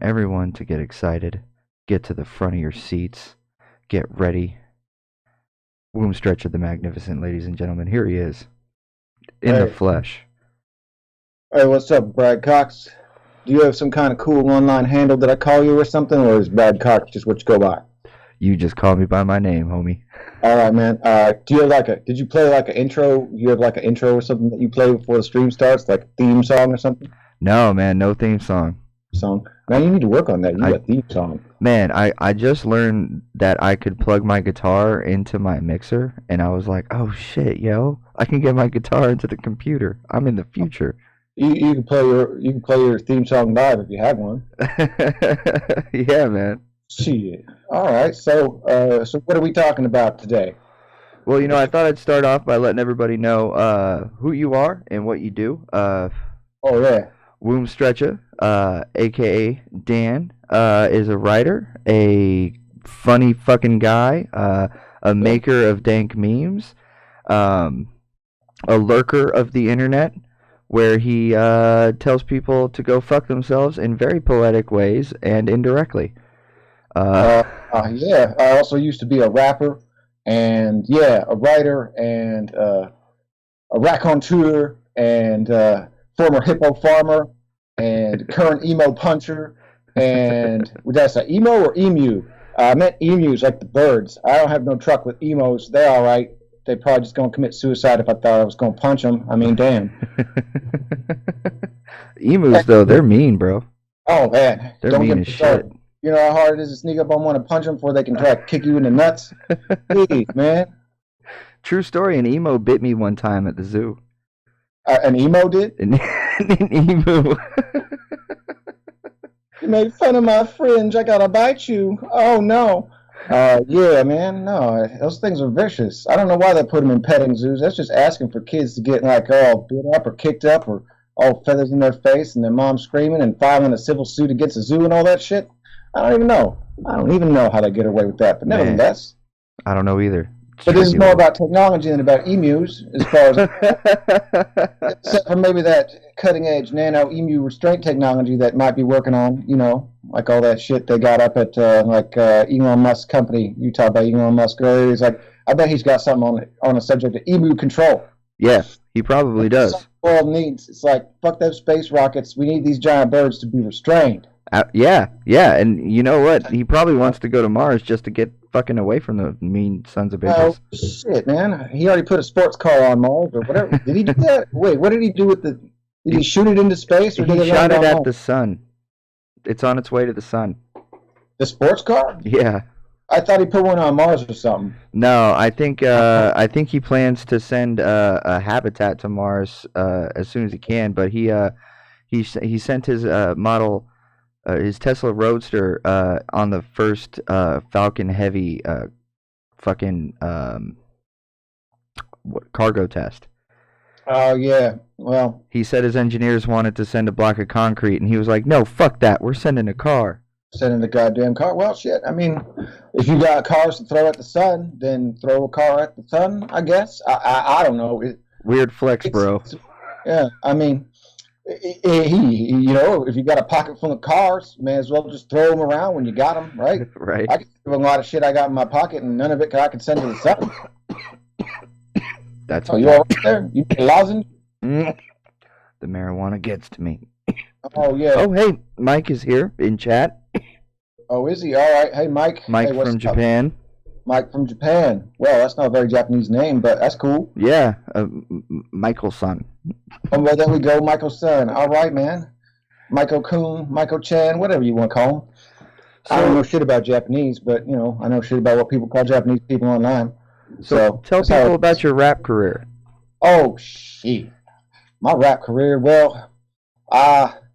want everyone to get excited, get to the front of your seats, get ready. Wombstretcha The Magnificent, ladies and gentlemen. Here he is, in the Hey, flesh. hey, what's up, Brad Cox? Do you have some kind of cool online handle that I call you or something, or is Brad Cox just what you go by? You just called me by my name, homie. All right, man. Do you have did you play like an intro? Do you have like an intro or something that you play before the stream starts, like a theme song or something? No, man, no theme song. Song. Man, you need to work on that. You need I a theme song. Man, I just learned that I could plug my guitar into my mixer, and I was like, oh shit, yo, I can get my guitar into the computer. I'm in the future. You can play your theme song live if you have one. Yeah, man. Shit. All right. So what are we talking about today? Well, I thought I'd start off by letting everybody know who you are and what you do. Oh yeah. Wombstretcha, aka Dan, is a writer, a funny fucking guy, a Yeah. maker of dank memes, um, a lurker of the internet, where he tells people to go fuck themselves in very poetic ways and indirectly. Uh, Yeah, I also used to be a rapper and yeah, a writer and a raconteur and former hippo farmer and current emo puncher. And would I say emo or emu? I meant emus like the birds. I don't have no truck with emos. They're all right. They probably just gonna commit suicide if I thought I was gonna punch them. I mean, damn. Emus, though, they're mean, bro. Oh man, They're don't mean get as me shit. started. You know how hard it is to sneak up on one and punch them before they can try to kick you in the nuts? Please, man. True story, an emo bit me one time at the zoo. An emo did? An emu. You made fun of my fringe. I gotta bite you. Oh no. Yeah, man. No, those things are vicious. I don't know why they put them in petting zoos. That's just asking for kids to get like all bit up or kicked up or all feathers in their face and their mom screaming and filing a civil suit against the zoo and all that shit. I don't even know. I don't even know how they get away with that. But Man, nevertheless, I don't know either. It's but this is tricky more world. about technology than about emus, as far as except for maybe that cutting edge nano emu restraint technology that might be working on, like all that shit they got up at Elon Musk's company. You talked about Elon Musk earlier. He's like, I bet he's got something on the subject of emu control. Yeah, he probably That's does. what the world needs. It's like, fuck those space rockets. We need these giant birds to be restrained. Yeah, and you know what? He probably wants to go to Mars just to get fucking away from the mean sons of Oh bitches. shit, man! He already put a sports car on Mars or whatever. Did he do that? Wait, what did he do with the? Did he He shoot it into space or did he it shot land it on at Mars? the sun. It's on its way to the sun. The sports car? Yeah. I thought he put one on Mars or something. No, I think he plans to send a habitat to Mars as soon as he can. But he sent his model, his Tesla Roadster, on the first Falcon Heavy fucking cargo test. Oh yeah. Well, He said his engineers wanted to send a block of concrete, and he was like, "No, fuck that. We're sending a car." sending the goddamn car. Well, shit. I mean, if you got cars to throw at the sun, then throw a car at the sun. I guess. I don't know. Weird flex, It's, bro. it's yeah. I mean, if you got a pocket full of cars, may as well just throw them around when you got them, right? Right? I can think of a lot of shit I got in my pocket, and none of it I can send to the sun. That's Oh, a you all fact. right there? You need a lozenge? Mm, the marijuana gets to me. Oh yeah. Oh, hey, Mike is here in chat. Oh, is he? All right. Hey, Mike. Mike Hey, what's from up? Japan. Mike from Japan. Well, that's not a very Japanese name, but that's cool. Yeah, Michael-san. Oh, well, there we go, Michael Son. All right, man. Michael Kun, Michael Chan, whatever you want to call him. I don't know So, shit about Japanese, but I know shit about what people call Japanese people online. so tell That's how people it about is. your rap career. Oh shit, my rap career. Well,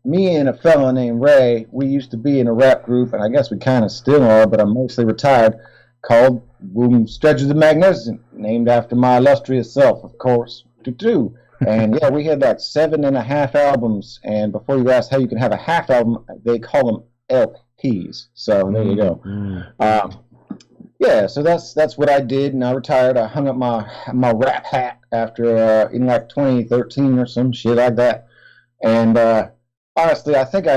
me and a fellow named Ray, we used to be in a rap group, and I guess we kind of still are, but I'm mostly retired. Called Wombstretcha The Magnificent, named after my illustrious self, of course. Doo-doo. And yeah, we had like 7.5 albums. And before you ask how you can have a half album, they call them LPs. So there you go. Mm. Um, yeah, so that's what I did, and I retired. I hung up my rap hat after in like 2013 or some shit like that. And honestly, I think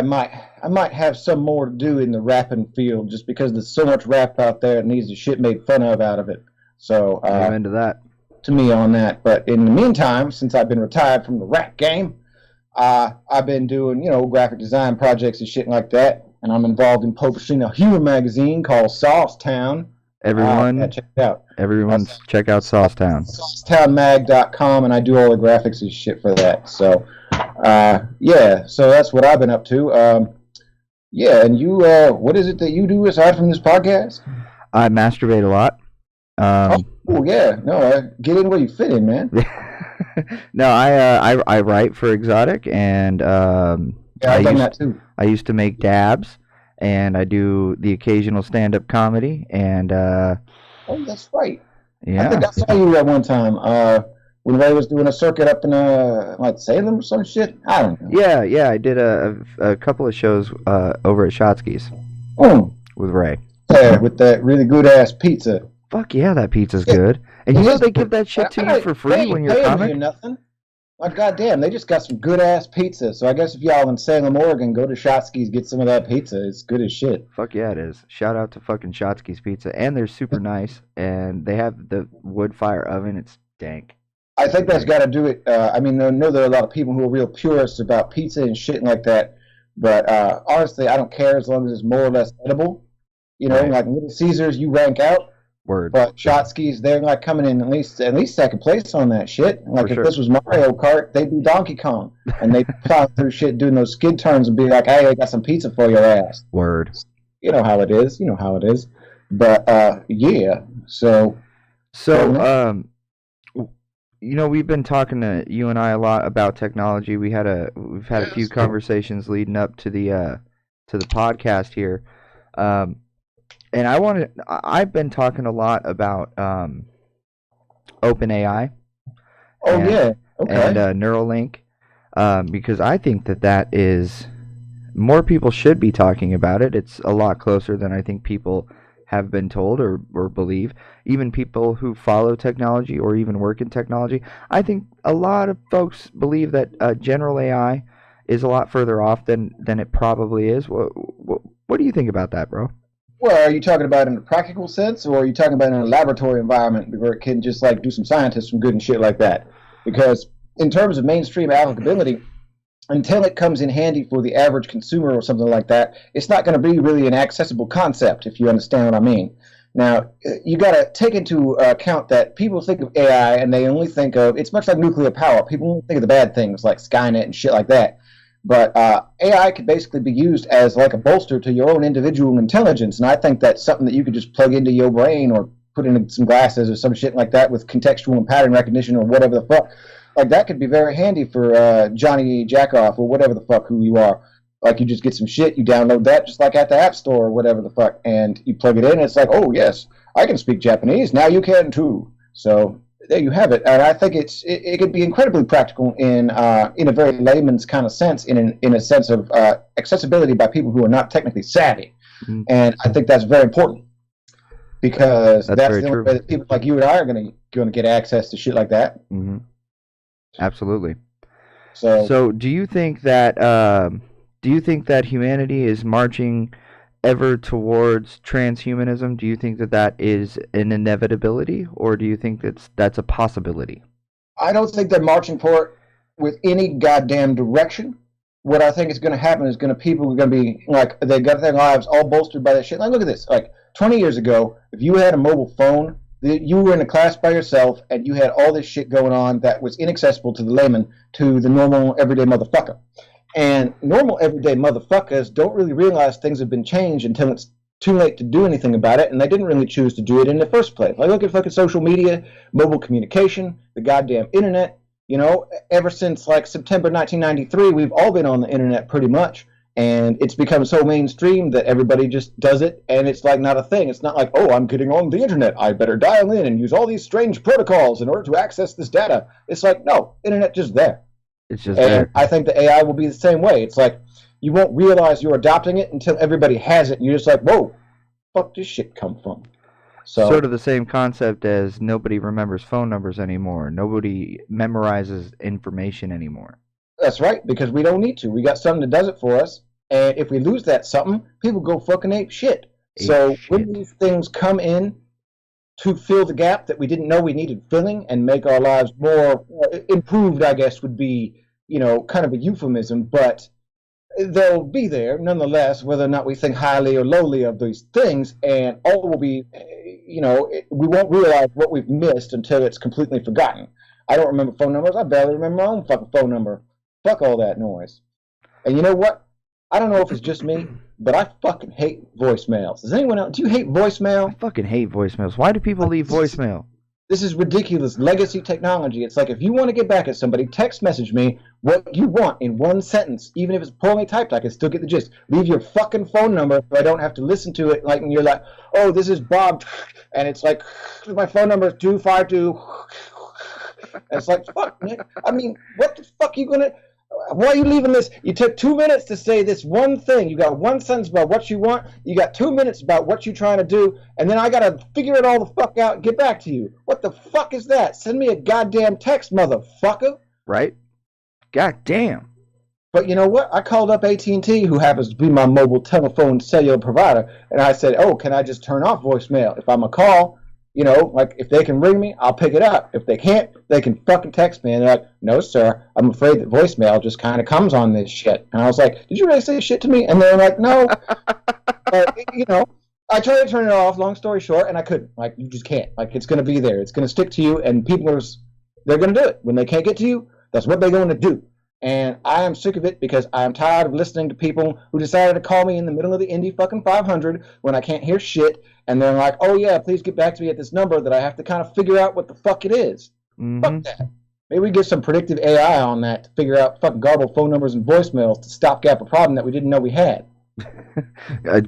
I might have some more to do in the rapping field just because there's so much rap out there that needs the shit made fun of out of it. So, Amen to that. to me on that. But in the meantime, since I've been retired from the rap game, I've been doing, graphic design projects and shit like that. And I'm involved in publishing a humor magazine called Sauce Town. Yeah, Everyone, check it out. everyone's check out Saucetown. SaucetownMag.com, and I do all the graphics and shit for that. So, yeah, so that's what I've been up to. Yeah, and you, what is it that you do aside from this podcast? I masturbate a lot. Oh, yeah, no, get in where you fit in, man. No, I write for Exotic, and Yeah, I've done that too. I used to make dabs, and I do the occasional stand-up comedy, and Oh, that's right. I think yeah, I saw you at one time. When Ray was doing a circuit up in like Salem or some shit. I don't know. yeah. I did a couple of shows over at Shotsky's Oh, with Ray. yeah, with that really good ass pizza. Fuck yeah, that pizza's Yeah, good. And it you know is they good. give that shit to I, you for they free when ain't you're a paying me or comic. nothing. Like goddamn, they just got some good ass pizza. So I guess if y'all in Salem, Oregon, go to Shotsky's, get some of that pizza. It's good as shit. Fuck yeah, it is. Shout out to fucking Shotsky's Pizza, and they're super nice, and they have the wood fire oven. It's dank. I think that's Dank. got to do it. I mean, I know there are a lot of people who are real purists about pizza and shit like that. But honestly, I don't care as long as it's more or less edible. Right. Like Little Caesars, you rank out. Word. But Shotsky's, they're like coming in at least second place on that shit. For Like if sure. this was Mario Kart, they'd be Donkey Kong, and they'd plow through shit doing those skid turns and be like, "Hey, I got some pizza for your ass." Word. You know how it is. You know how it is. But yeah. So So, next, we've been talking to you and I a lot about technology. We've had a few conversations leading up to the podcast here. Um, and I've been talking a lot about OpenAI oh and yeah, okay. Neuralink, because I think that is more people should be talking about it. It's a lot closer than I think people have been told or believe. Even people who follow technology or even work in technology, I think a lot of folks believe that general AI is a lot further off than it probably is. What do you think about that, bro? Well, are you talking about in a practical sense, or are you talking about in a laboratory environment where it can just like do some scientists some good and shit like that? Because in terms of mainstream applicability, until it comes in handy for the average consumer or something like that, it's not going to be really an accessible concept, if you understand what I mean. Now, you got to take into account that people think of AI and they only think of it's much like nuclear power. People only think of the bad things like Skynet and shit like that. But AI could basically be used as like a bolster to your own individual intelligence, and I think that's something that you could just plug into your brain or put in some glasses or some shit like that with contextual and pattern recognition or whatever the fuck. Like that could be very handy for Johnny Jackoff or whatever the fuck who you are. Like you just get some shit, you download that just like at the App Store or whatever the fuck, and you plug it in. And it's like, oh yes, I can speak Japanese. Now you can too. So there you have it. And I think it could be incredibly practical in a very layman's kind of sense, in a sense of accessibility by people who are not technically savvy. Mhm. And I think that's very important because That's that's very the only true. way that people like you and I are gonna get access to shit like that. Hmm. Absolutely. So So, do you think that humanity is marching ever towards transhumanism? Do you think that is an inevitability, or do you think that's a possibility? I don't think they're marching for it with any goddamn direction. What I think is going to happen is people are going to be like they got their lives all bolstered by that shit. Like look at this. Like 20 years ago, if you had a mobile phone, you were in a class by yourself and you had all this shit going on that was inaccessible to the layman, to the normal everyday motherfucker. And normal everyday motherfuckers don't really realize things have been changed until it's too late to do anything about it, and they didn't really choose to do it in the first place. Like look at fucking social media, mobile communication, the goddamn internet. Ever since like September 1993, we've all been on the internet pretty much, and it's become so mainstream that everybody just does it, and it's like not a thing. It's not like, oh, I'm getting on the internet, I better dial in and use all these strange protocols in order to access this data. It's like, no, internet just there. It's just And there. I think the AI will be the same way. It's like you won't realize you're adopting it until everybody has it, and you're just like, whoa, fuck this shit come from? Sort So of the same concept as nobody remembers phone numbers anymore. Nobody memorizes information anymore. that's right, because we don't need to. We got something that does it for us. And if we lose that something, people go fucking ape shit. Ape So when shit. these things come in to fill the gap that we didn't know we needed filling and make our lives more improved, I guess would be, kind of a euphemism, but they'll be there nonetheless, whether or not we think highly or lowly of these things, and all will be, we won't realize what we've missed until it's completely forgotten. I don't remember phone numbers. I barely remember my own fucking phone number. Fuck all that noise. And you know what? I don't know if it's just me, but I fucking hate voicemails. Does anyone else? Do you hate I voicemail? fucking hate voicemails. Why do people Like, leave voicemail? this is ridiculous legacy technology. It's like if you want to get back at somebody, text message me what you want in one sentence. Even if it's poorly typed, I can still get the gist. Leave your fucking phone number so I don't have to listen to it. Like, and you're like, oh, this is Bob, and it's like, my phone number is 252. And it's like, fuck, man. I mean, what the fuck are you gonna? Why are you leaving this? You took 2 minutes to say this one thing. You got one sentence about what you want. You got 2 minutes about what you're trying to do. And then I got to figure it all the fuck out and get back to you. What the fuck is that? Send me a goddamn text, motherfucker. Right? God damn. But you know what? I called up AT&T, who happens to be my mobile telephone cellular provider, and I said, oh, can I just turn off voicemail? If I'm a call, like if they can ring me, I'll pick it up. If they can't, they can fucking text me. And they're like, no, sir, I'm afraid that voicemail just kind of comes on this shit. And I was like, did you really say shit to me? And they're like, no. But, I tried to turn it off, long story short, and I couldn't. Like, you just can't. Like, it's going to be there. It's going to stick to you, and they're going to do it. When they can't get to you, that's what they're going to do. And I am sick of it because I am tired of listening to people who decided to call me in the middle of the Indy fucking 500 when I can't hear shit. And they're like, oh yeah, please get back to me at this number that I have to kind of figure out what the fuck it is. Mm-hmm. Fuck that. Maybe we get some predictive AI on that to figure out fucking garbled phone numbers and voicemails to stopgap a problem that we didn't know we had.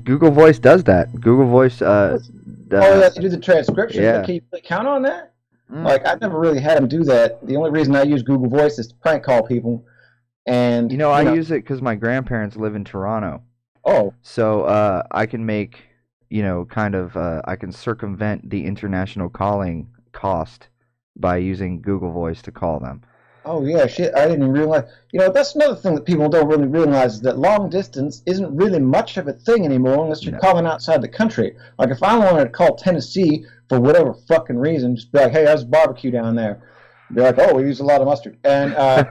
Google Voice does that. Google Voice. Oh yeah, they do the transcription. Yeah. Can you really count on that? Like, I've never really had them do that. The only reason I use Google Voice is to prank call people. And I use it because my grandparents live in Toronto. Oh. So I can make, I can circumvent the international calling cost by using Google Voice to call them. Oh yeah, shit! I didn't realize. That's another thing that people don't really realize is that long distance isn't really much of a thing anymore unless you're calling outside the country. Like if I wanted to call Tennessee for whatever fucking reason, just be like, "Hey, how's the barbecue down there?" Be like, "Oh, we use a lot of mustard," and like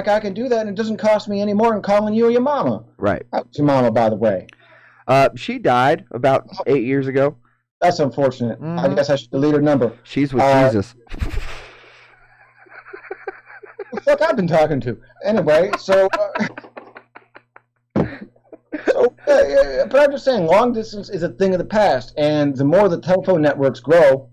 I can do that, and it doesn't cost me any more than calling you or your mama. Right. How's your mama, by the way? She died about 8 years ago. That's unfortunate. Mm-hmm. I guess I should delete her number. She's with Jesus. The fuck I've been talking to. Anyway, but I'm just saying, long distance is a thing of the past, and the more the telephone networks grow,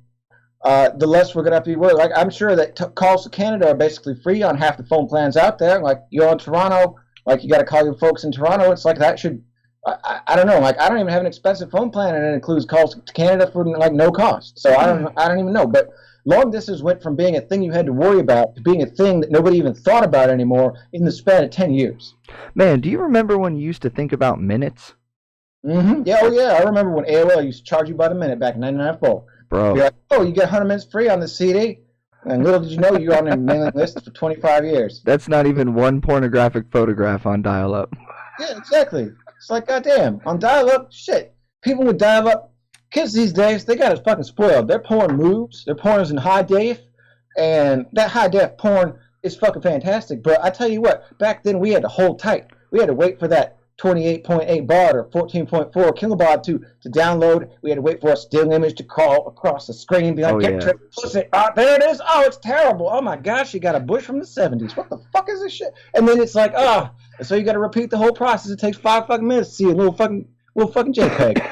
the less we're gonna have to be worried. Like I'm sure that calls to Canada are basically free on half the phone plans out there. Like you're in Toronto, like you got to call your folks in Toronto. It's like that should. I don't know. Like I don't even have an expensive phone plan, and it includes calls to Canada for like no cost. So I don't even know. But long distance went from being a thing you had to worry about to being a thing that nobody even thought about anymore in the span of 10 years. Man, do you remember when you used to think about minutes? Mm-hmm. Yeah, oh yeah. I remember when AOL used to charge you by the minute back in 99.4. Bro. You're like, oh, you get 100 minutes free on the CD? And little did you know you're on their mailing list for 25 years. That's not even one pornographic photograph on dial-up. Yeah, exactly. It's like, goddamn, on dial-up, shit. People with dial-up, kids these days, they got it fucking spoiled. They're pouring moves. They're pouring us in high def. And that high def porn is fucking fantastic. But I tell you what, back then we had to hold tight. We had to wait for that 28.8 baud or 14.4 kilobaud to download. We had to wait for a still image to crawl across the screen. Be like, pussy. There it is. Oh, it's terrible. Oh my gosh, you got a bush from the 70s. What the fuck is this shit? And then it's like, and so you got to repeat the whole process. It takes 5 fucking minutes to see a little fucking JPEG.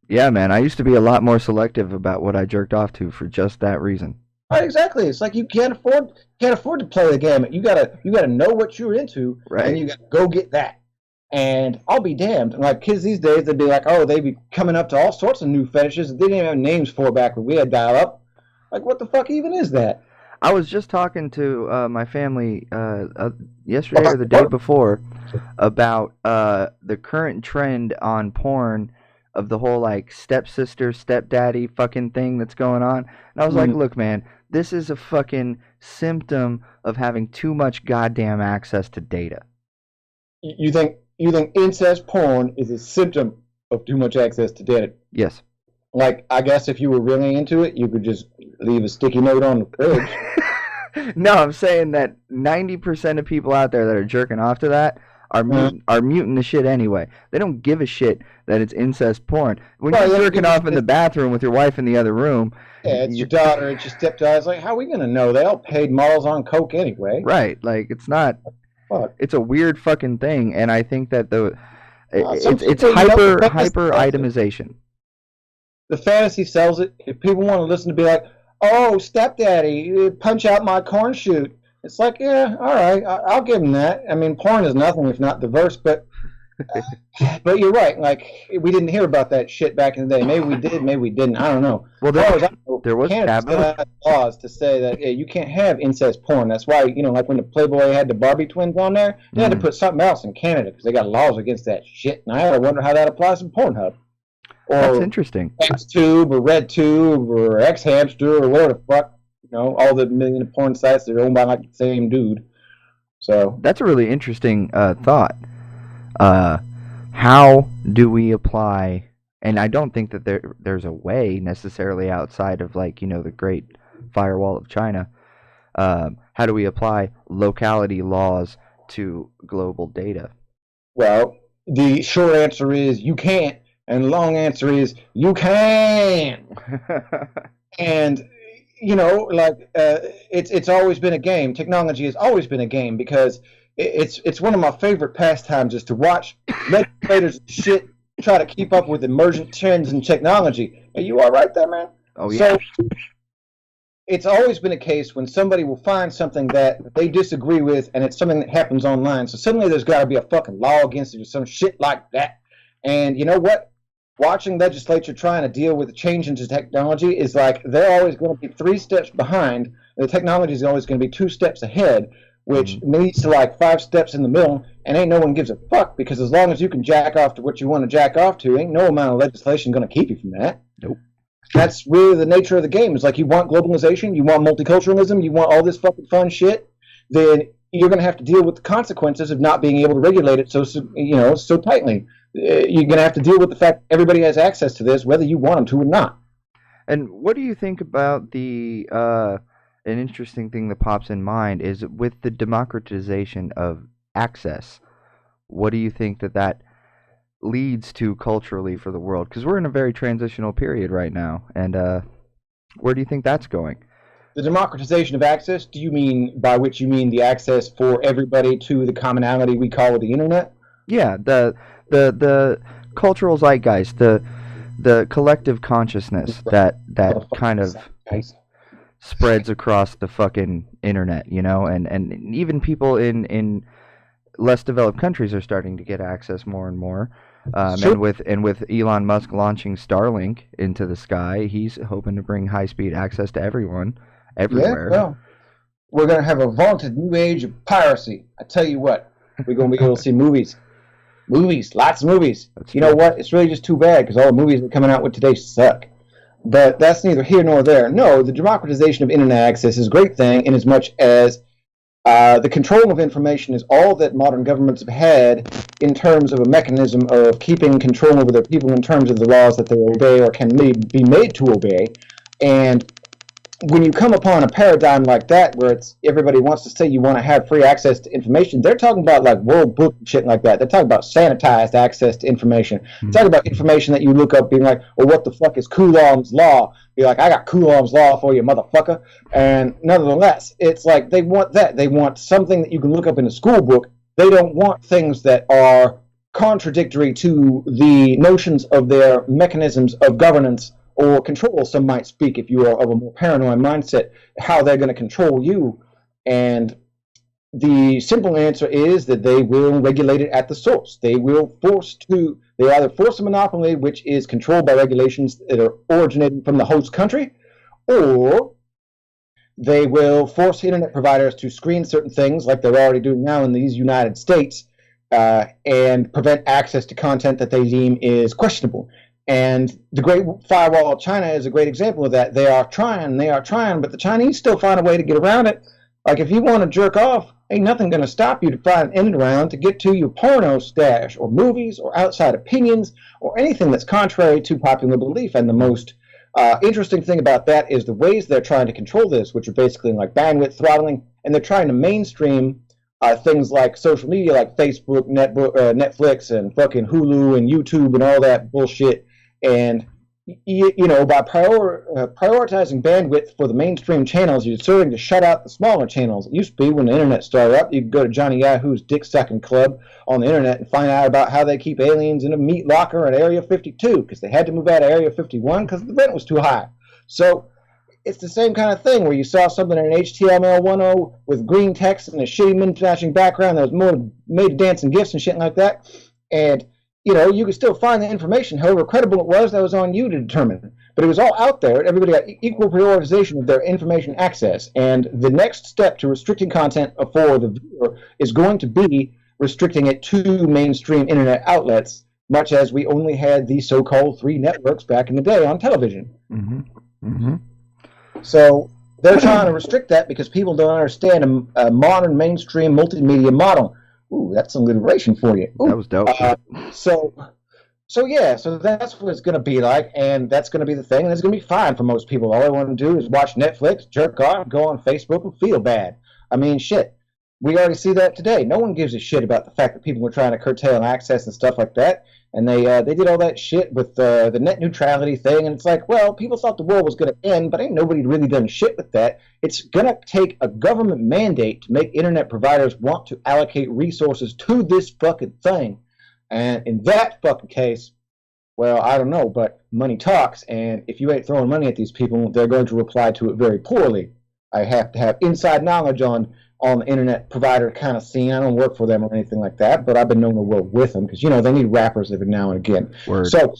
Yeah, man. I used to be a lot more selective about what I jerked off to for just that reason. Right, exactly. It's like you can't afford to play the gamut. You gotta know what you're into, right. And you gotta go get that. And I'll be damned. Like kids these days, they'd be like, oh, they'd be coming up to all sorts of new fetishes that they didn't even have names for back when we had dial-up. Like, what the fuck even is that? I was just talking to my family yesterday or the day before about the current trend on porn of the whole like stepsister, stepdaddy fucking thing that's going on. And I was like, look, man, this is a fucking symptom of having too much goddamn access to data. You think incest porn is a symptom of too much access to data? Yes. Like, I guess if you were really into it, you could just leave a sticky note on the fridge. No, I'm saying that 90% of people out there that are jerking off to that Uh, are muting the shit anyway. They don't give a shit that it's incest porn. When well, you're they don't jerking give a off shit. in the bathroom with your wife in the other room, Yeah, it's you, your daughter, it's your stepdaughter. It's like, how are we gonna know? They all paid models on coke anyway. right? Like it's not. Fuck. It's a weird fucking thing, and I think that Some it's people, the fantasy hyper sells it. itemization. The fantasy sells it. If people want to listen to be like, oh, stepdaddy, punch out my corn shoot. It's like, yeah, all right, I'll give him that. I mean, porn is nothing if not diverse, but you're right. Like, we didn't hear about that shit back in the day. Maybe we did, maybe we didn't. I don't know. Well, As far as I know, there was Canada still taboo. has laws to say that you can't have incest porn. That's why, like when the Playboy had the Barbie twins on there, they had to Mm, put something else in Canada because they got laws against that shit. And I wonder how that applies to Pornhub that's or interesting. XTube or RedTube or X Hamster or whatever the fuck. All the million porn sites that are owned by like the same dude. So That's a really interesting thought. Uh, how do we apply? And I don't think that there's a way necessarily outside of like the Great Firewall of China. How do we apply locality laws to global data? well, the short answer is you can't, and the long answer is you can. And it's always been a game. Technology has always been a game because it's one of my favorite pastimes is to watch legislators and shit try to keep up with emergent trends in technology. Are you all right there, man? Oh yeah. So it's always been a case when somebody will find something that they disagree with and it's something that happens online. So suddenly there's got to be a fucking law against it or some shit like that. And you know what? Watching legislature trying to deal with the change into technology is like they're always going to be 3 steps behind. The technology is always going to be 2 steps ahead, which Hmm. leads to like 5 steps in the middle, and ain't no one gives a fuck because as long as you can jack off to what you want to jack off to, ain't no amount of legislation going to keep you from that. Nope. That's really the nature of the game. It's like you want globalization, you want multiculturalism, you want all this fucking fun shit, then you're going to have to deal with the consequences of not being able to regulate it so tightly. You're going to have to deal with the fact everybody has access to this, whether you want them to or not. And what do you think about the an interesting thing that pops in mind is with the democratization of access. What do you think that leads to culturally for the world? Because we're in a very transitional period right now, and where do you think that's going? The democratization of access, do you mean by which you mean the access for everybody to the commonality we call the internet? Yeah, the cultural zeitgeist, the collective consciousness that kind of Guys. spreads across the fucking internet, and even people in less developed countries are starting to get access more and more. Sure. And with Elon Musk launching Starlink into the sky, he's hoping to bring high speed access to everyone, Yeah, everywhere. well, we're going to have a vaunted new age of piracy. I tell you what, we're going to be able to see movies. Movies, lots of movies. That's You know true. what? It's really just too bad because all the movies that are coming out with today suck. But that's neither here nor there. No, the democratization of internet access is a great thing in as much as the control of information is all that modern governments have had in terms of a mechanism of keeping control over their people in terms of the laws that they obey or can be made to obey. And when you come upon a paradigm like that where it's everybody wants to say you want to have free access to information, they're talking about like World Book and shit like that. They're talking about sanitized access to information. They're talking about information that you look up being like, well, what the fuck is Coulomb's law? Be like, I got Coulomb's law for you, motherfucker. And nonetheless, it's like they want that. They want something that you can look up in a school book. They don't want things that are contradictory to the notions of their mechanisms of governance or control, some might speak if you are of a more paranoid mindset, how they're going to control you. And the simple answer is that they will regulate it at the source. They either force a monopoly, which is controlled by regulations that are originating from the host country, or they will force internet providers to screen certain things like they're already doing now in these United States and prevent access to content that they deem is questionable. And the Great Firewall of China is a great example of that. They are trying, but the Chinese still find a way to get around it. Like if you want to jerk off, ain't nothing going to stop you to find in and around to get to your porno stash or movies or outside opinions or anything that's contrary to popular belief. And the most interesting thing about that is the ways they're trying to control this, which are basically like bandwidth throttling, and they're trying to mainstream things like social media, like Facebook, Netflix, and fucking Hulu and YouTube and all that bullshit. And by prioritizing bandwidth for the mainstream channels, you're starting to shut out the smaller channels. It used to be when the internet started up, you could go to Johnny Yahoo's Dick Sucking Club on the internet and find out about how they keep aliens in a meat locker at Area 52 because they had to move out of Area 51 because the rent was too high. So it's the same kind of thing where you saw something in an HTML 1.0 with green text and a shitty min-flashing background that was more made dancing gifs and shit like that. And you could still find the information, however credible it was, that was on you to determine. But it was all out there, and everybody got equal prioritization of their information access. And the next step to restricting content for the viewer is going to be restricting it to mainstream internet outlets, much as we only had the so-called 3 networks back in the day on television. Mm-hmm. Mm-hmm. So they're trying to restrict that because people don't understand a modern mainstream multimedia model. Ooh, that's alliteration for you. Ooh. That was dope. So that's what it's going to be like, and that's going to be the thing, and it's going to be fine for most people. All they want to do is watch Netflix, jerk off, go on Facebook, and feel bad. I mean, shit. We already see that today. No one gives a shit about the fact that people were trying to curtail access and stuff like that, and they did all that shit with the net neutrality thing, and it's like, well, people thought the world was going to end, but ain't nobody really done shit with that. It's going to take a government mandate to make internet providers want to allocate resources to this fucking thing. And in that fucking case, well, I don't know, but money talks, and if you ain't throwing money at these people, they're going to reply to it very poorly. I have to have inside knowledge on the internet provider kind of scene. I don't work for them or anything like that, but I've been known to work with them because, they need rappers every now and again. Word. So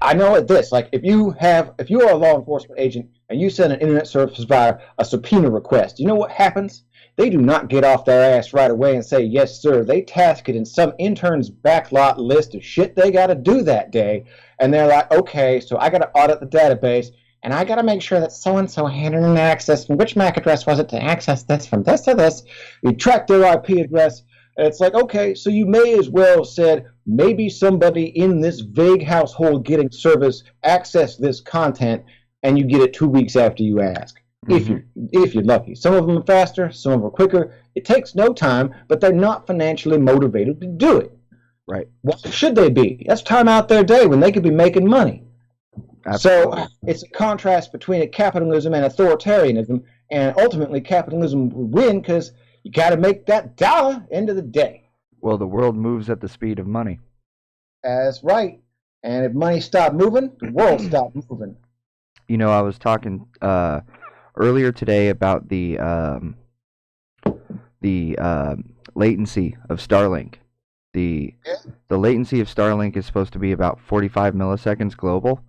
I know at this, like if you are a law enforcement agent and you send an internet service provider a subpoena request, you know what happens? They do not get off their ass right away and say, yes, sir. They task it in some intern's backlot list of shit they got to do that day. And they're like, okay, so I got to audit the database, and I got to make sure that so-and-so had internet access. From which MAC address was it to access this from this to this? You track their IP address. And it's like, okay, so you may as well have said, maybe somebody in this vague household getting service accessed this content, and you get it 2 weeks after you ask. If you're lucky. Some of them are faster, some of them are quicker. It takes no time, but they're not financially motivated to do it. Right. Why should they be? That's time out their day when they could be making money. Absolutely. So it's a contrast between a capitalism and authoritarianism, and ultimately capitalism will win because you got to make that dollar end of the day. Well, the world moves at the speed of money. That's right. And if money stopped moving, the world stopped moving. I was talking earlier today about the latency of Starlink. The latency of Starlink is supposed to be about 45 milliseconds global,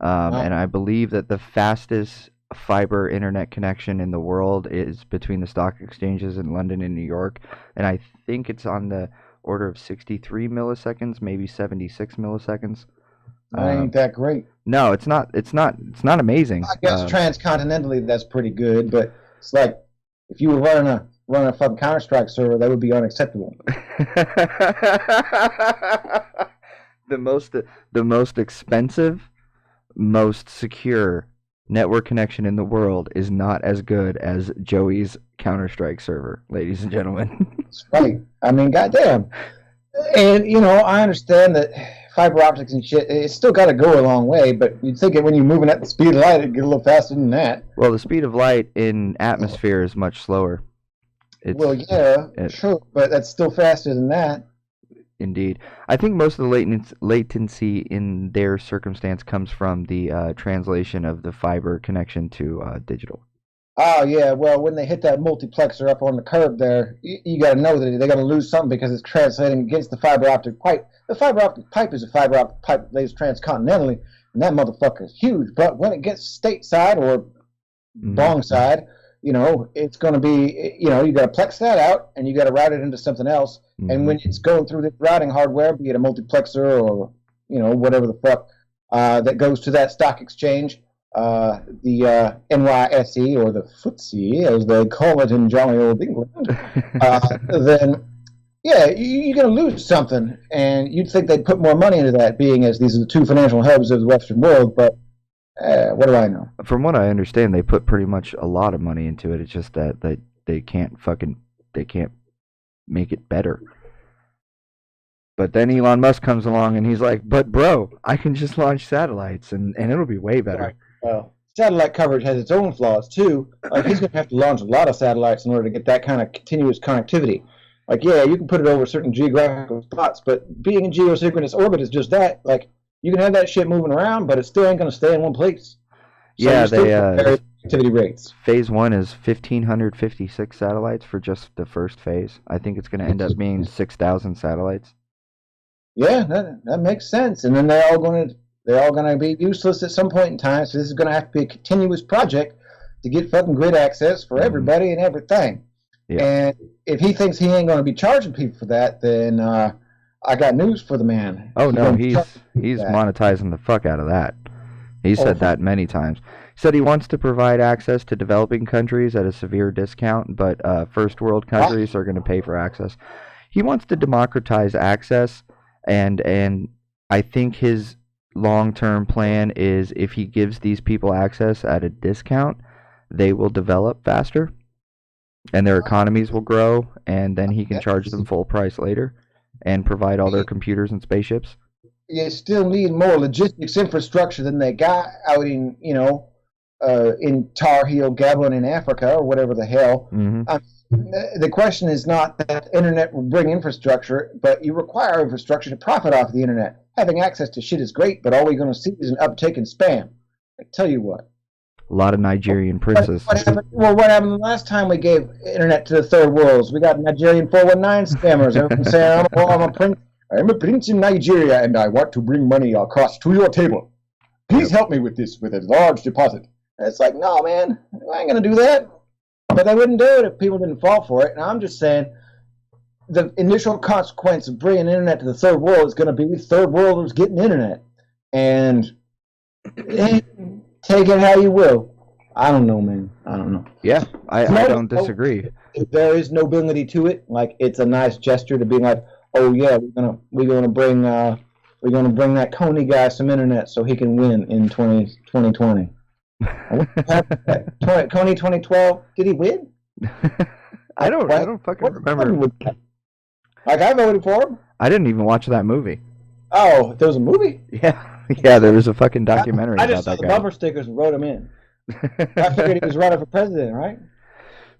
and I believe that the fastest fiber internet connection in the world is between the stock exchanges in London and New York, and I think it's on the order of 63 milliseconds, maybe 76 milliseconds. That ain't that great. No, it's not. It's not amazing. I guess transcontinentally that's pretty good, but it's like if you were running a fucking Counter-Strike server, that would be unacceptable. The most expensive, most secure network connection in the world is not as good as Joey's Counter-Strike server, ladies and gentlemen. That's right. I mean, goddamn. And I understand that fiber optics and shit, it's still got to go a long way, but you'd think when you're moving at the speed of light, it'd get a little faster than that. Well, the speed of light in atmosphere is much slower. True, but that's still faster than that. Indeed. I think most of the latency in their circumstance comes from the translation of the fiber connection to digital. Oh, yeah, well, when they hit that multiplexer up on the curb there, you got to know that they're going to lose something because it's translating against the fiber optic pipe. The fiber optic pipe is a fiber optic pipe that lays transcontinentally, and that motherfucker is huge. But when it gets stateside or wrong side, it's going to be, you got to plex that out, and you got to route it into something else. Mm-hmm. And when it's going through the routing hardware, be it a multiplexer or, whatever the fuck, that goes to that stock exchange, the NYSE, or the FTSE, as they call it in jolly old England, then yeah, you're going to lose something. And you'd think they'd put more money into that, being as these are the two financial hubs of the Western world. But what do I know? From what I understand, they put pretty much a lot of money into it. It's just that they can't make it better. But then Elon Musk comes along and he's like, "But bro, I can just launch satellites and it'll be way better." Right. Well, satellite coverage has its own flaws too. Like he's going to have to launch a lot of satellites in order to get that kind of continuous connectivity. Like, yeah, you can put it over certain geographical spots, but being in geosynchronous orbit is just that. Like, you can have that shit moving around, but it still ain't going to stay in one place. So Yeah, you still they get various activity rates. phase one is 1,556 satellites for just the first phase. I think it's going to end up being 6,000 satellites. Yeah, that makes sense. And then they're all gonna be useless at some point in time. So this is gonna have to be a continuous project to get fucking grid access for everybody and everything. Yeah. And if he thinks he ain't gonna be charging people for that, then I got news for the man. Oh no, gonna be he's charging for that. monetizing the fuck out of that. He Oh, said that many times. He said he wants to provide access to developing countries at a severe discount, but first world countries are going to pay for access. He wants to democratize access, and I think his long-term plan is if he gives these people access at a discount, they will develop faster, and their economies will grow, and then he can charge them full price later, and provide all their computers and spaceships. you still need more logistics infrastructure than they got out in Tar Heel Gabon in Africa or whatever the hell. Hmm. The question is not that the internet will bring infrastructure, but you require infrastructure to profit off the internet. Having access to shit is great, but all we're going to see is an uptick in spam. I tell you what. A lot of Nigerian princes. What happened? Well, what happened the last time we gave internet to the third world? We got Nigerian 419 scammers. Everyone saying, I'm a prince in Nigeria, and I want to bring money across to your table. Please help me with this, with a large deposit. And it's like, no, man, I ain't going to do that. But they wouldn't do it if people didn't fall for it. And I'm just saying, the initial consequence of bringing internet to the third world is going to be third worlders getting internet. And take it how you will. I don't know, man. I don't know. Yeah, I don't disagree. If there is nobility to it, like it's a nice gesture to be like, oh yeah, we're gonna bring that Coney guy some internet so he can win in 2020. Coney 2012, did he win? I don't fucking remember. Like I voted for him. I didn't even watch that movie. Oh, there was a movie? Yeah, yeah, there was a fucking documentary I about just saw that the guy. bumper stickers and wrote him in. I figured he was running for president, right?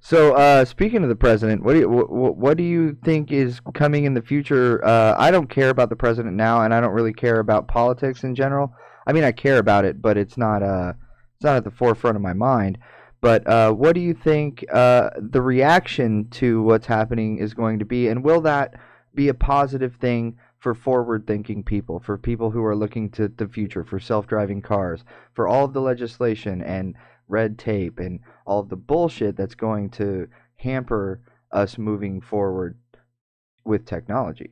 So, speaking of the president, what do you think is coming in the future? I don't care about the president now, and I don't really care about politics in general. I mean, I care about it, but it's not at the forefront of my mind. But what do you think the reaction to what's happening is going to be, and will that be a positive thing for forward-thinking people, for people who are looking to the future, for self-driving cars, for all of the legislation and red tape and all of the bullshit that's going to hamper us moving forward with technology?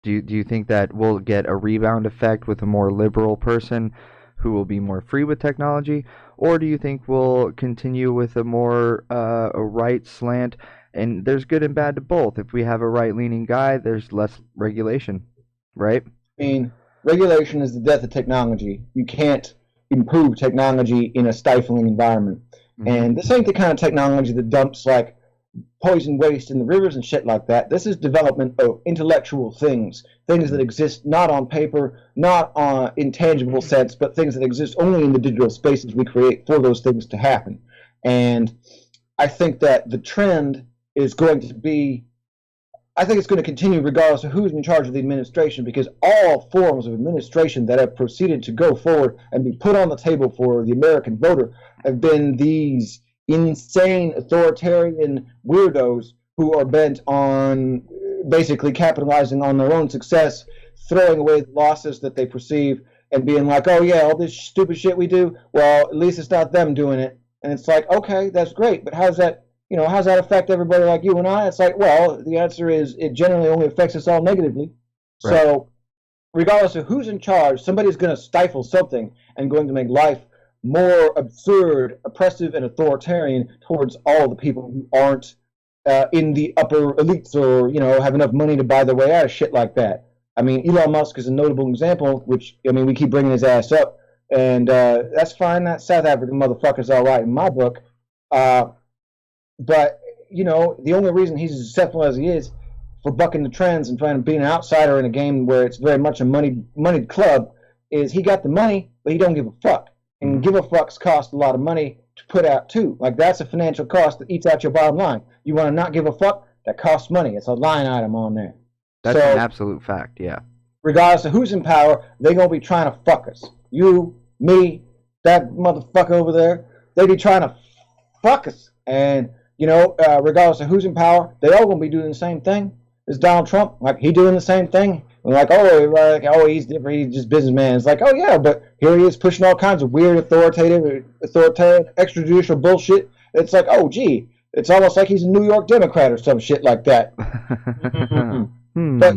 Do you think that we'll get a rebound effect with a more liberal person who will be more free with technology, or do you think we'll continue with a more a right slant? And there's good and bad to both. If we have a right-leaning guy, there's less regulation, right? I mean, regulation is the death of technology. You can't improve technology in a stifling environment. Mm-hmm. And this ain't the kind of technology that dumps like poison waste in the rivers and shit like that. This is development of intellectual things that exist not on paper, not on intangible sense, but things that exist only in the digital spaces we create for those things to happen. And I think that the trend is going to be, I think it's going to continue regardless of who's in charge of the administration, because all forms of administration that have proceeded to go forward and be put on the table for the American voter have been these insane authoritarian weirdos who are bent on basically capitalizing on their own success, throwing away the losses that they perceive, and being like, oh yeah, all this stupid shit we do, well, at least it's not them doing it. And it's like, okay, that's great, but how's that affect everybody like you and I? It's like, well, the answer is it generally only affects us all negatively. Right. So regardless of who's in charge, somebody's going to stifle something and going to make life more absurd, oppressive, and authoritarian towards all the people who aren't in the upper elites or, have enough money to buy their way out of shit like that. I mean, Elon Musk is a notable example, which, I mean, we keep bringing his ass up. And that's fine. That South African motherfucker's all right in my book. But, the only reason he's as successful as he is for bucking the trends and trying to be an outsider in a game where it's very much a moneyed club is he got the money, but he don't give a fuck. And give a fucks cost a lot of money to put out, too. Like, that's a financial cost that eats out your bottom line. You want to not give a fuck? That costs money. It's a line item on there. That's an absolute fact, yeah. Regardless of who's in power, they're going to be trying to fuck us. You, me, that motherfucker over there, they be trying to fuck us. And, regardless of who's in power, they all going to be doing the same thing. Is Donald Trump, like, he doing the same thing? And like, he's different, he's just businessman. It's like, oh yeah, but here he is pushing all kinds of weird, authoritarian, extrajudicial bullshit. It's like, oh gee, it's almost like he's a New York Democrat or some shit like that. But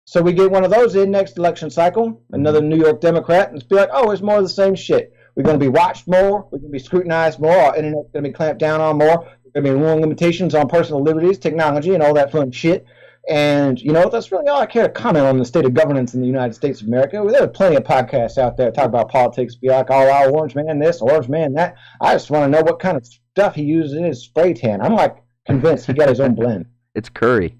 so we get one of those in next election cycle, another New York Democrat, and it's be like, oh, it's more of the same shit. We're going to be watched more. We're going to be scrutinized more. Our internet's going to be clamped down on more. There's going to be more limitations on personal liberties, technology, and all that fun shit. And, that's really all I care to comment on the state of governance in the United States of America. There are plenty of podcasts out there that talk about politics, be like, oh, wow, orange man this, orange man that. I just want to know what kind of stuff he uses in his spray tan. I'm, like, convinced he got his own blend. It's curry.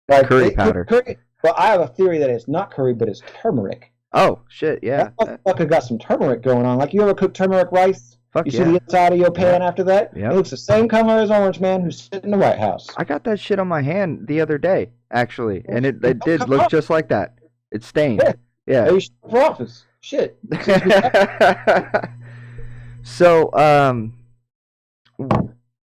Like, curry powder. Curry, but I have a theory that it's not curry, but it's turmeric. Oh, shit, yeah. That motherfucker got some turmeric going on. Like, you ever cook turmeric rice? Fuck you yeah. see the inside of your pan after that? Yep. It looks the same color as Orange Man who's sitting in the White House. I got that shit on my hand the other day, actually, and it did look just like that. It's stained. Yeah. Hey, you should for office. Shit. So,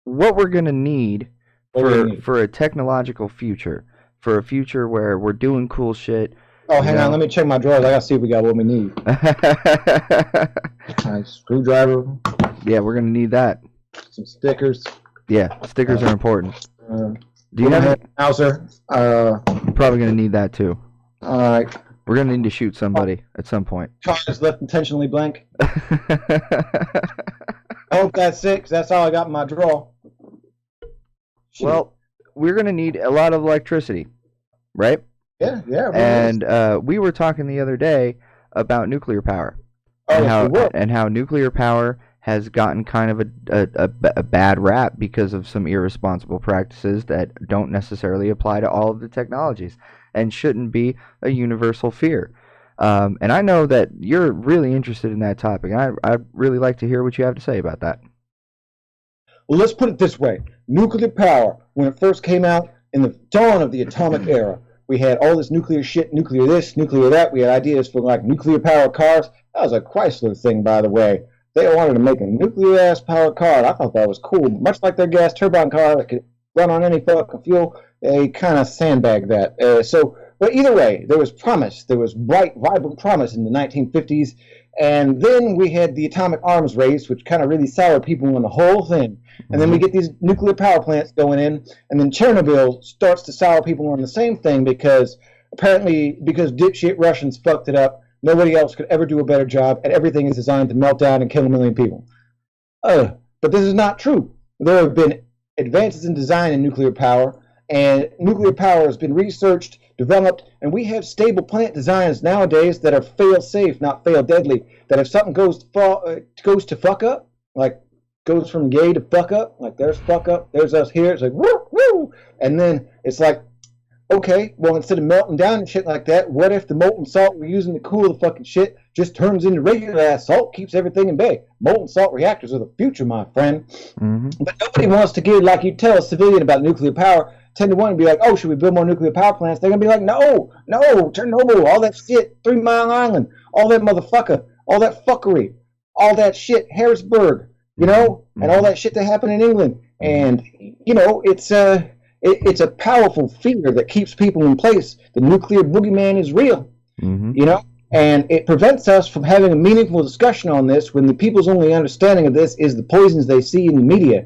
what we're gonna need for a technological future, for a future where we're doing cool shit. Oh, hang on. Let me check my drawers. I gotta see if we got what we need. Nice screwdriver. Yeah, we're gonna need that. Some stickers. Yeah, stickers are important. Do you have a Mauser? You're probably gonna need that too. All right. We're gonna need to shoot somebody at some point. Cards left intentionally blank. I hope that's it, 'cause that's all I got in my drawer. Shit. Well, we're gonna need a lot of electricity, right? Yeah. And we were talking the other day about nuclear power, and how nuclear power has gotten kind of a bad rap because of some irresponsible practices that don't necessarily apply to all of the technologies and shouldn't be a universal fear. And I know that you're really interested in that topic, and I'd really like to hear what you have to say about that. Well, let's put it this way. Nuclear power, when it first came out in the dawn of the atomic era, we had all this nuclear shit, nuclear this, nuclear that. We had ideas for, like, nuclear-powered cars. That was a Chrysler thing, by the way. They wanted to make a nuclear-ass powered car. I thought that was cool. Much like their gas turbine car that could run on any fucking fuel, they kind of sandbagged that. But either way, there was promise. There was bright, vibrant promise in the 1950s. And then we had the atomic arms race, which kind of really soured people on the whole thing. And then we get these nuclear power plants going in, and then Chernobyl starts to sour people on the same thing because dipshit Russians fucked it up. Nobody else could ever do a better job, and everything is designed to melt down and kill a million people. But this is not true. There have been advances in design in nuclear power, and nuclear power has been researched, developed, and we have stable plant designs nowadays that are fail-safe, not fail-deadly, that if something goes to fuck up, like goes from gay to fuck up, like there's fuck up, there's us here, it's like, woo, woo, and then it's like, okay, well, instead of melting down and shit like that, what if the molten salt we're using to cool the fucking shit just turns into regular ass salt, keeps everything in bay? Molten salt reactors are the future, my friend. But nobody wants to give, like you tell a civilian about nuclear power, 10 to 1 and be like, oh, should we build more nuclear power plants? They're going to be like, no, Chernobyl, all that shit, 3 Mile Island, all that motherfucker, all that fuckery, all that shit, Harrisburg, and all that shit that happened in England. And, it's a powerful fear that keeps people in place. The nuclear boogeyman is real, and it prevents us from having a meaningful discussion on this when the people's only understanding of this is the poisons they see in the media.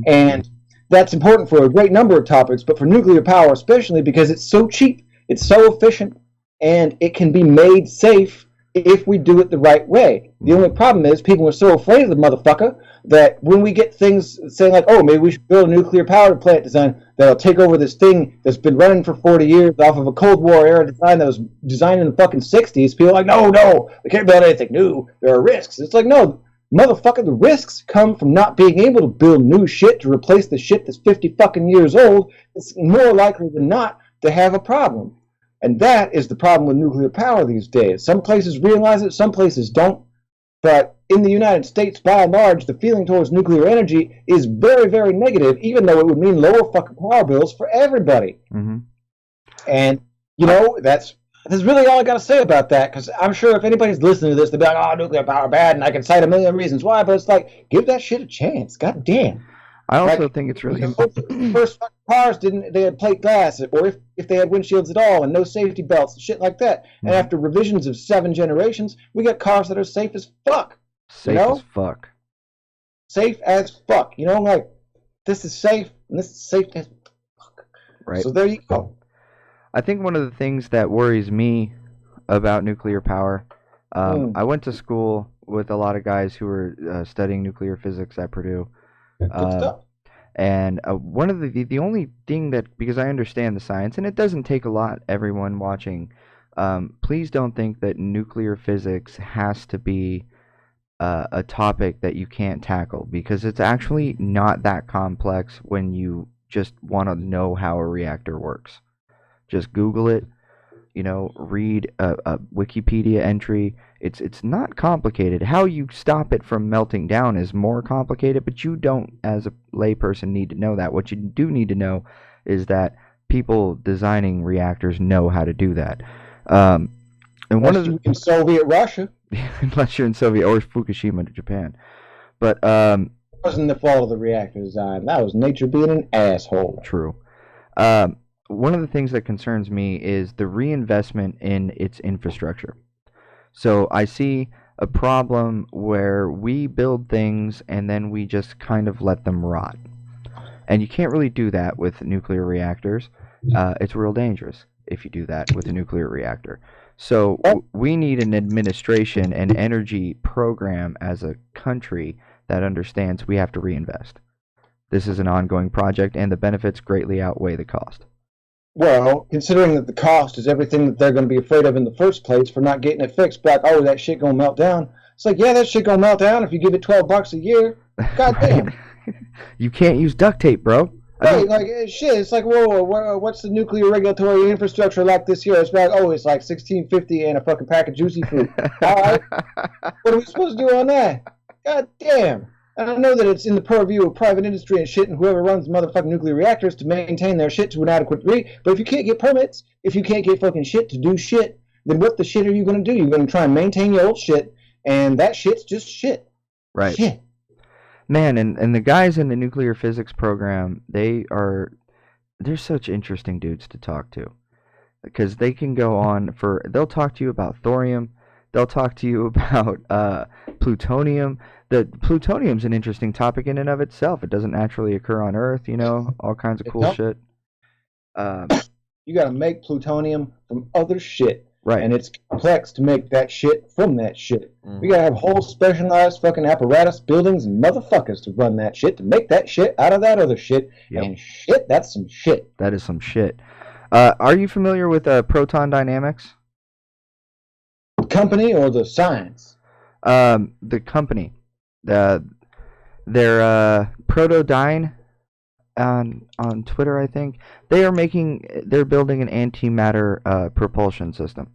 And that's important for a great number of topics, but for nuclear power especially because it's so cheap, it's so efficient, and it can be made safe if we do it the right way. The only problem is people are so afraid of the motherfucker that when we get things saying like, oh, maybe we should build a nuclear power plant design that'll take over this thing that's been running for 40 years off of a Cold War era design that was designed in the fucking 60s, people are like, no, we can't build anything new. There are risks. It's like, no, motherfucker, the risks come from not being able to build new shit to replace the shit that's 50 fucking years old. It's more likely than not to have a problem. And that is the problem with nuclear power these days. Some places realize it, some places don't. But in the United States, by and large, the feeling towards nuclear energy is very, very negative, even though it would mean lower fucking power bills for everybody. Mm-hmm. And, you know, that's really all I got to say about that, because I'm sure if anybody's listening to this, they'll be like, oh, nuclear power bad, and I can cite a million reasons why, but it's like, give that shit a chance. God damn. I also think it's really important. First cars they had plate glass, or if they had windshields at all, and no safety belts and shit like that. Mm-hmm. And after revisions of 7 generations, we got cars that are safe as fuck. Safe as fuck. Safe as fuck. You know, like, this is safe, and this is safe as fuck. Right. So there you go. I think one of the things that worries me about nuclear power, I went to school with a lot of guys who were studying nuclear physics at Purdue. And one of the only thing that, because I understand the science, and it doesn't take a lot, everyone watching, please don't think that nuclear physics has to be a topic that you can't tackle, because it's actually not that complex when you just want to know how a reactor works. Just Google it, you know, read a Wikipedia entry. It's not complicated. How you stop it from melting down is more complicated, but you don't, as a layperson, need to know that. What you do need to know is that people designing reactors know how to do that. And unless you're in Soviet Russia. Unless you're in Soviet or Fukushima, Japan. But it wasn't the fault of the reactor design. That was nature being an asshole. True. One of the things that concerns me is the reinvestment in its infrastructure. So I see a problem where we build things and then we just kind of let them rot. And you can't really do that with nuclear reactors. It's real dangerous if you do that with a nuclear reactor. So we need an administration and energy program as a country that understands we have to reinvest. This is an ongoing project, and the benefits greatly outweigh the cost. Well, considering that the cost is everything that they're going to be afraid of in the first place for not getting it fixed, like, oh, that shit going to melt down. It's like, yeah, that shit going to melt down if you give it $12 a year. God damn. You can't use duct tape, bro. Right, like, shit, it's like, whoa, what's the nuclear regulatory infrastructure like this year? It's like, oh, it's like $16.50 and a fucking pack of Juicy Fruit. All right, what are we supposed to do on that? God damn. And I know that it's in the purview of private industry and shit and whoever runs motherfucking nuclear reactors to maintain their shit to an adequate degree, but if you can't get permits, if you can't get fucking shit to do shit, then what the shit are you going to do? You're going to try and maintain your old shit, and that shit's just shit. Right. Shit. Man, and the guys in the nuclear physics program, they're such interesting dudes to talk to, because they can go on they'll talk to you about thorium, they'll talk to you about plutonium. The plutonium's an interesting topic in and of itself. It doesn't naturally occur on Earth, you know, all kinds of cool shit. You got to make plutonium from other shit. Right. And it's complex to make that shit from that shit. Mm-hmm. We got to have whole specialized fucking apparatus, buildings, and motherfuckers to run that shit, to make that shit out of that other shit. Yep. And shit, that's some shit. That is some shit. Are you familiar with proton dynamics? The company or the science? The company. They're Protodyne on Twitter, I think. They're building an antimatter propulsion system.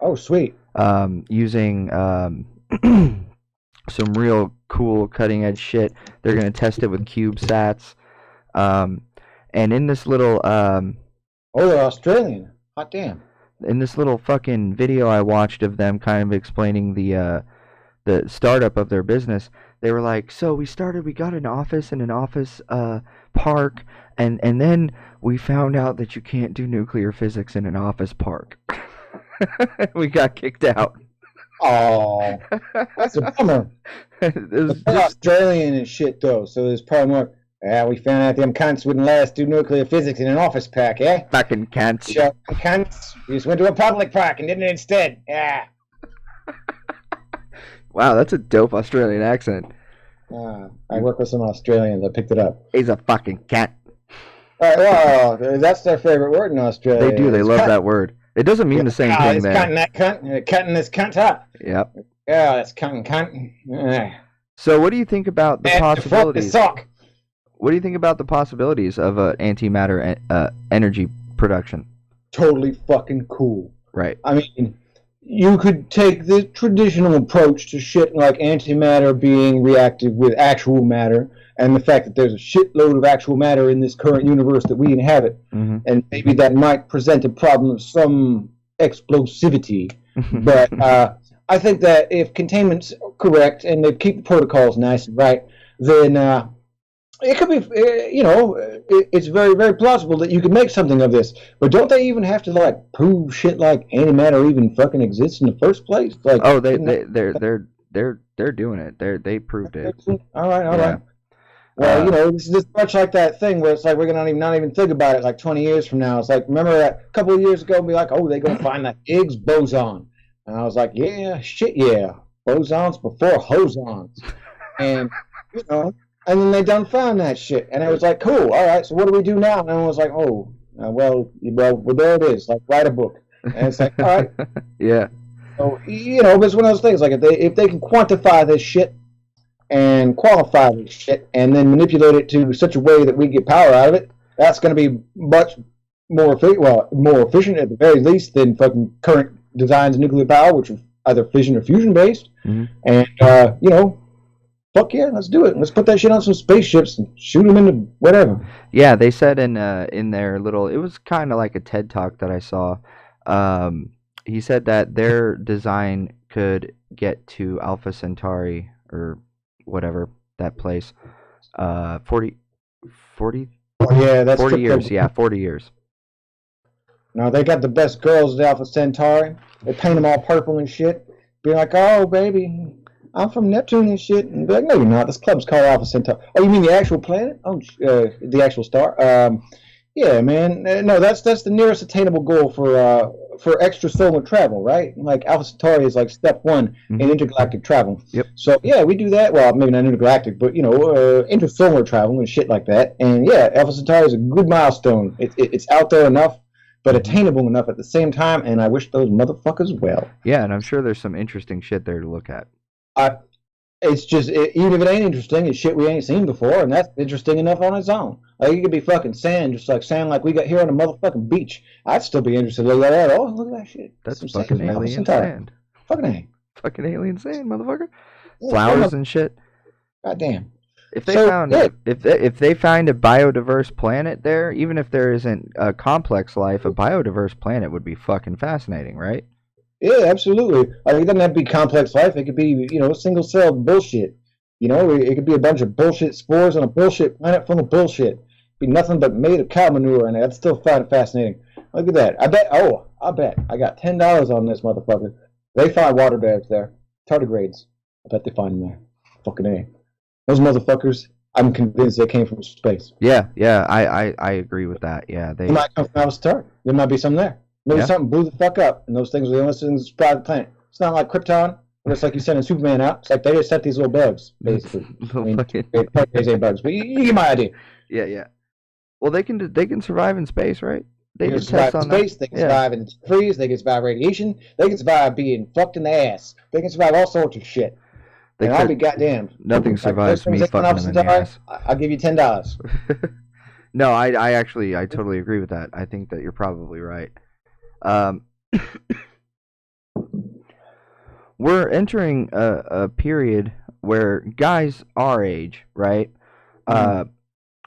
Oh, sweet. Using some real cool cutting edge shit. They're gonna test it with CubeSats. And in this little they're Australian. Hot damn. In this little fucking video I watched of them kind of explaining the startup of their business, they were like, so we got an office in an office park, and then we found out that you can't do nuclear physics in an office park. We got kicked out. Oh, that's a bummer. They're Australian and shit, though, so there's probably more. We found out them cunts wouldn't let us do nuclear physics in an office park, eh? Fucking cunts. Sure, cunts. We just went to a public park and did it instead. Yeah. Wow, that's a dope Australian accent. I work with some Australians. I picked it up. He's a fucking cat. All right, well, that's their favorite word in They Australia. do. They It's love cunt. that word. It doesn't mean Yeah, the same thing it's there. cutting that cunt. Cutting this cunt up. Yep. Yeah, that's cutting cunt. So, what do you think about the And the fuck the possibilities? sock. What do you think about the possibilities of antimatter energy production? Totally fucking cool. Right. I mean, you could take the traditional approach to shit like antimatter being reactive with actual matter, and the fact that there's a shitload of actual matter in this current universe that we inhabit, Mm-hmm. and maybe that might present a problem of some explosivity. But I think that if containment's correct and they keep the protocols nice and right, then it could be, it's very, very plausible that you could make something of this. But don't they even have to like prove shit like antimatter even fucking exists in the first place? Like, oh, they're doing it. They proved it. all right, all Yeah. right. Well, this is much like that thing where it's like we're gonna not even think about it like 20 years from now. It's like remember that a couple of years ago, be like, oh, they're gonna find that Higgs boson, and I was like, yeah, shit, yeah, bosons before hosons, and you know, and then they done found that shit, and it was like, cool, all right, so what do we do now? And I was like, oh, well, there it is, like write a book, and it's like, all right, Yeah. so but it's one of those things like if they can quantify this shit and qualify this shit and then manipulate it to such a way that we get power out of it, that's going to be much more efficient, more efficient at the very least than fucking current designs of nuclear power, which are either fission or fusion based. Mm-hmm. And fuck yeah, let's do it. Let's put that shit on some spaceships and shoot them into whatever. Yeah, they said in their little, it was kind of like a TED talk that I saw. He said that their design could get to Alpha Centauri or whatever that place. 40, 40, Oh, yeah, that's 40 crypto. years. Yeah, 40 years. No, they got the best girls at Alpha Centauri. They paint them all purple and shit. Be like, oh, baby, I'm from Neptune and shit. And be like, no, you're not. This club's called Alpha Centauri. Oh, you mean the actual planet? Oh, the actual star. Yeah, man. No, that's the nearest attainable goal for extrasolar travel, right? Like Alpha Centauri is like step one in intergalactic travel. Yep. So yeah, we do that. Well, maybe not intergalactic, but intersolar travel and shit like that. And yeah, Alpha Centauri is a good milestone. It's out there enough, but attainable enough at the same time. And I wish those motherfuckers well. Yeah, and I'm sure there's some interesting shit there to look at. It's just even if it ain't interesting, it's shit we ain't seen before, and that's interesting enough on its own. Like it could be fucking sand, just like sand like we got here on the motherfucking beach. I'd still be interested to look at that. Oh, look at that shit. That's some fucking sand. alien sand. Fucking A. Fucking alien sand, motherfucker. Yeah, Flowers and shit. goddamn. If they So, found yeah. if they find a biodiverse planet there, even if there isn't a complex life, a biodiverse planet would be fucking fascinating, right? Yeah, absolutely. Like, it doesn't have to be complex life. It could be, single-celled bullshit. It could be a bunch of bullshit spores on a bullshit planet full of bullshit. Be nothing but made of cow manure, and I'd still find it fascinating. Look at that. I bet I got $10 on this motherfucker. They find water beds there. Tardigrades. I bet they find them there. Fucking A. Those motherfuckers, I'm convinced they came from space. Yeah, I agree with that. Yeah, They might come from Alpha Centauri. There might be something there. Maybe something blew the fuck up, and those things were the only things that survived the planet. It's not like Krypton, where it's like you sending Superman out. It's like they just sent these little bugs, basically. Tardigrades ain't bugs, but you get my idea. Yeah. Well, they can survive in space, right? They can survive in space. They can survive in freeze. They can survive radiation. They can survive being fucked in the ass. They can survive all sorts of shit. And I'll be goddamned. Nothing survives me fucking them in the ass. I'll give you $10. No, I totally agree with that. I think that you're probably right. We're entering a period where guys our age, right?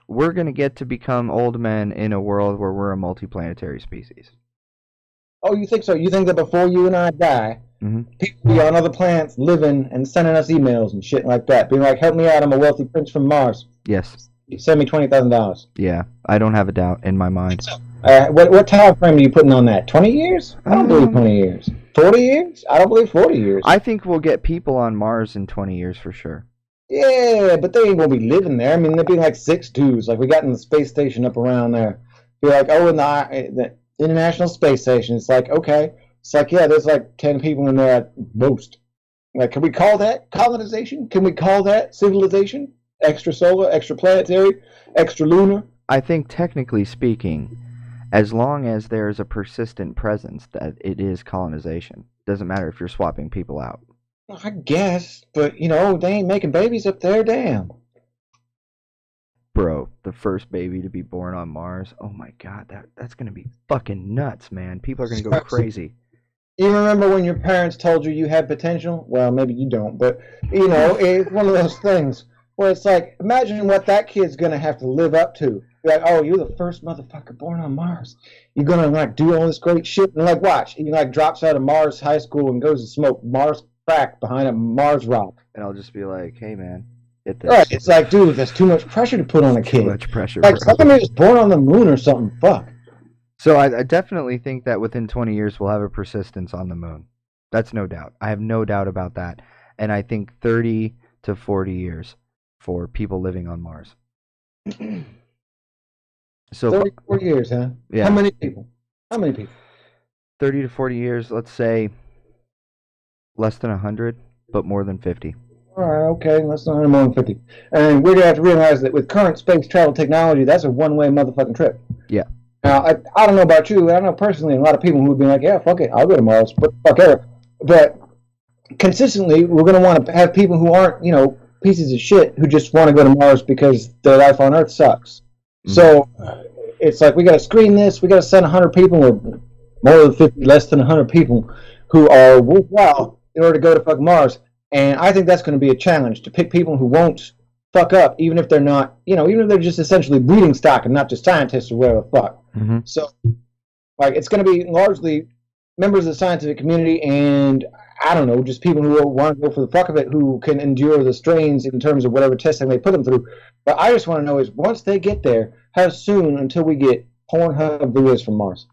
We're going to get to become old men in a world where we're a multiplanetary species. Oh, you think so? You think that before you and I die, people will be on other planets living and sending us emails and shit like that, being like, help me out, I'm a wealthy prince from Mars. Yes. Send me $20,000. Yeah, I don't have a doubt in my mind. What time frame are you putting on that? 20 years? I don't believe 20 years. 40 years? I don't believe 40 years. I think we'll get people on Mars in 20 years for sure. Yeah, but they ain't gonna be living there. I mean, they'd be like 6 dudes. Like we got in the space station up around there. Be like, oh, in the International Space Station. It's like, okay. It's like, yeah, there's like 10 people in there at most. Like, can we call that colonization? Can we call that civilization? Extrasolar, extraplanetary, extralunar? I think technically speaking, as long as there's a persistent presence, that it is colonization. Doesn't matter if you're swapping people out. I guess, but they ain't making babies up there. Damn. Bro, the first baby to be born on Mars. Oh my god, that's gonna be fucking nuts, man. People are gonna go crazy. You remember when your parents told you you had potential? Well, maybe you don't, but it's one of those things where it's like, imagine what that kid's gonna have to live up to. Like, oh, you're the first motherfucker born on Mars. You're gonna like do all this great shit, and like, watch, he like drops out of Mars High School and goes to smoke Mars crack behind a Mars rock. And I'll just be like, hey man, get this. Right? It's like, dude, that's too much pressure to put on a kid. Too much pressure. Like, somebody was born on the moon or something. Fuck. So I definitely think that within 20 years we'll have a persistence on the moon. That's no doubt. I have no doubt about that. And I think 30 to 40 years for people living on Mars. So 30, 40 years, huh? Yeah. How many people? 30 to 40 years, let's say less than 100, but more than 50. All right, okay, less than 100, more than 50. And we're going to have to realize that with current space travel technology, that's a one-way motherfucking trip. Yeah. Now, I don't know about you. I know personally a lot of people who would be like, yeah, fuck it, I'll go to Mars, but fuck ever. But consistently, we're going to want to have people who aren't, pieces of shit who just want to go to Mars because their life on Earth sucks. Mm-hmm. So it's like, we got to screen this, we got to send 100 people, or more than 50, less than 100 people who are worthwhile in order to go to fuck Mars. And I think that's going to be a challenge, to pick people who won't fuck up, even if they're not, even if they're just essentially breeding stock and not just scientists or whatever the fuck. Mm-hmm. So, like, it's going to be largely members of the scientific community and, I don't know, just people who want to go for the fuck of it, who can endure the strains in terms of whatever testing they put them through. But I just want to know is, once they get there, how soon until we get Pornhub there is from Mars?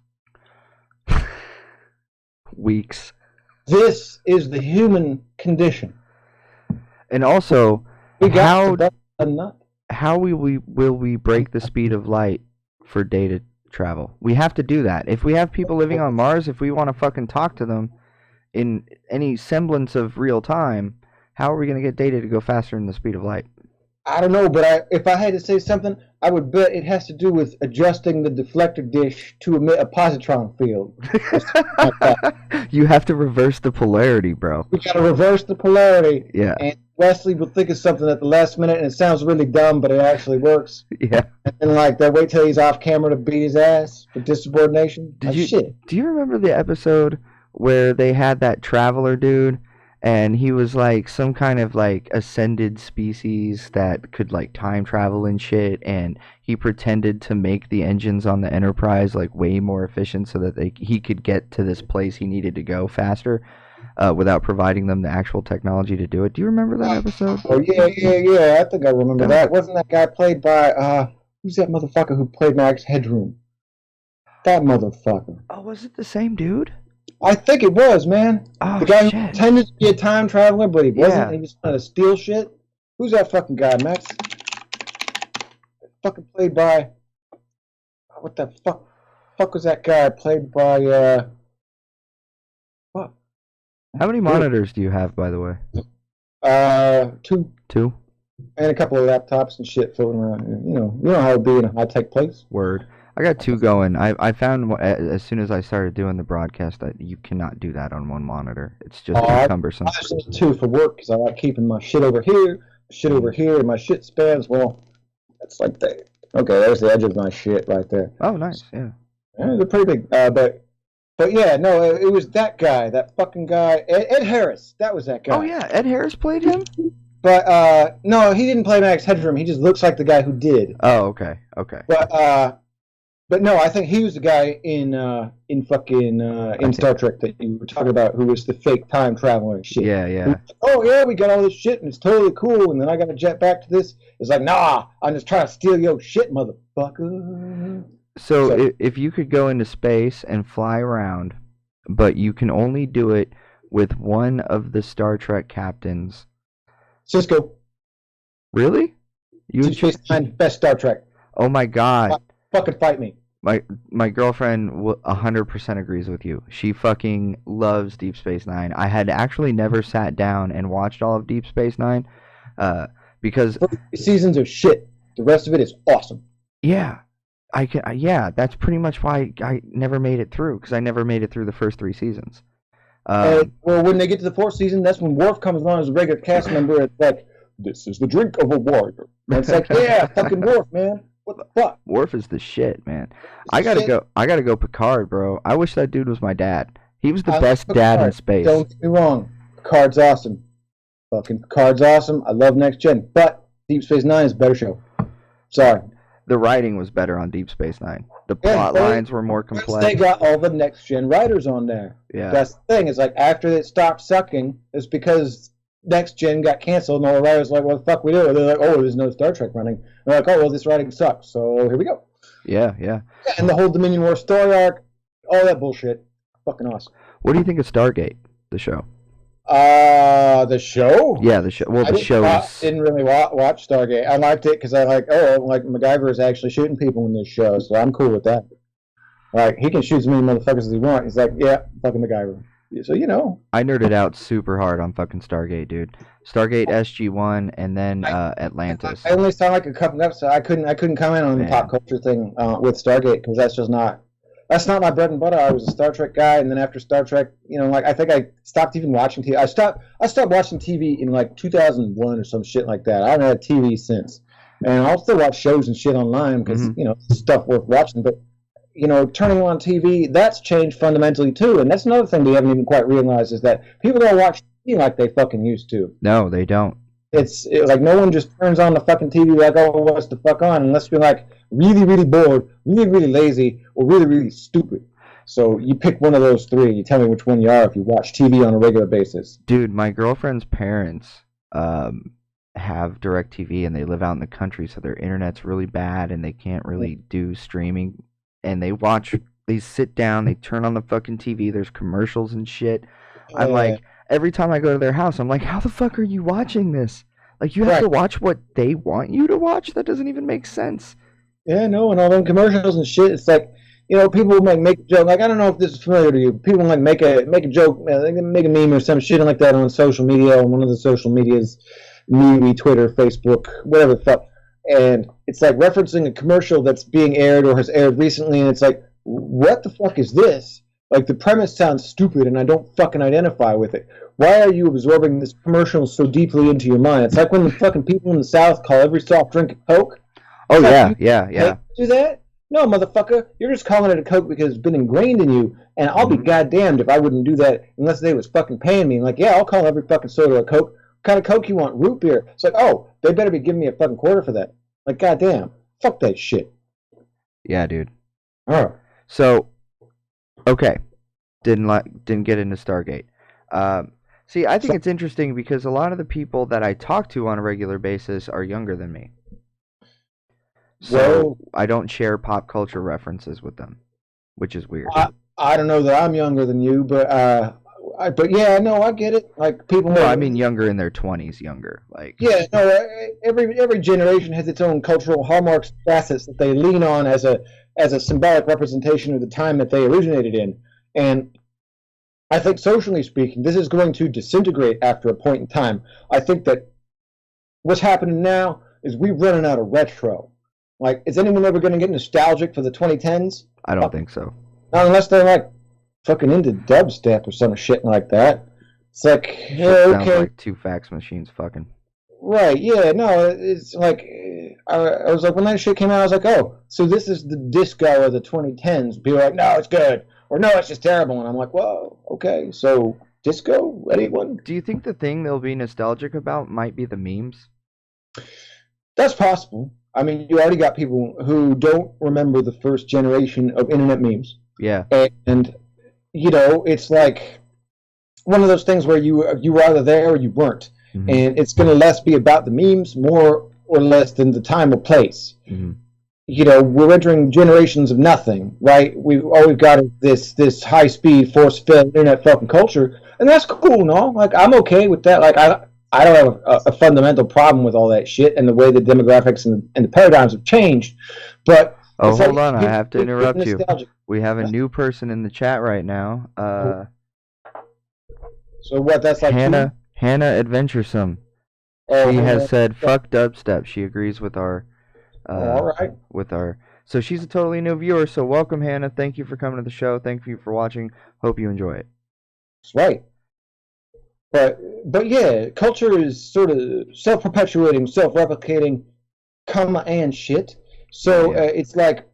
Weeks. This is the human condition. And also, how will we break the speed of light for data travel? We have to do that. If we have people living on Mars, if we want to fucking talk to them in any semblance of real time, how are we going to get data to go faster than the speed of light? I don't know, but if I had to say something, I would bet it has to do with adjusting the deflector dish to emit a positron field. Like you have to reverse the polarity, bro. We gotta reverse the polarity. Yeah. And Wesley will think of something at the last minute, and it sounds really dumb, but it actually works. Yeah. And like, they wait till he's off camera to beat his ass for insubordination. Do you remember the episode where they had that traveler dude? And he was like some kind of like ascended species that could like time travel and shit. And he pretended to make the engines on the Enterprise like way more efficient so that he could get to this place he needed to go faster without providing them the actual technology to do it. Do you remember that episode? Oh, yeah. I think I remember that. Wasn't that guy played by, who's that motherfucker who played Max Headroom? That motherfucker. Oh, was it the same dude? I think it was, man. Oh, the guy shit. who pretended to be a time traveler, but he wasn't. Yeah. He was trying to steal shit. Who's that fucking guy, Max? Fucking played by... What the fuck was that guy played by, What? How many monitors do you have, by the way? 2. 2? And a couple of laptops and shit floating around. You know how it'd be in a high-tech place. Word. I got 2 going. I found as soon as I started doing the broadcast that you cannot do that on one monitor. It's just too cumbersome. I just need 2 for work because I like keeping my shit over here, and my shit spans. Well, that's like that. Okay, there's the edge of my shit right there. Oh, nice. Yeah. They're pretty big. But yeah, no, it was that guy, that fucking guy, Ed Harris. That was that guy. Oh yeah, Ed Harris played him. But no, he didn't play Max Headroom. He just looks like the guy who did. Oh, okay. But no, I think he was the guy in Star Trek that you were talking about, who was the fake time traveler and shit. Yeah. Oh yeah, we got all this shit and it's totally cool, and then I got to jet back to this. It's like, nah, I'm just trying to steal your shit, motherfucker. So if you could go into space and fly around, but you can only do it with one of the Star Trek captains. Cisco. Really? Deep Space Nine, best Star Trek. Oh my god. Fucking fight me. My my girlfriend 100% agrees with you. She fucking loves Deep Space Nine. I had actually never sat down and watched all of Deep Space Nine, uh, because First 3 seasons are shit. The rest of it is awesome. yeah, yeah, that's pretty much why I never made it through because I never made it through the first 3 seasons. And Um, well, when they get to the 4th season, that's when Worf comes on as a regular cast member. It's like, this is the drink of a warrior. And it's like, yeah, fucking Worf, man. What the fuck? Worf is the shit, man. It's the shit. I gotta go Picard, bro. I wish that dude was my dad. He was the I like best dad in Picard. space. Don't get me wrong. Picard's awesome. Fucking Picard's awesome. I love Next Gen. But Deep Space Nine is a better show. Sorry. The writing was better on Deep Space Nine. The Yeah, plot lines were more once complex. they got all the Next Gen writers on there. Yeah. That's the thing. It's like after it stopped sucking, it's because Next Gen got canceled, and all the writers were like, "What the fuck we do?" And they're like, "Oh, there's no Star Trek running." And they're like, "Oh, well, this writing sucks." So here we go. Yeah, yeah. And the whole Dominion War story arc, all that bullshit, fucking awesome. What do you think of Stargate, the show? The show. Yeah, the show. Well, I the shows. didn't really watch Stargate. I liked it because I like MacGyver is actually shooting people in this show, so I'm cool with that. Like he can shoot as many motherfuckers as he wants. He's like, yeah, fucking MacGyver. So I nerded out super hard on fucking Stargate, dude. Stargate SG-1 and then Atlantis. I only saw like a couple episodes. I couldn't comment on the Man. pop culture thing with Stargate because that's not my bread and butter. I was a Star Trek guy, and then after Star Trek, like I think I stopped even watching TV. I stopped watching TV in like 2001 or some shit like that. I haven't had TV since, and I'll still watch shows and shit online because it's stuff worth watching. But turning on TV, that's changed fundamentally too, and that's another thing we haven't even quite realized is that people don't watch TV like they fucking used to. No, they don't. It's like no one just turns on the fucking TV like, oh, what's the fuck on? Unless you're like really, really bored, really, really lazy, or really, really stupid. So you pick one of those three. You tell me which one you are if you watch TV on a regular basis. Dude, my girlfriend's parents have DirecTV and they live out in the country, so their internet's really bad and they can't really do streaming. And they sit down, they turn on the fucking TV, there's commercials and shit. I'm like, every time I go to their house, I'm like, how the fuck are you watching this? Like, you have to watch what they want you to watch? That doesn't even make sense. Yeah, no, and all them commercials and shit. It's like, people make a joke. Like, I don't know if this is familiar to you. People like make a joke, they make a meme or some shit like that on social media, on one of the social medias, maybe Twitter, Facebook, whatever the fuck. And it's like referencing a commercial that's being aired or has aired recently, and it's like, what the fuck is this? Like, the premise sounds stupid, and I don't fucking identify with it. Why are you absorbing this commercial so deeply into your mind? It's like when the fucking people in the South call every soft drink a Coke. Oh, like, yeah. Do that? No, motherfucker. You're just calling it a Coke because it's been ingrained in you, and I'll be goddamned if I wouldn't do that unless they was fucking paying me. Like, yeah, I'll call every fucking soda a Coke. What kind of Coke you want? Root beer. It's like, oh, they better be giving me a fucking quarter for that. Like, goddamn. Fuck that shit. Yeah, dude. Oh. So, okay. Didn't get into Stargate. See, I think it's interesting because a lot of the people that I talk to on a regular basis are younger than me. So I don't share pop culture references with them, which is weird. I don't know that I'm younger than you, but yeah, no, I get it. Like people. No, I mean younger in their 20s, younger. Like yeah, no. Every generation has its own cultural hallmarks, facets that they lean on as a symbolic representation of the time that they originated in, and I think socially speaking, this is going to disintegrate after a point in time. I think that what's happening now is we're running out of retro. Like, is anyone ever going to get nostalgic for the 2010s? I don't think so. Not unless they're like fucking into dubstep or some shit like that. It's like, Sounds like two fax machines fucking. Right, yeah, no, it's like, I was like, when that shit came out, I was like, oh, so this is the disco of the 2010s. People are like, no, it's good. Or no, it's just terrible. And I'm like, whoa, okay, so disco, anyone? Do you think the thing they'll be nostalgic about might be the memes? That's possible. I mean, you already got people who don't remember the first generation of internet memes. Yeah. And it's like one of those things where you were either there or you weren't. Mm-hmm. And it's going to less be about the memes, more or less than the time or place. Mm-hmm. We're entering generations of nothing, right? We've always got this high-speed, force-fed internet fucking culture, and that's cool and all. Like, I'm okay with that. Like, I don't have a fundamental problem with all that shit and the way the demographics and the paradigms have changed. But Oh, It's hold like on. I have to people interrupt you. nostalgic. We have a new person in the chat right now. So what? That's like two. Hannah Adventuresome. Oh, She has Hannah. said fuck dubstep. She agrees with our Oh, all uh right. with our so she's a totally new viewer, so welcome Hannah. Thank you for coming to the show. Thank you for watching. Hope you enjoy it. That's right. But yeah, culture is sort of self-perpetuating, self-replicating, comma and shit. Oh So yeah. it's like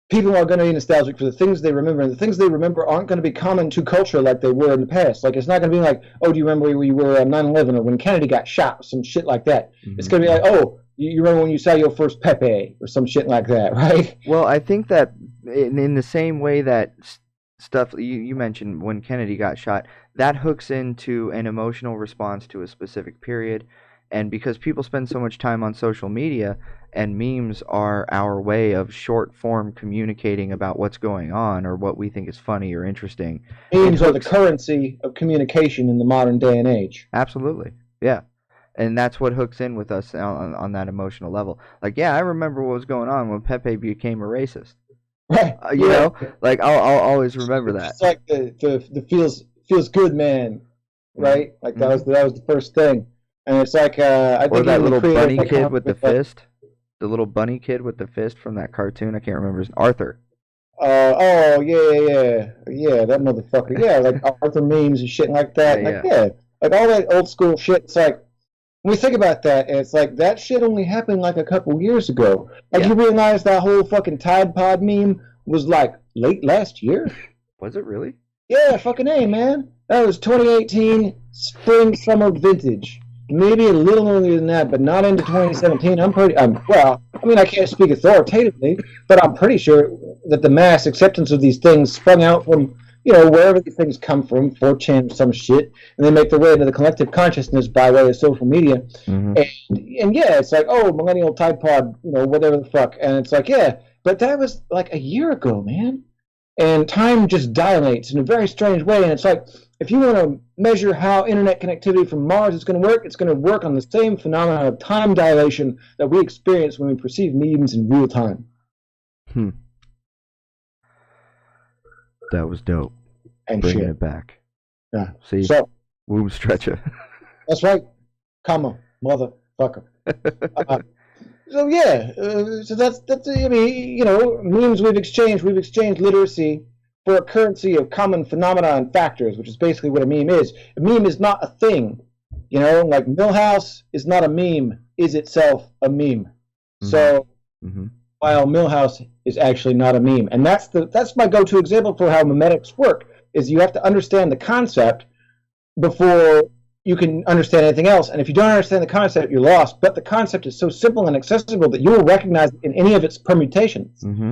people are going to be nostalgic for the things they remember, and the things they remember aren't going to be common to culture like they were in the past. Like, it's not going to be like, oh, do you remember where you were on 9/11 or when Kennedy got shot or some shit like that. It's Hmm. going to be like, oh, you remember when you saw your first Pepe or some shit like that, right? Well, I think that in the same way that stuff you mentioned when Kennedy got shot, that hooks into an emotional response to a specific period. And because people spend so much time on social media and memes are our way of short form communicating about what's going on or what we think is funny or interesting, it Memes are the hooks. currency of communication in the modern day and age. Absolutely. Yeah. And that's what hooks in with us on that emotional level. Like, yeah, I remember what was going on when Pepe became a racist. Right. You Yeah. know, like I'll always remember that. It's like the feels good man, Hmm. right? Like Hmm. that was the first thing. And it's like I Or think that even the little creator of bunny that kid comic with the was like, fist. The little bunny kid with the fist from that cartoon. I can't remember his Arthur. oh yeah, that motherfucker. Yeah, like Arthur memes and shit like Yeah, that. Like yeah. yeah, like all that old school shit. It's like when we think about that, and it's like that shit only happened like a couple years ago. Like Yeah. you realize that whole fucking Tide Pod meme was like late last year. Was it really? Yeah, fucking A, man. That was 2018 spring summer vintage. Maybe a little earlier than that, but not into 2017. Well, I mean, I can't speak authoritatively, but I'm pretty sure that the mass acceptance of these things sprung out from, wherever these things come from, 4chan or some shit, and they make their way into the collective consciousness by way of social media. Hmm. And yeah, it's like, oh, millennial Tide Pod, whatever the fuck. And it's like, yeah, but that was like a year ago, man, and time just dilates in a very strange way. And it's like, if you want to measure how internet connectivity from Mars is going to work, it's going to work on the same phenomenon of time dilation that we experience when we perceive memes in real time. Hmm. That was dope. And Bringing shit. it back. Yeah. See, So Wombstretcha. that's right, comma motherfucker. Uh, so yeah, so that's I mean, memes we've exchanged literacy for a currency of common phenomena and factors, which is basically what a meme is. A meme is not a thing, like Millhouse is not a meme, is itself a meme. So Hmm. while Millhouse is actually not a meme, and that's my go-to example for how memetics work. Is you have to understand the concept before you can understand anything else. And if you don't understand the concept, you're lost. But the concept is so simple and accessible that you will recognize it in any of its permutations. Hmm.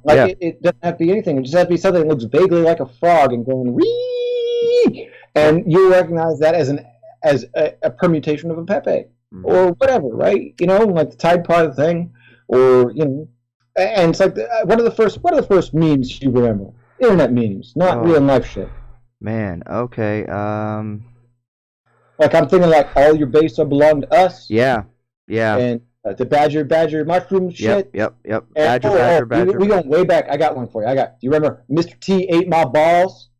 Like Yeah. it doesn't have to be anything. It just has to be something that looks vaguely like a frog and going wee, Yep. and you'll recognize that as a permutation of a Pepe Hmm. or whatever, right? Like the Tide Pod thing, or and it's like what are the first memes you remember? Internet memes, not real Oh life shit. man. Okay. Like I'm thinking like all your base are belong to us, Yeah. Yeah. and the Badger mushroom Yep. shit. Yep. Yep. And Badger. Badger. Badger. we going way back. I got one for you. Do you remember Mr. T ate my balls?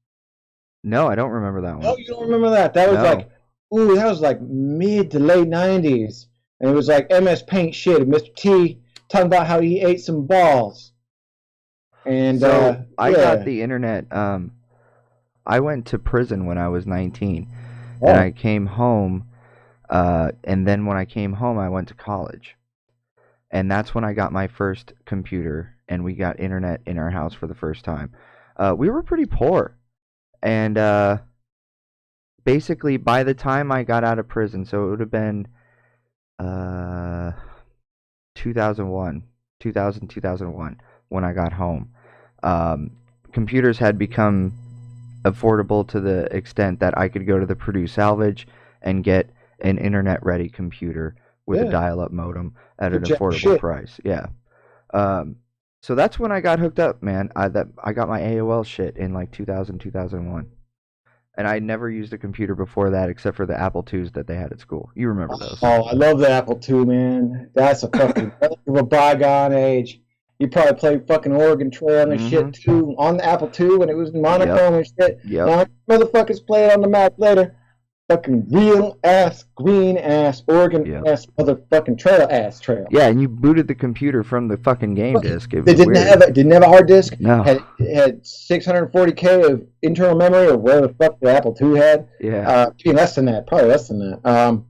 No, I don't remember that No, one. you don't remember that. That was No. like, ooh, that was like mid to late '90s, and it was like MS Paint shit. And Mr. T talking about how he ate some balls, and So I got yeah. the internet. I went to prison when I was 19, and Oh, I came home. And then when I came home, I went to college, and that's when I got my first computer, and we got internet in our house for the first time. We were pretty poor, and basically by the time I got out of prison, so it would have been uh 2001, 2001 when I got home. Um, Computers had become affordable to the extent that I could go to the Purdue Salvage and get an internet-ready computer with a yeah. dial-up modem at Good an jack affordable shit. price. Yeah. Um, so that's when I got hooked up, man. I got my AOL shit in like 2000, 2001. And I never used a computer before that except for the Apple IIs that they had at school. You remember those? Oh, I love the Apple II, man. That's a fucking relic of a bygone age. You probably played fucking Oregon Trail and Mm-hmm. shit too on the Apple II when it was Yep. monochrome and shit. Yep. Now motherfuckers play it on the Mac later. Fucking real ass green ass Oregon Yep. ass motherfucking trail. Yeah, and you booted the computer from the fucking game disk. It They was weird. didn't have a hard disk. No. Had 640K of internal memory or whatever the fuck the Apple II had. Yeah. Maybe less than that, probably less than that.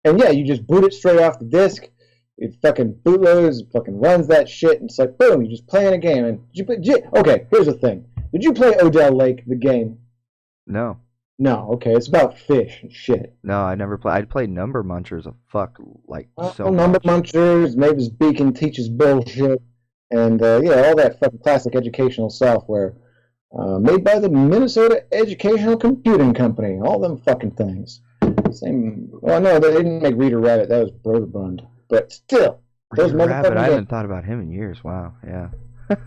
And yeah, you just boot it straight off the disk. It fucking bootloads, fucking runs that shit, and it's like boom, you just playing a game. And okay, here's the thing: did you play Odell Lake the game? No. No. Okay, it's about fish and shit. No, I never played. I'd played Number Munchers a fuck like so Number much. munchers, Mavis Beacon teaches bullshit, and yeah, all that fucking classic educational software made by the Minnesota Educational Computing Company. All them fucking things. Same. Well, no, they didn't make Reader Rabbit. That was Broderbund. But still, those Reader Rabbit, motherfucking I games. haven't thought about him in years. Wow. Yeah.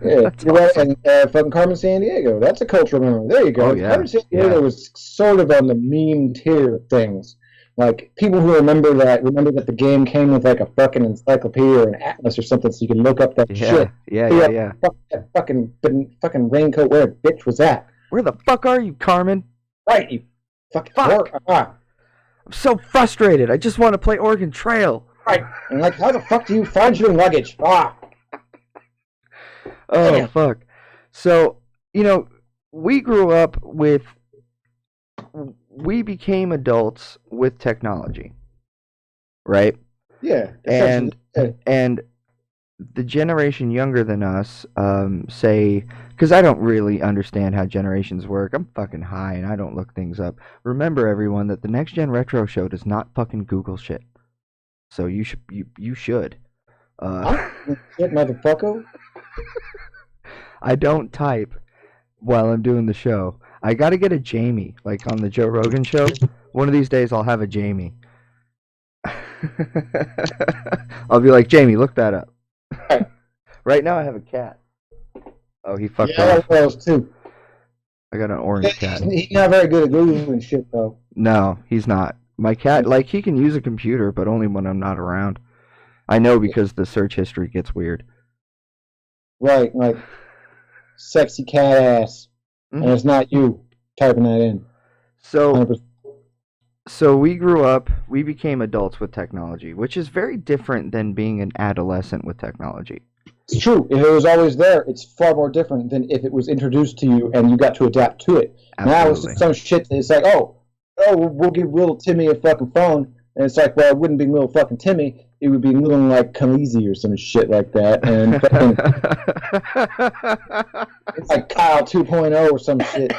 Yeah, That's you're right. awesome. And fucking Carmen San Diego. That's a cultural memory. There you Oh go. yeah. Carmen San Yeah. Diego was sort of on the meme tier of things. Like people who remember that the game came with like a fucking encyclopedia or an atlas or something, so you can look up that Yeah. shit. Yeah. Figure Yeah. out Yeah. what that fucking raincoat where a bitch was at. Where the fuck are you, Carmen? Right, you fucking Fuck. I'm so frustrated. I just want to play Oregon Trail. right. And like, how the fuck do you find your luggage? Oh Damn. fuck. So, we grew up with we became adults with technology, right? Yeah. And essentially. and the generation younger than us, say, because I don't really understand how generations work. I'm fucking high and I don't look things up. Remember, everyone, that the Next Gen Retro Show does not fucking Google shit. So you should. Shit, motherfucker. I don't type while I'm doing the show. I got to get a Jamie, like on the Joe Rogan show. One of these days, I'll have a Jamie. I'll be like, Jamie, look that up. Right. Right now, I have a cat. Oh, he fucked Yeah, I off. got those too. I got an orange cat. He's not very good at Googling shit, though. No, he's not. My cat, like, he can use a computer, but only when I'm not around. I know because the search history gets weird. Right, like, sexy cat ass. And Mhm. it's not you typing that in. So, 100%. so we grew up, we became adults with technology, which is very different than being an adolescent with technology. It's true. If it was always there, it's far more different than if it was introduced to you and you got to adapt to it. Now it's Absolutely. just some shit that it's like, we'll give little Timmy a fucking phone. And it's like, well, it wouldn't be little fucking Timmy. It would be little like Khaleesi or some shit like that. And fucking, it's like Kyle 2.0 or some shit.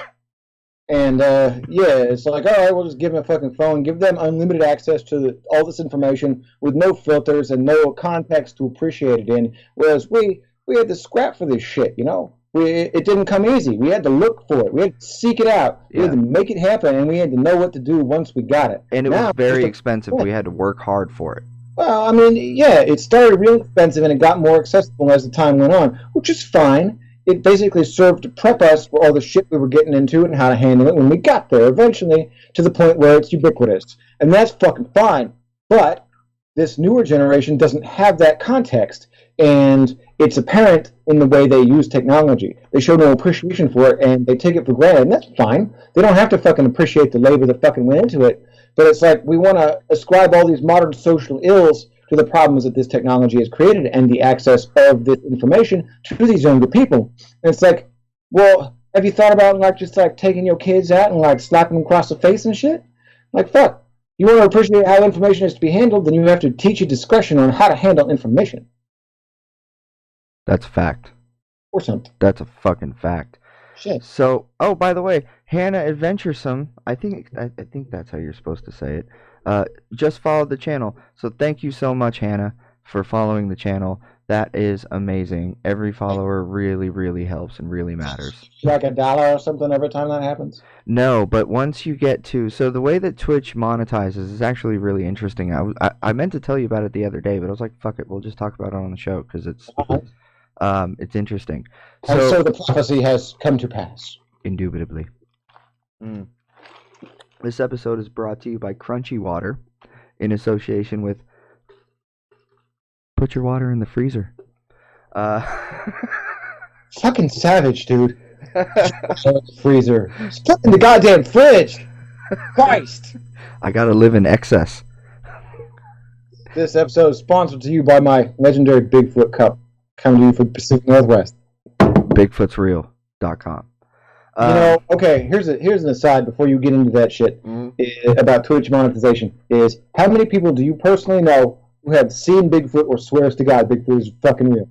And yeah, it's like, all right, we'll just give them a fucking phone, give them unlimited access to all this information with no filters and no context to appreciate it in. Whereas we had to scrap for this shit, it didn't come easy. We had to look for it. We had to seek it out. We had to make it happen, and we had to know what to do once we got it. And it was very expensive. We had to work hard for it. Well, I mean, yeah, it started real expensive and it got more accessible as the time went on, which is fine. It basically served to prep us for all the shit we were getting into and how to handle it when we got there, eventually to the point where it's ubiquitous. And that's fucking fine. But this newer generation doesn't have that context, and it's apparent in the way they use technology. They show no appreciation for it, and they take it for granted, and that's fine. They don't have to fucking appreciate the labor that fucking went into it. But it's like we want to ascribe all these modern social ills to the problems that this technology has created and the access of this information to these younger people. And it's like, well, have you thought about just taking your kids out and slapping them across the face and shit? Like, fuck. You want to appreciate how information is to be handled, then you have to teach you discretion on how to handle information. That's a fact. Or something. That's a fucking fact. Shit. So, oh, by the way, Hannah Adventuresome, I think that's how you're supposed to say it, just followed the channel. So thank you so much, Hannah, for following the channel. That is amazing. Every follower really, really helps and really matters. Like $1 or something every time that happens? No, but once you get to... So the way that Twitch monetizes is actually really interesting. I meant to tell you about it the other day, but I was like, fuck it, we'll just talk about it on the show because it's interesting. And so the prophecy has come to pass. Indubitably. This episode is brought to you by Crunchy Water in association with Put Your Water in the Freezer. Uh, Fucking savage, dude. Freezer. Stuck in the goddamn fridge. Christ. I gotta live in excess. This episode is sponsored to you by my legendary Bigfoot cup, coming to you from Pacific Northwest. BigfootsReal.com. Okay, here's an aside before you get into that shit about Twitch monetization. Is how many people do you personally know who have seen Bigfoot or swears to God Bigfoot is fucking real?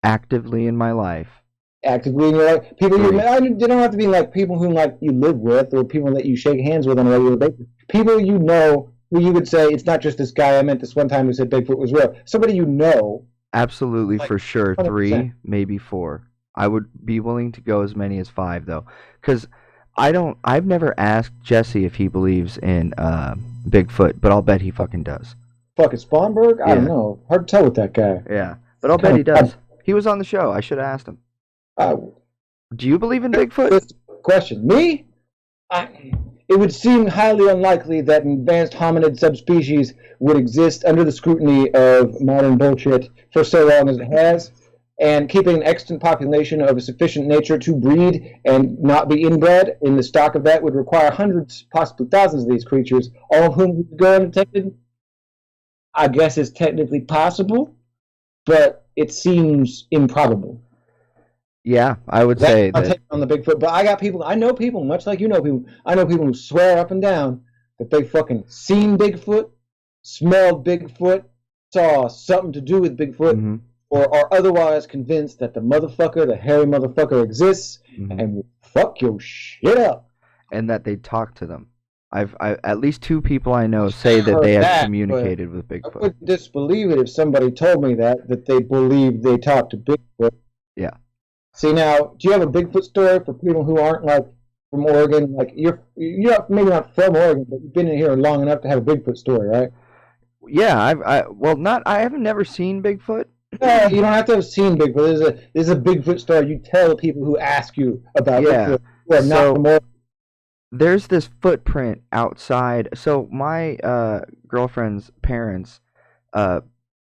Actively in my life. Actively in your life, people you they don't have to be like people who like you live with or people that you shake hands with on a regular basis. People you know who you would say it's not just this guy I met this one time who said Bigfoot was real. Somebody you know. Absolutely, Like, for sure. 100%. 3, maybe 4. I would be willing to go as many as 5 though, because I've never asked Jesse if he believes in Bigfoot, but I'll bet he fucking does. Fucking Spawnberg? I don't Yeah. know. Hard to tell with that guy. Yeah, but I'll bet he does. He was on the show. I should have asked him. Do you believe in Bigfoot? Question. Me? It would seem highly unlikely that an advanced hominid subspecies would exist under the scrutiny of modern bullshit for so long as it has, and keeping an extant population of a sufficient nature to breed and not be inbred in the stock of that would require hundreds, possibly thousands of these creatures, all of whom would go undetected. I guess it's technically possible, but it seems improbable. Yeah, I would say I'll that. take on the Bigfoot, but I know people, much like you know people, I know people who swear up and down that they fucking seen Bigfoot, smelled Bigfoot, saw something to do with Bigfoot, or are otherwise convinced that the hairy motherfucker exists and will fuck your shit up. And that they talk to them. I at least 2 people I know say that they have communicated with Bigfoot. I wouldn't disbelieve it if somebody told me that they believe they talk to Bigfoot. Yeah. See, now, do you have a Bigfoot story for people who aren't like from Oregon? Like you're maybe not from Oregon, but you've been in here long enough to have a Bigfoot story, right? Yeah, I haven't never seen Bigfoot. No, you don't have to have seen Bigfoot. There's a Bigfoot story you tell the people who ask you about Bigfoot who are not from Oregon. There's this footprint outside. So my girlfriend's parents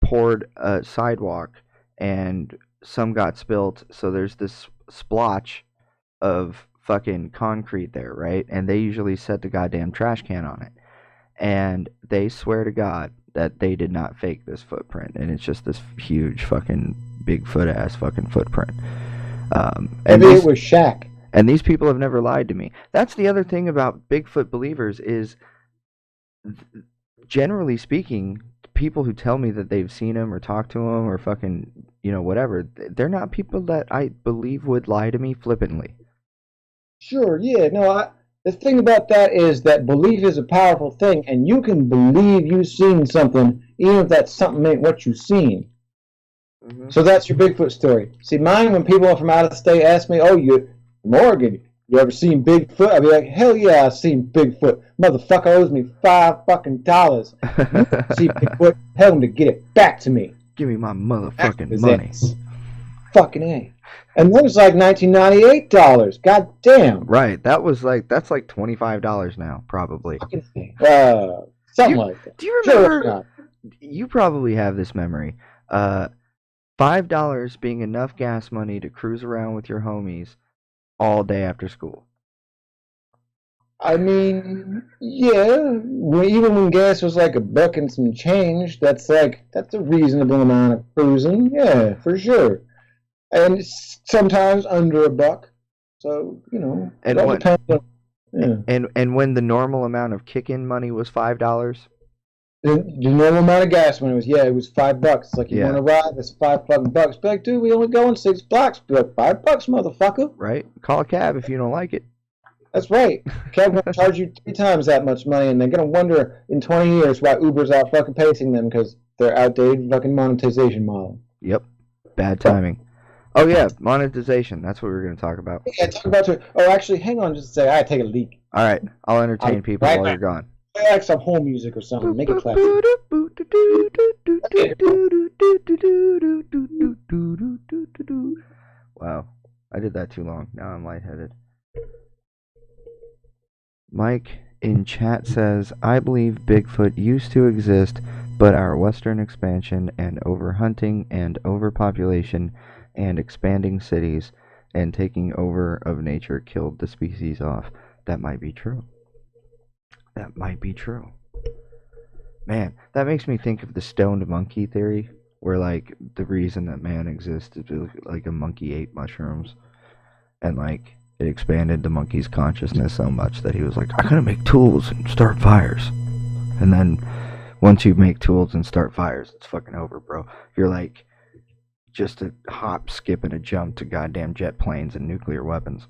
poured a sidewalk, and some got spilt. So there's this splotch of fucking concrete there, right? And they usually set the goddamn trash can on it. And they swear to God that they did not fake this footprint, and it's just this huge fucking Bigfoot ass fucking footprint. And it was Shaq. And these people have never lied to me. That's the other thing about Bigfoot believers is, generally speaking, people who tell me that they've seen him or talked to him or fucking, whatever, they're not people that I believe would lie to me flippantly. Sure, yeah. No, the thing about that is that belief is a powerful thing, and you can believe you've seen something, even if that something ain't what you've seen. So that's your Bigfoot story. See, mine, when people from out of state ask me, oh, you're from Oregon, you ever seen Bigfoot? I'd be like, hell yeah, I've seen Bigfoot. Motherfucker owes me $5 fucking. You see Bigfoot, tell him to get it back to me. Give me my motherfucking money. Fucking A. And that was like $1998. God damn. Right. That's like $25 now, probably. Something like that. Do you remember? You probably have this memory. $5 being enough gas money to cruise around with your homies all day after school. I mean, yeah. Even when gas was like $1 and some change, that's a reasonable amount of cruising. Yeah, for sure. And sometimes under $1. So, And it all depends on, yeah. And when the normal amount of kick-in money was $5? The normal amount of gas money was $5. It's like, you want to ride, that's $5. Be like, dude, we only going 6 blocks. Be like, $5, motherfucker. Right. Call a cab if you don't like it. That's right. Cab going to charge you 3 times that much money, and they're going to wonder in 20 years why Uber's out fucking pacing them because they're outdated fucking monetization model. Yep. Bad timing. Oh, yeah, monetization. That's what we're going to talk about. Yeah, talk about it. Oh, actually, hang on just a second. I gotta take a leak. All right. I'll entertain people while you're gone. Play like some home music or something. Make it classic. Wow. I did that too long. Now I'm lightheaded. Mike in chat says, I believe Bigfoot used to exist but our western expansion and overhunting and overpopulation and expanding cities and taking over of nature killed the species off. That might be true. That might be true. Man, that makes me think of the stoned monkey theory, where like the reason that man exists is like a monkey ate mushrooms, and like it expanded the monkey's consciousness so much that he was like, I gotta make tools and start fires. And then once you make tools and start fires, it's fucking over, bro. You're like just a hop, skip, and a jump to goddamn jet planes and nuclear weapons.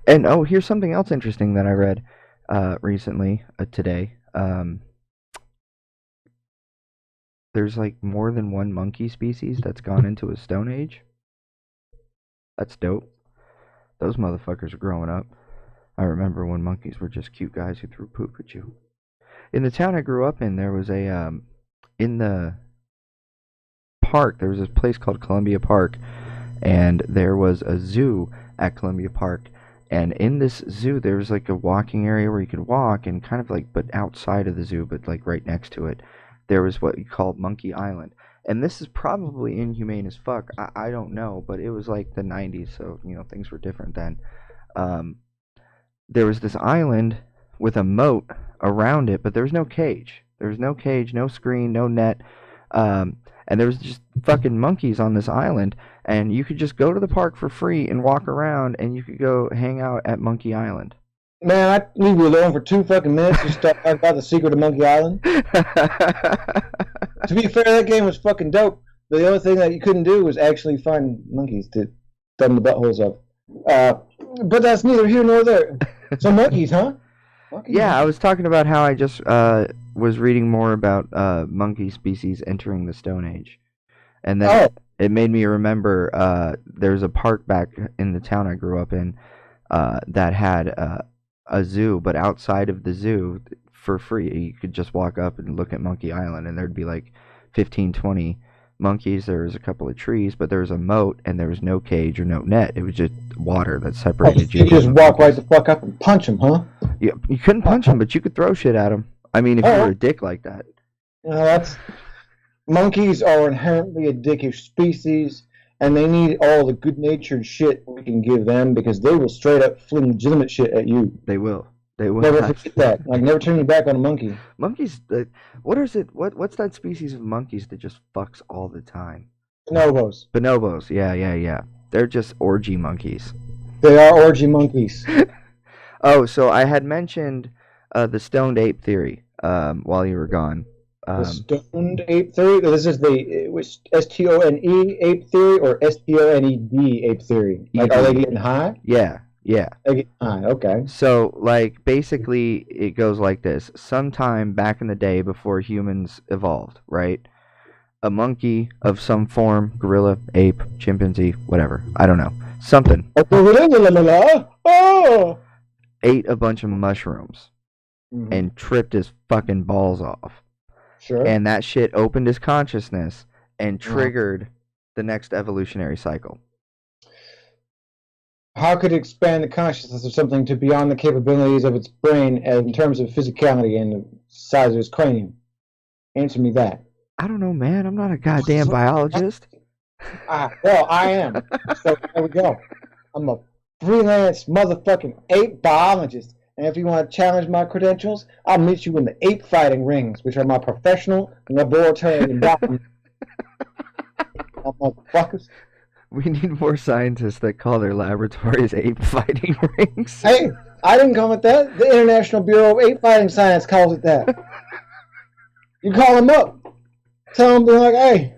And oh, here's something else interesting that I read recently, today. There's like more than one monkey species that's gone into a stone age. That's dope. Those motherfuckers are growing up. I remember when monkeys were just cute guys who threw poop at you. In the town I grew up in, there was a in the park. There was this place called Columbia Park, and there was a zoo at Columbia Park. And in this zoo, there was like a walking area where you could walk, and kind of like, but outside of the zoo, but like right next to it, there was what you call Monkey Island. And this is probably inhumane as fuck. I don't know, but it was like the 90s, so you know things were different then. Um, there was this island with a moat around it, but there was no cage. There was no cage, no screen, no net. And there was just fucking monkeys on this island, and you could just go to the park for free and walk around, and you could go hang out at Monkey Island. Man, I leave you alone for 2 fucking minutes to start talking about the secret of Monkey Island. To be fair, that game was fucking dope. But the only thing that you couldn't do was actually find monkeys to thumb the buttholes of. But that's neither here nor there. So monkeys, huh? Monkeys. Yeah, I was talking about how I just was reading more about monkey species entering the Stone Age, and then it made me remember there's a park back in the town I grew up in that had a zoo, but outside of the zoo, for free, you could just walk up and look at Monkey Island, and there'd be like 15, 20 monkeys. There was a couple of trees, but there was a moat, and there was no cage or no net. It was just water that separated you. You just walk right the fuck up and punch them, huh? You couldn't punch them, but you could throw shit at them. I mean, if you were a dick like that. Monkeys are inherently a dickish species, and they need all the good-natured shit we can give them, because they will straight up fling legitimate shit at you. They will. They will. Never forget that. Like, never turn your back on a monkey. Monkeys. What is it? What's that species of monkeys that just fucks all the time? Bonobos. Bonobos. Yeah. They're just orgy monkeys. They are orgy monkeys. Oh, so I had mentioned the stoned ape theory while you were gone. The stoned ape theory? This is the S-T-O-N-E ape theory or S-T-O-N-E-D ape theory? Like, are they getting high? Yeah. They get high, okay. So, like, basically, it goes like this. Sometime back in the day before humans evolved, right? A monkey of some form, gorilla, ape, chimpanzee, whatever. I don't know. Something. Oh! Ate a bunch of mushrooms and tripped his fucking balls off. Sure. And that shit opened his consciousness and triggered the next evolutionary cycle. How could it expand the consciousness of something to beyond the capabilities of its brain in terms of physicality and the size of its cranium? Answer me that. I don't know, man. I'm not a goddamn biologist. Well, I am. So there we go. I'm a freelance motherfucking ape biologist. And if you want to challenge my credentials, I'll meet you in the ape fighting rings, which are my professional laboratory environment. Motherfuckers. We need more scientists that call their laboratories ape fighting rings. Hey, I didn't call it that. The International Bureau of Ape Fighting Science calls it that. You call them up. Tell them, be like, hey,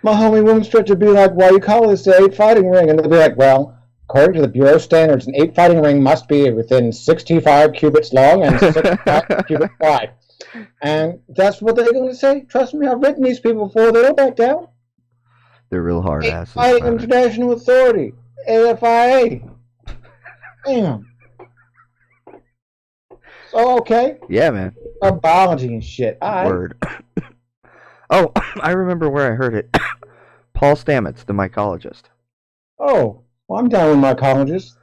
my homie Wombstretcha would be like, why you call this the ape fighting ring? And they'll be like, well, according to the Bureau standards, an ape fighting ring must be within 65 cubits long and 65 cubits wide. And that's what they're going to say. Trust me, I've written these people before. They don't back down. They're real hard asses. Fighting International Authority, AFIA. Damn. So, okay. Yeah, man. Biology and shit. Word. Oh, I remember where I heard it. Paul Stamets, the mycologist. Oh, well, I'm down with mycologists.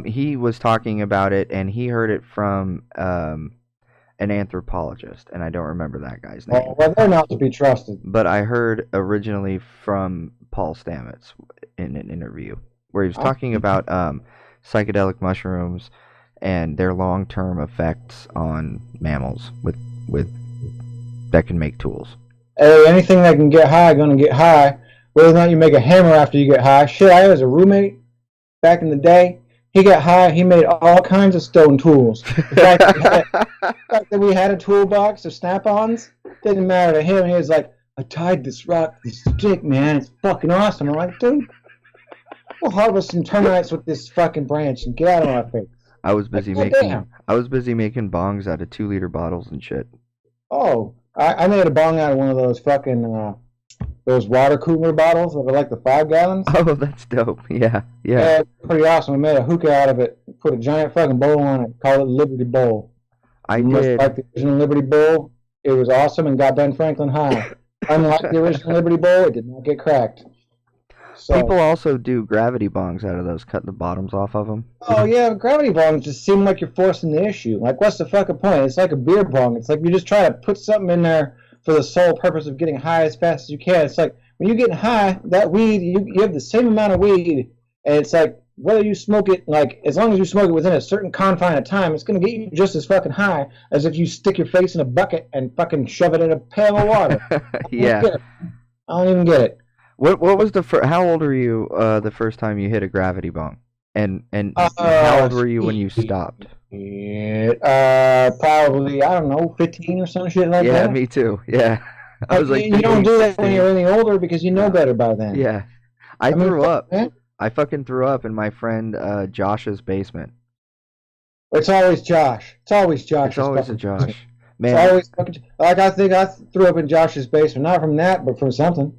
He was talking about it, and he heard it from an anthropologist, and I don't remember that guy's Oh, name. well, they're not to be trusted. But I heard originally from Paul Stamets in an interview where he was I, talking about psychedelic mushrooms and their long-term effects on mammals with that can make tools. Hey, anything that can get high, gonna get high. Whether or not you make a hammer after you get high. Shit, I was a roommate back in the day. He got high. He made all kinds of stone tools. The fact that we had a toolbox of snap-ons didn't matter to him. He was like, I tied this rock, this stick, man. It's fucking awesome. I'm like, dude, we'll harvest some termites with this fucking branch and get out of my face. I was Like, busy oh, making damn. I was busy making bongs out of 2-liter bottles and shit. Oh, I made a bong out of one of those fucking those water cooler bottles that are like the 5 gallons. Oh, that's dope. Yeah, yeah. Yeah, pretty awesome. I made a hookah out of it. Put a giant fucking bowl on it. Called it Liberty Bowl. I Much did. like the original Liberty Bowl, it was awesome and got Ben Franklin high. Unlike the original Liberty Bowl, it did not get cracked. People So, also do gravity bongs out of those, cut the bottoms off of them. oh yeah, gravity bongs just seem like you're forcing the issue. Like, what's the fucking point? It's like a beer bong. It's like you just try to put something in there for the sole purpose of getting high as fast as you can. It's like when you get high, that weed, you have the same amount of weed, and it's like whether you smoke it, like as long as you smoke it within a certain confine of time, it's gonna get you just as fucking high as if you stick your face in a bucket and fucking shove it in a pail of water. I don't Yeah. get it. I don't even get it. What was the how old were you the first time you hit a gravity bong? And how old were you when you Shit. stopped? Probably I don't know, 15 or some shit like Yeah, that. me too. Yeah. I was like You don't 15, do that when 16. you're any older because you know No. better by then. Yeah. I I mean, threw fuck, up. man. I fucking threw up in my friend Josh's basement. It's always Josh. It's always It's Josh's always a fucking basement. Josh. It's Man, always fucking like I think I threw up in Josh's basement, not from that, but from something.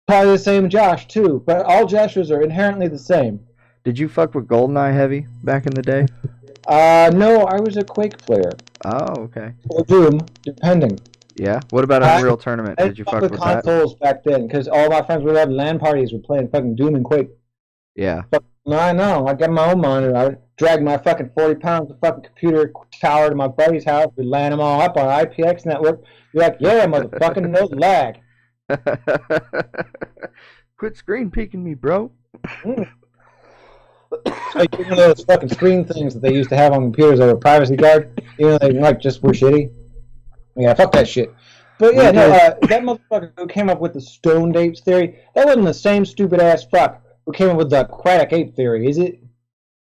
Probably the same Josh too, but all Joshes are inherently the same. did you fuck with Goldeneye heavy back in the day? No, I was a Quake player Oh, okay. or Doom, depending. Yeah. What about I, Unreal Tournament? I Did didn't you fuck fuck with with that? consoles back then because all my friends were having LAN parties were playing fucking Doom and Quake. Yeah. But no, I know. I got my own monitor. I would drag my fucking 40 pounds of fucking computer tower to my buddy's house. We'd line them all up on IPX network. You're like, yeah, motherfucking no lag. Quit screen peeking me, bro. Mm. Like one of those fucking screen things that they used to have on computers that were privacy guard. You know, they like just were shitty. Yeah, fuck that shit. But We yeah, no, did. that motherfucker who came up with the stone apes theory, that wasn't the same stupid ass fuck who came up with the aquatic ape theory, is it?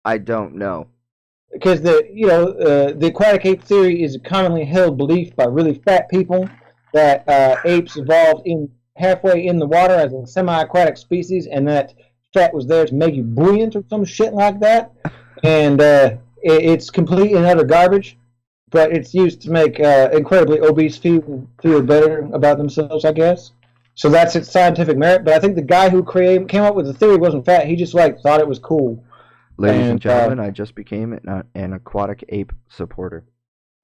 I don't know. Because the aquatic ape theory is a commonly held belief by really fat people that apes evolved in halfway in the water as a semi-aquatic species, and that fat was there to make you buoyant or some shit like that. And it's complete and utter garbage, but it's used to make incredibly obese people feel better about themselves, I guess. So that's its scientific merit. But I think the guy who came up with the theory wasn't fat. He just like thought it was cool. Ladies and And gentlemen, I just became an aquatic ape supporter.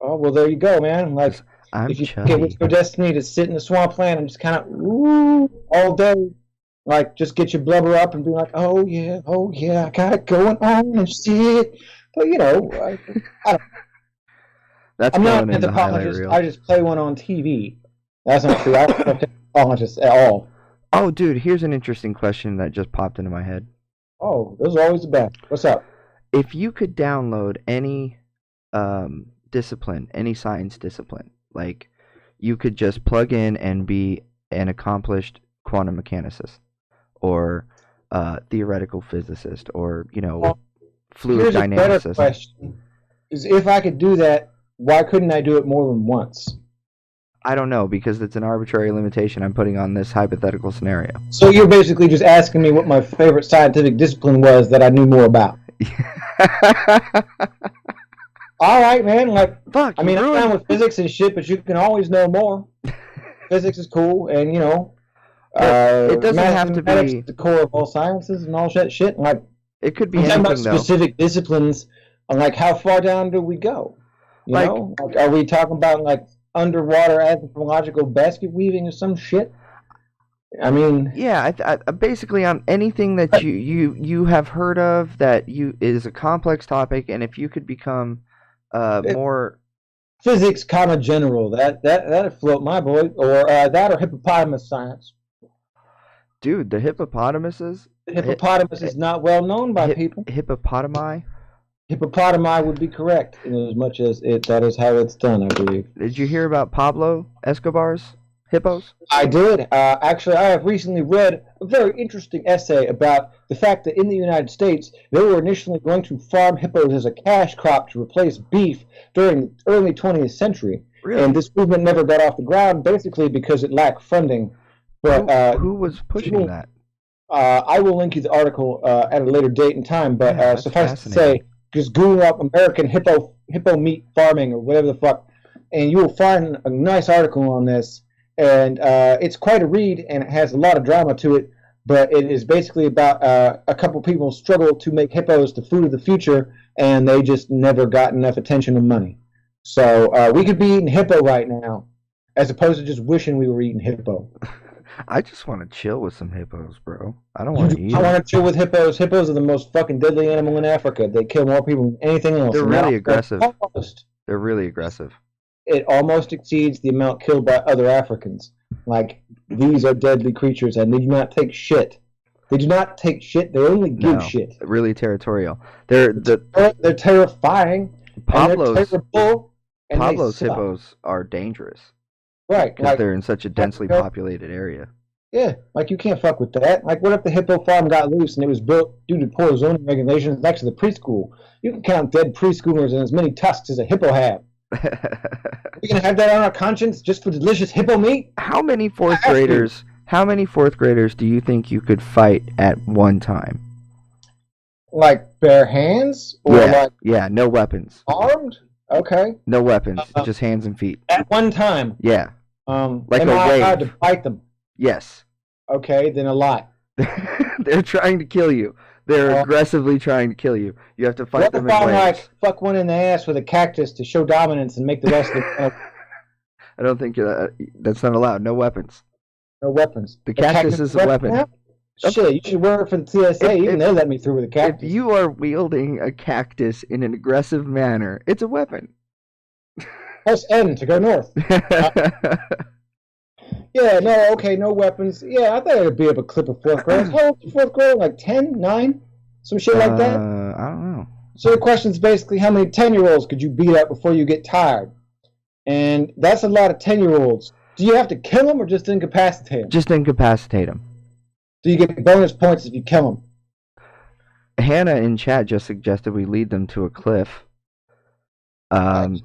oh well, there you go, man. Like 'Cause I'm if you think it was chubby. your destiny to sit in the swampland and just kind of ooh all day, like just get your blubber up and be like, oh yeah, I got it going on and shit. But That's I'm not going an in the highlight anthropologist. I reel. just play one on TV. That's not true. I don't anthropologist at all. Oh, dude, here's an interesting question that just popped into my head. Oh, those are always the best. What's up? If you could download any discipline, any science discipline, like you could just plug in and be an accomplished quantum mechanicist or theoretical physicist or, Well, fluid here's a better dynamicist. question: is if I could do that, why couldn't I do it more than once? I don't know because it's an arbitrary limitation I'm putting on this hypothetical scenario. So you're basically just asking me what my favorite scientific discipline was that I knew more about. All right, man. Like, Fuck, I you mean, I'm down ruined. with physics and shit, but you can always know more. Physics is cool, and But it doesn't have to mathematics be. is the core of all sciences and all that shit. And like, It could be I'm talking about anything though. specific disciplines. On like, how far down do we go? Like, Like, are we talking about like underwater anthropological basket weaving or some shit? I mean, yeah, basically on anything that you have heard of that you is a complex topic, and if you could become it, more Physics, comma general. That'd float my boy, or that, or hippopotamus science. Dude, the hippopotamuses, The hi, hippopotamus hi, is not well known by people. hippopotami. Hippopotami would be correct, in as much as that is how it's done, I believe. Did you hear about Pablo Escobar's hippos? I did. Actually, I have recently read a very interesting essay about the fact that in the United States, they were initially going to farm hippos as a cash crop to replace beef during the early 20th century. And Really? this movement never got off the ground, basically because it lacked funding. But Who was pushing that? I will link you the article at a later date and time. But Yeah, that's suffice to fascinating. say, just Google up American hippo meat farming or whatever the fuck, and you will find a nice article on this. And it's quite a read, and it has a lot of drama to it. But it is basically about a couple people struggle to make hippos the food of the future, and they just never got enough attention and money. So we could be eating hippo right now, as opposed to just wishing we were eating hippo. I just want to chill with some hippos, bro. I don't You want do to eat not them. want to chill with hippos. Hippos are the most fucking deadly animal in Africa. They kill more people than anything else. They're And really aggressive. almost, They're really aggressive. it almost exceeds the amount killed by other Africans. Like, these are deadly creatures, and they do not take shit. They do not take shit. They only give No, shit. really territorial. They're the They're terrifying, and they're Pablo's terrible, and they Pablo's suck. hippos are dangerous Right, because like, they're in such a densely populated area. yeah, like you can't fuck with that. Like, what if the hippo farm got loose and it was built due to poor zoning regulations next to the preschool? You can count dead preschoolers and as many tusks as a hippo had. We gonna have that on our conscience just for delicious hippo meat? How many fourth Have to. graders? How many fourth graders do you think you could fight at one time? Like bare hands or Yeah, like yeah, no weapons, armed? Okay. no weapons, Uh, just hands and feet. At one time. Yeah, like Am a I allowed wave. to bite them? Yes, Okay, then a lot. they're trying to kill you. They're Uh, aggressively trying to kill you. You have to fight what them if in I'm waves. like fuck one in the ass with a cactus to show dominance and make the rest of them I don't think that's not allowed. No weapons. no weapons? The cactus is a weapon. Now? Shit, you should work for the TSA. If- Even if- they'll let me through with a If cactus. you are wielding a cactus in an aggressive manner, it's a weapon. Press N to go north. Yeah, no, okay, no weapons. Yeah, I thought it'd be up a clip of fourth grade. How old is fourth grade? Like 10, 9? Some shit like that? I don't know. So the question is basically how many 10-year-olds could you beat up before you get tired? And that's a lot of 10-year-olds. Do you have to kill them or just incapacitate them? Just incapacitate them. Do you get bonus points if you kill them? Hannah in chat just suggested we lead them to a cliff. And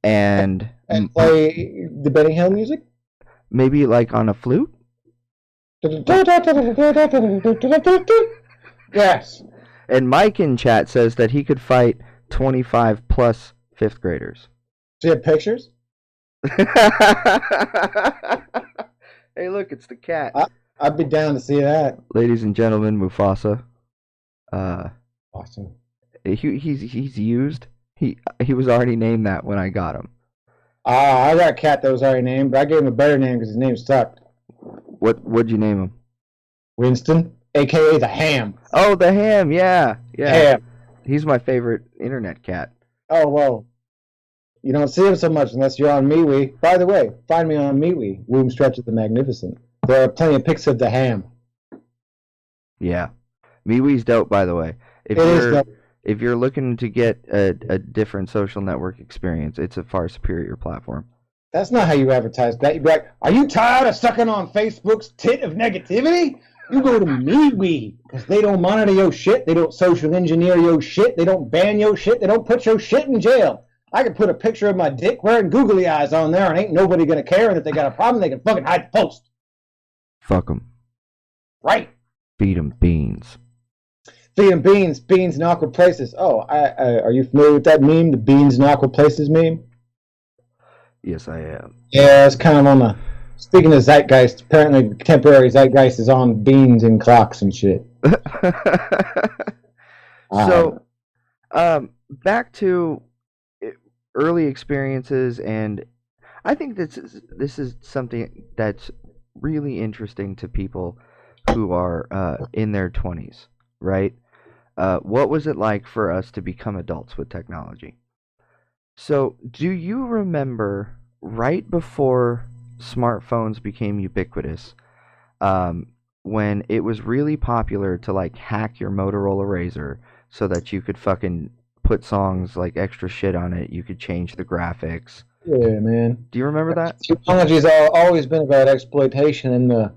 And play the Benny Hill music? maybe like on a flute. Yes. And Mike in chat says that he could fight 25 plus fifth graders. Do you have pictures? Hey, look, it's the cat. I'd be down to see that. Ladies and gentlemen, Mufasa. Awesome. He's used. He was already named that when I got him. I got a cat that was already named, but I gave him a better name because his name sucked. What'd you name him? Winston, a.k.a. the Ham. Oh, the Ham. Yeah. Ham. He's my favorite internet cat. Oh, whoa. You don't see him so much unless you're on MeWe. By the way, find me on MeWe, Wombstretcha The Magnificent. There are plenty of pics of the Ham. Yeah. MeWe's dope, by the way. It is dope. If you're looking to get a different social network experience, it's a far superior platform. That's not how you advertise that. You'd be like, are you tired of sucking on Facebook's tit of negativity? You go to MeWe, because they don't monitor your shit. They don't social engineer your shit. They don't ban your shit. They don't put your shit in jail. I could put a picture of my dick wearing googly eyes on there, and ain't nobody going to care. And if they got a problem, they can fucking hide the post. Fuck 'em. Right. Feed 'em beans. Feed 'em beans, beans in awkward places. Oh, are you familiar with that meme, the beans in awkward places meme? Yes, I am. Yeah, it's kind of on the... Speaking of zeitgeist, apparently contemporary zeitgeist is on beans and clocks and shit. So, back to early experiences, and I think this is something that's really interesting to people who are in their 20s, right? What was it like for us to become adults with technology? So, do you remember right before smartphones became ubiquitous, um, when it was really popular to like hack your Motorola Razr so that you could fucking put songs like extra shit on it, you could change the graphics. Yeah, man. Do you remember that? Technology's always been about exploitation, and the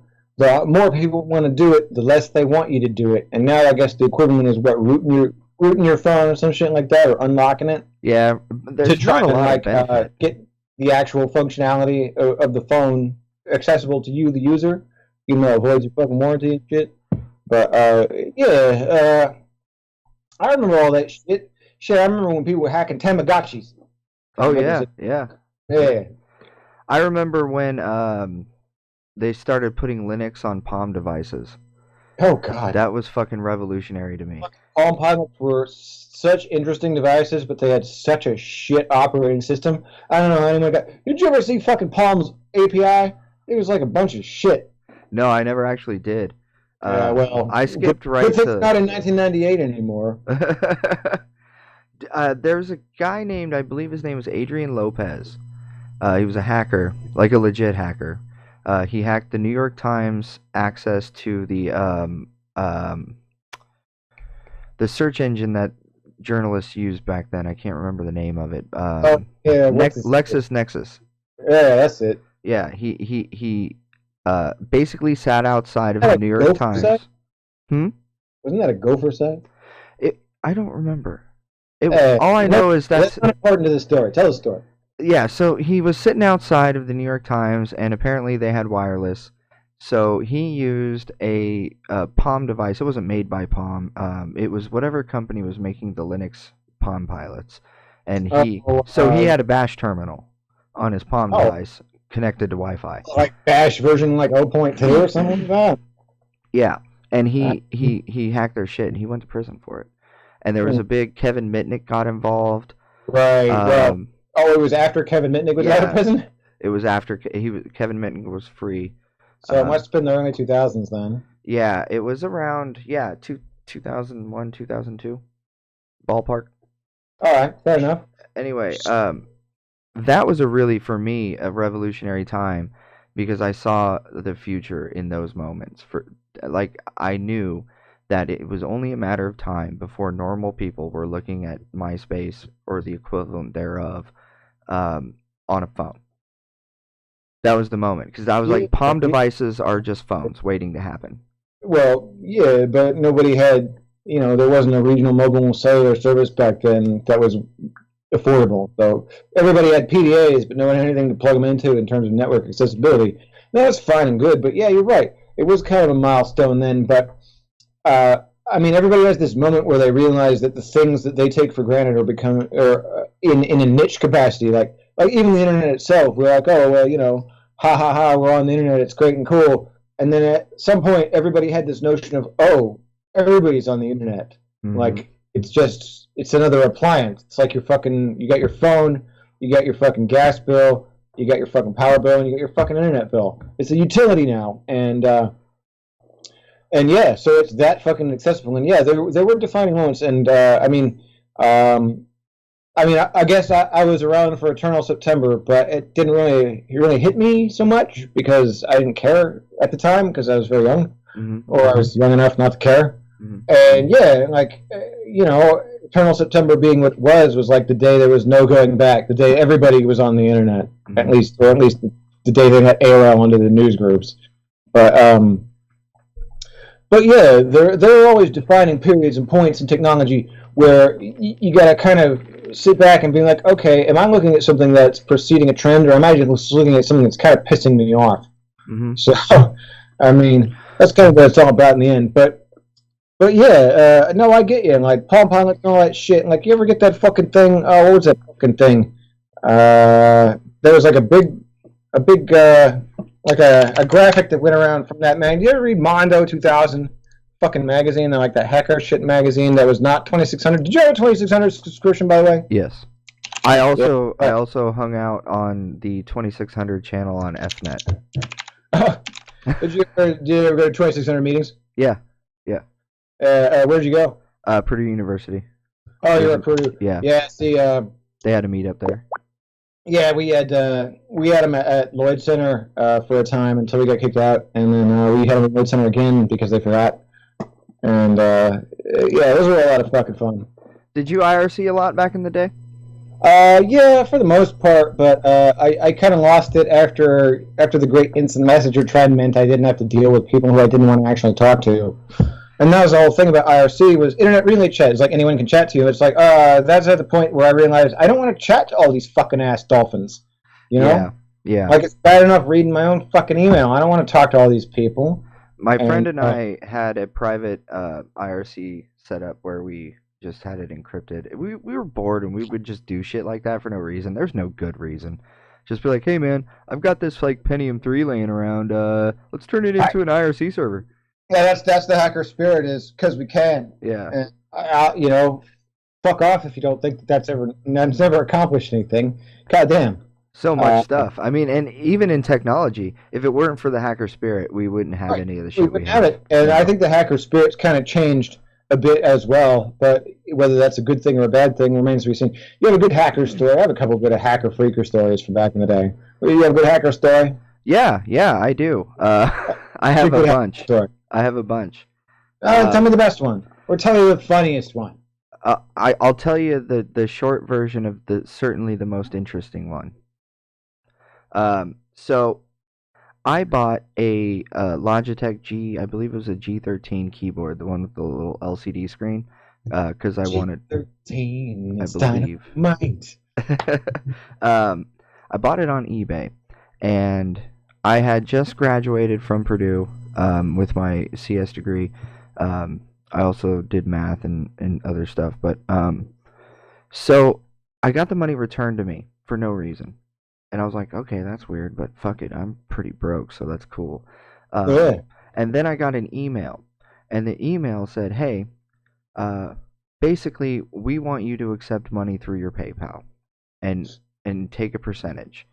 more people want to do it, the less they want you to do it. And now I guess the equivalent is what rooting your phone or some shit like that, or unlocking it Yeah, to there's try not a and lot of benefit. get the actual functionality of the phone accessible to you, the user. Avoid your fucking warranty and shit. But yeah, I remember all that shit. Shit, I remember when people were hacking Tamagotchis. Oh Like I yeah, said, yeah. yeah. I remember when they started putting Linux on Palm devices. Oh God. That was fucking revolutionary to me. Palm Pilots were such interesting devices, but they had such a shit operating system. I don't know anyone got. Did you ever see fucking Palm's API? It was like a bunch of shit. No, I never actually did. Yeah, well, I good, skipped good right thing it's to. not in 1998 anymore. There's a guy named, I believe his name was Adrian Lopez. He was a hacker, like a legit hacker. He hacked the New York Times access to the search engine that journalists used back then. I can't remember the name of it. Oh yeah, what's this? LexisNexis. Yeah, that's it. Yeah, he basically sat outside of Wasn't the that New a York Gopher site? Times. Hmm. Wasn't that a Gopher site? I don't remember. It. Hey, All I know is that's that's not important to the story. Tell the story. yeah. So he was sitting outside of the New York Times, and apparently they had wireless. So he used a Palm device. It wasn't made by Palm. It was whatever company was making the Linux Palm pilots, and Oh, he had a Bash terminal on his Palm oh, device connected to Wi-Fi. like Bash version like 0.2 or something like that. Yeah, and Uh, he hacked their shit, and he went to prison for it. And there was hmm. a big Kevin Mitnick got involved. Right. Well, Um, oh, it was after Kevin Mitnick was out of yeah, prison, it was after Kevin Mitnick was free. so it Uh, must have been the early 2000s then. yeah, it was around 2001 2002 ballpark. All right, fair enough. Anyway, that was a really for me a revolutionary time because I saw the future in those moments. For like I knew that it was only a matter of time before normal people were looking at MySpace or the equivalent thereof on a phone. That was the moment because I was Yeah. like, Palm devices are just phones waiting to happen. Well, yeah, but nobody had, there wasn't a regional mobile cellular service back then that was affordable. So everybody had PDAs, but no one had anything to plug them into in terms of network accessibility. That's fine and good, but yeah, you're right. It was kind of a milestone then, but I mean, everybody has this moment where they realize that the things that they take for granted are becoming, or in a niche capacity, like even the internet itself. We're like, oh well, ha ha ha, we're on the internet, it's great and cool. And then at some point, everybody had this notion of, oh, everybody's on the internet. Hmm. Like it's another appliance. It's like you got your phone, you got your fucking gas bill, you got your fucking power bill, and you got your fucking internet bill. It's a utility now, and yeah, so it's that fucking accessible. And yeah, there were defining moments. And um, I guess I was around for Eternal September, but it didn't really hit me so much because I didn't care at the time because I was very young, Hmm. or I was young enough not to care. Hmm. And yeah, like Eternal September being what it was like the day there was no going back, the day everybody was on the internet, Hmm. or at least the day they got AOL into the news groups. But but yeah, there are always defining periods and points in technology where you got to kind of sit back and be like, okay, am I looking at something that's preceding a trend, or am I just looking at something that's kind of pissing me off? Hmm. So, I mean, that's kind of what it's all about in the end. But yeah, no, I get you. And like Palm Pilot and all that shit. And like, you ever get that fucking thing? Oh, what was that fucking thing? There was like a big like a graphic that went around from that man. Did you ever read Mondo 2000 fucking magazine? Like that hacker shit magazine that was not 2600. Did you have a 2600 subscription, by the way? Yes. I Yeah. also hung out on the 2600 channel on FNet. Did you ever go to 2600 meetings? Yeah, yeah. Where'd you go? Purdue University. Oh, There's you're at Purdue. yeah. Yeah, see, They had a meet up there. Yeah, we had him at Lloyd Center for a time until we got kicked out, and then we had him at Lloyd Center again because they forgot. And yeah, those were a lot of fucking fun. Did you IRC a lot back in the day? Yeah, for the most part, but I kind of lost it after the great instant messenger trend meant I didn't have to deal with people who I didn't want to actually talk to. And that was the whole thing about IRC was internet relay chat. It's like anyone can chat to you. It's like that's at the point where I realized I don't want to chat to all these fucking ass dolphins. You Yeah, know, yeah. like it's bad enough reading my own fucking email. I don't want to talk to all these people. My friend And and I had a private IRC set up where we just had it encrypted. We were bored and we would just do shit like that for no reason. There's no good reason. Just be like, hey man, I've got this like Pentium 3 laying around. Let's turn it into an IRC server. yeah, that's the hacker spirit is because we can. Yeah. And you know, fuck off if you don't think that's never accomplished anything. God damn. So much Uh, stuff. I mean, and even in technology, if it weren't for the hacker spirit, we wouldn't have right. any of the We shit we wouldn't have have. it, and I No. think the hacker spirit's kind of changed a bit as well. But whether that's a good thing or a bad thing remains to be seen. You have a good hacker story. I have a couple of good hacker freaker stories from back in the day. You have a good hacker story. Yeah, yeah, I do. I What's a have a good hacker bunch. story? I have a bunch. Tell Uh, me the best one, or tell me the funniest one. I'll tell you the short version of the certainly the most interesting one. So I bought a Logitech I believe it was a G13 keyboard, the one with the little LCD screen, because I wanted, G13, I it's believe. dynamite. um, I bought it on eBay, and I had just graduated from Purdue with my CS degree. I also did math and other stuff, but so I got the money returned to me for no reason. And I was like, okay, that's weird, but fuck it, I'm pretty broke, so that's cool. Um, Yeah. and then I got an email, and the email said, hey, uh, basically, we want you to accept money through your PayPal and take a percentage.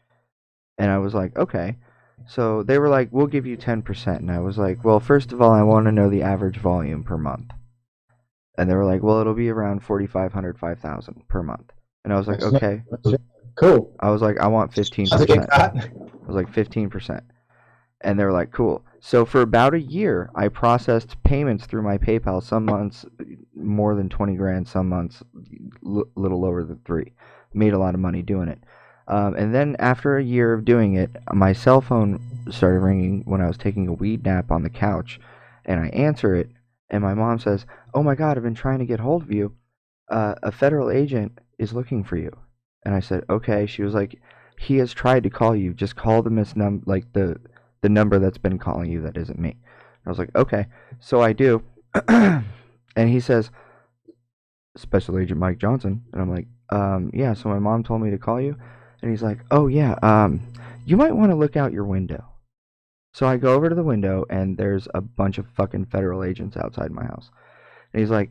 And I was like, okay. So they were like, we'll give you 10%. And I was like, well, first of all, I want to know the average volume per month. And they were like, well, it'll be around 4,500, 5,000 per month. And I was like, okay. Cool. I was like, I want How's it get 15%. caught? I was like, 15%. And they were like, cool. So for about a year, I processed payments through my PayPal. Some months more than 20 grand, some months little lower than three. Made a lot of money doing it. And then after a year of doing it, my cell phone started ringing when I was taking a weed nap on the couch. And I answer it, and my mom says, oh my God, I've been trying to get hold of you. A federal agent is looking for you. And I said, okay. She was like, he has tried to call you. Just call the the number that's been calling you that isn't me. I was like, okay. So I do. And he says, Special Agent Mike Johnson. And I'm like, yeah, so my mom told me to call you. And he's like, oh, yeah, you might want to look out your window. So I go over to the window, and there's a bunch of fucking federal agents outside my house. And he's like,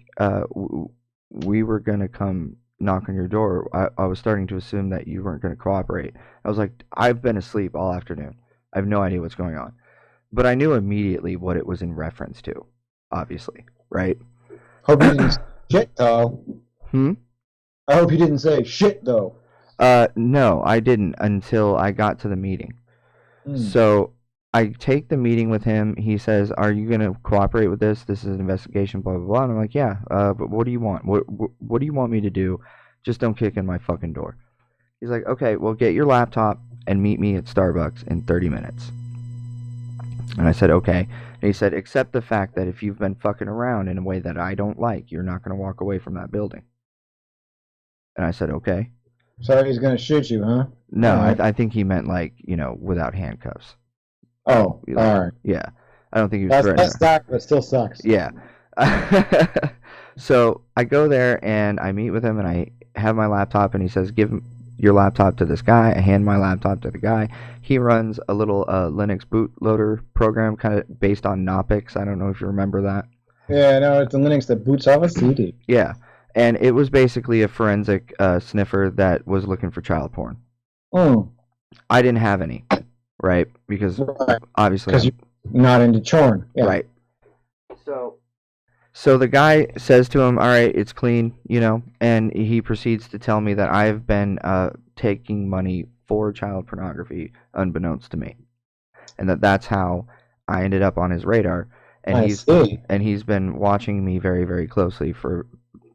we were going to come knock on your door. I was starting to assume that you weren't going to cooperate. I was like, I've been asleep all afternoon. I have no idea what's going on. But I knew immediately what it was in reference to, obviously, right? Hope you didn't say shit though. Hmm? I hope you didn't say shit though. No, I didn't until I got to the meeting. So I take the meeting with him. He says, "Are you going to cooperate with this? This is an investigation, blah, blah, blah." And I'm like, "Yeah, but what do you want? What do you want me to do? Just don't kick in my fucking door." He's like, "Okay, well, get your laptop and meet me at Starbucks in 30 minutes." And I said, "Okay." And he said, "Accept the fact that if you've been fucking around in a way that I don't like, you're not going to walk away from that building." And I said, "Okay." So he's gonna shoot you, huh? No, Alright. I think he meant like, without handcuffs. Oh, Like, alright. yeah. I don't think he was That's threatening. sucks, but still sucks. Yeah. So I go there and I meet with him and I have my laptop and he says, "Give your laptop to this guy." I hand my laptop to the guy. He runs a little Linux bootloader program kind of based on Knoppix. I don't know if you remember that. Yeah, no, it's a Linux that boots off a CD. Yeah. And it was basically a forensic sniffer that was looking for child porn. Mm, I didn't have any, right? Because right. obviously Because you're not into chorn. Yeah. right. So So the guy says to him, "All right, it's clean," and he proceeds to tell me that I've been taking money for child pornography unbeknownst to me, and that's how I ended up on his radar. And I he's see. and he's been watching me very, very closely for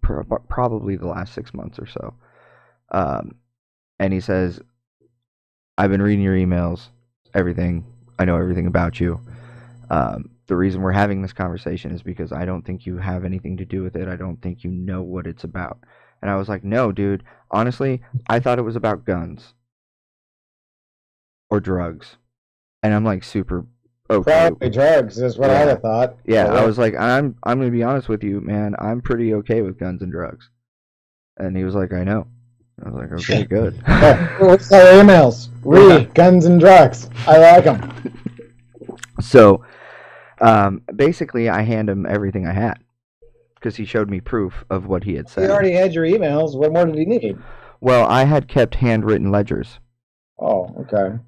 probably the last 6 months or so. Um, and he says, "I've been reading your emails, everything. I know everything about you. The reason we're having this conversation is because I don't think you have anything to do with it. I don't think you know what it's about." And I was like, "No, dude. Honestly, I thought it was about guns or drugs." And I'm like super okay. Probably drugs is what I'd Yeah. have thought. Yeah, But I yeah. was like, I'm gonna be honest with you, man. I'm pretty okay with guns and drugs. And he was like, I know. I was like, okay, good. Yeah. What's our emails? Yeah. Read guns and drugs. I like them. So, basically, I hand him everything I had because he showed me proof of what he had He said. already had your emails. What more did he need? Well, I had kept handwritten ledgers Oh, okay.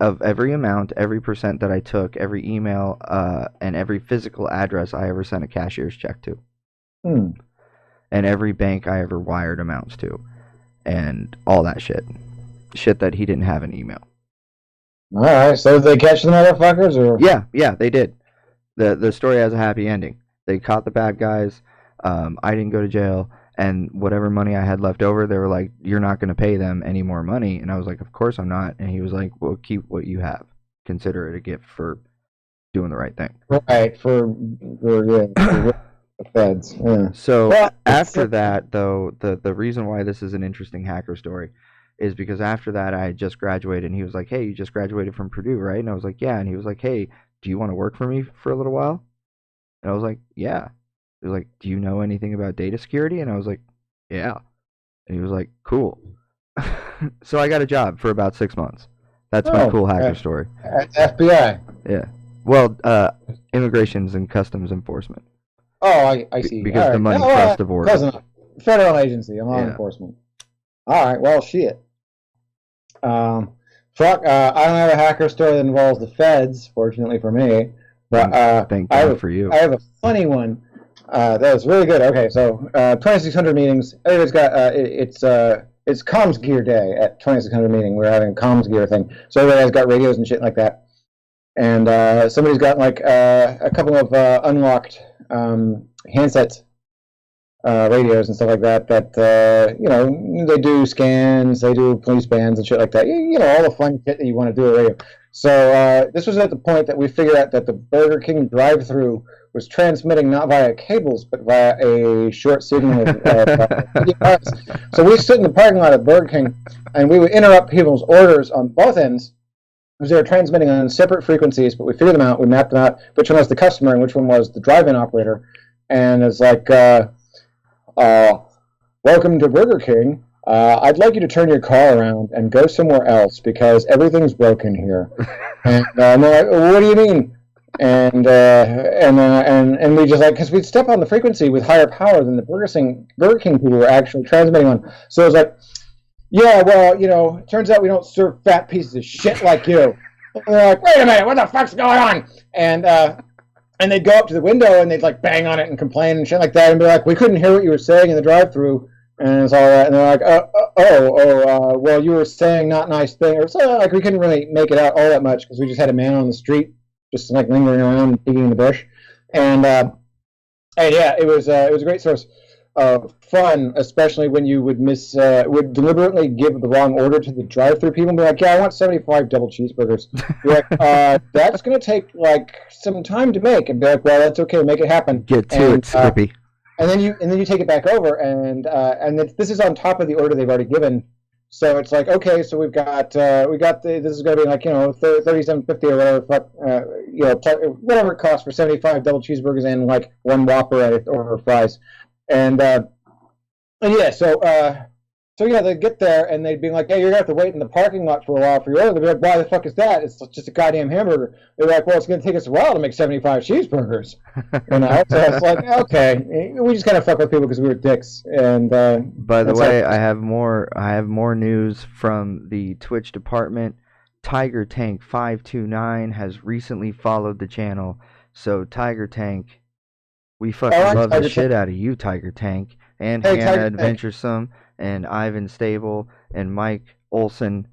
of every amount, every percent that I took, every email, and every physical address I ever sent a cashier's check to, Hmm. and every bank I ever wired amounts to, and all that shit. Shit that he didn't have in email. All right. So did they catch the motherfuckers, or? Yeah, they did. The story has a happy ending. They caught the bad guys. I didn't go to jail, and whatever money I had left over, they were like, "You're not going to pay them any more money." And I was like, "Of course I'm not." And he was like, "Well, keep what you have. Consider it a gift for doing the right thing." Right, for the feds. Yeah. So Well, after that, though, the reason why this is an interesting hacker story is because after that I had just graduated, and he was like, "Hey, you just graduated from Purdue, right?" And I was like, "Yeah." And he was like, "Hey, do you want to work for me for a little while?" And I was like, "Yeah." He was like, "Do you know anything about data security?" And I was like, "Yeah." And he was like, "Cool." So I got a job for about 6 months. That's my oh, cool hacker story. FBI. Yeah. Well, immigrations and customs enforcement Oh, I see. because All the right. money Oh, crossed the border. close enough. Federal agency, law Yeah. enforcement. All right. Well, shit. Fuck. I don't have a hacker story that involves the feds, fortunately for me. But Thank God for you. I have a funny one that was really good. Okay, so 2600 meetings. Everybody's got it's comms gear day at 2600 meeting. We're having a comms gear thing, so everybody's got radios and shit like that. And somebody's got like a couple of unlocked handset radios and stuff like that. That they do scans, they do police bands and shit like that. All the fun shit that you want to do with radio. So this was at the point that we figured out that the Burger King drive-through was transmitting not via cables but via a short signal. So we stood in the parking lot of Burger King, and we would interrupt people's orders on both ends because they were transmitting on separate frequencies. But we figured them out. We mapped them out, which one was the customer and which one was the drive-in operator. And it's like, welcome to Burger King. I'd like you to turn your car around and go somewhere else because everything's broken here. And they're like, what do you mean? And we just like, because we'd step on the frequency with higher power than the Burger King people were actually transmitting on. So it was like, yeah, well, it turns out we don't serve fat pieces of shit like you. And they're like, wait a minute, what the fuck's going on? And they'd go up to the window and they'd like bang on it and complain and shit like that and be like, we couldn't hear what you were saying in the drive-through. And it's all that. And they're like, well, you were saying not nice thing. Or so, like, we couldn't really make it out all that much because we just had a man on the street just like lingering around digging in the bush. And yeah, it was a great source of fun, especially when you would would deliberately give the wrong order to the drive-through people and be like, yeah, I want 75 double cheeseburgers. You're like, that's going to take like some time to make. And be like, well, that's okay, make it happen. Get to it, Skippy. And then you take it back over, and this is on top of the order they've already given. So it's like, okay, so we've got this is going to be like $37.50 or whatever, whatever it costs for 75 double cheeseburgers and like one Whopper or fries, and yeah, so yeah, they'd get there and they'd be like, hey, you're gonna have to wait in the parking lot for a while for your order. They'd be like, why the fuck is that? It's just a goddamn hamburger. They're like, well, it's gonna take us a while to make 75 cheeseburgers. So it's like, okay, we just kind of fuck with people because we were dicks. And by the way, I have more news from the Twitch department. Tiger Tank 529 has recently followed the channel. So Tiger Tank, We All fucking right, love the Tiger Tank. shit out of you, Tiger Tank, and Hey, Hannah Tiger Tank. Adventuresome, and Ivan Stable, and Mike Olson.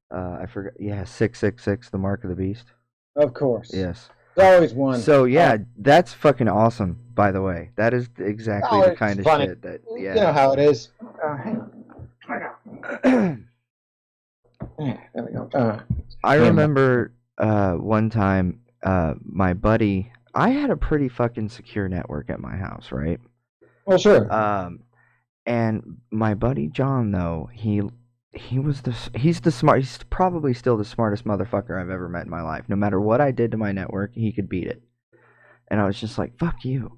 I forgot. Yeah, 666, the Mark of the Beast. Of course. Yes. There's always one. So yeah, that's fucking awesome. By the way, that is exactly Oh, the it's kind of funny. shit that. You know Yeah. how it is. There we go. I Hannah. remember one time, my buddy. I had a pretty fucking secure network at my house, right? Well, sure. And my buddy John, though, he's the smart. He's probably still the smartest motherfucker I've ever met in my life. No matter what I did to my network, he could beat it. And I was just like, fuck you.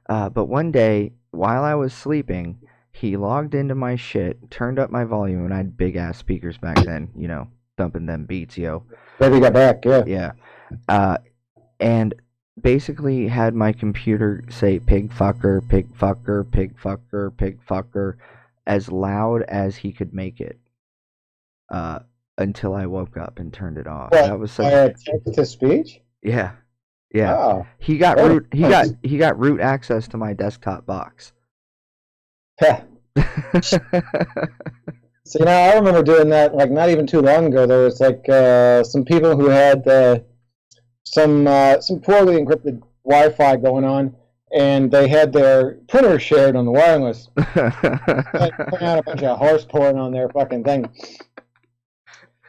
But one day, while I was sleeping, he logged into my shit, turned up my volume, and I had big ass speakers back then, thumping them beats, yo. Baby got back, yeah. Yeah. And basically had my computer say pig fucker, pig fucker, pig fucker, pig fucker, as loud as he could make it. Until I woke up and turned it off. What, That was such. text to speech? Yeah. Yeah. Oh. He got Oh, root. nice. He got root access to my desktop box. Heh. So, I remember doing that, like, not even too long ago. There was, like, some people who had some poorly encrypted Wi-Fi going on, and they had their printer shared on the wireless. Like, putting out a bunch of horse porn on their fucking thing.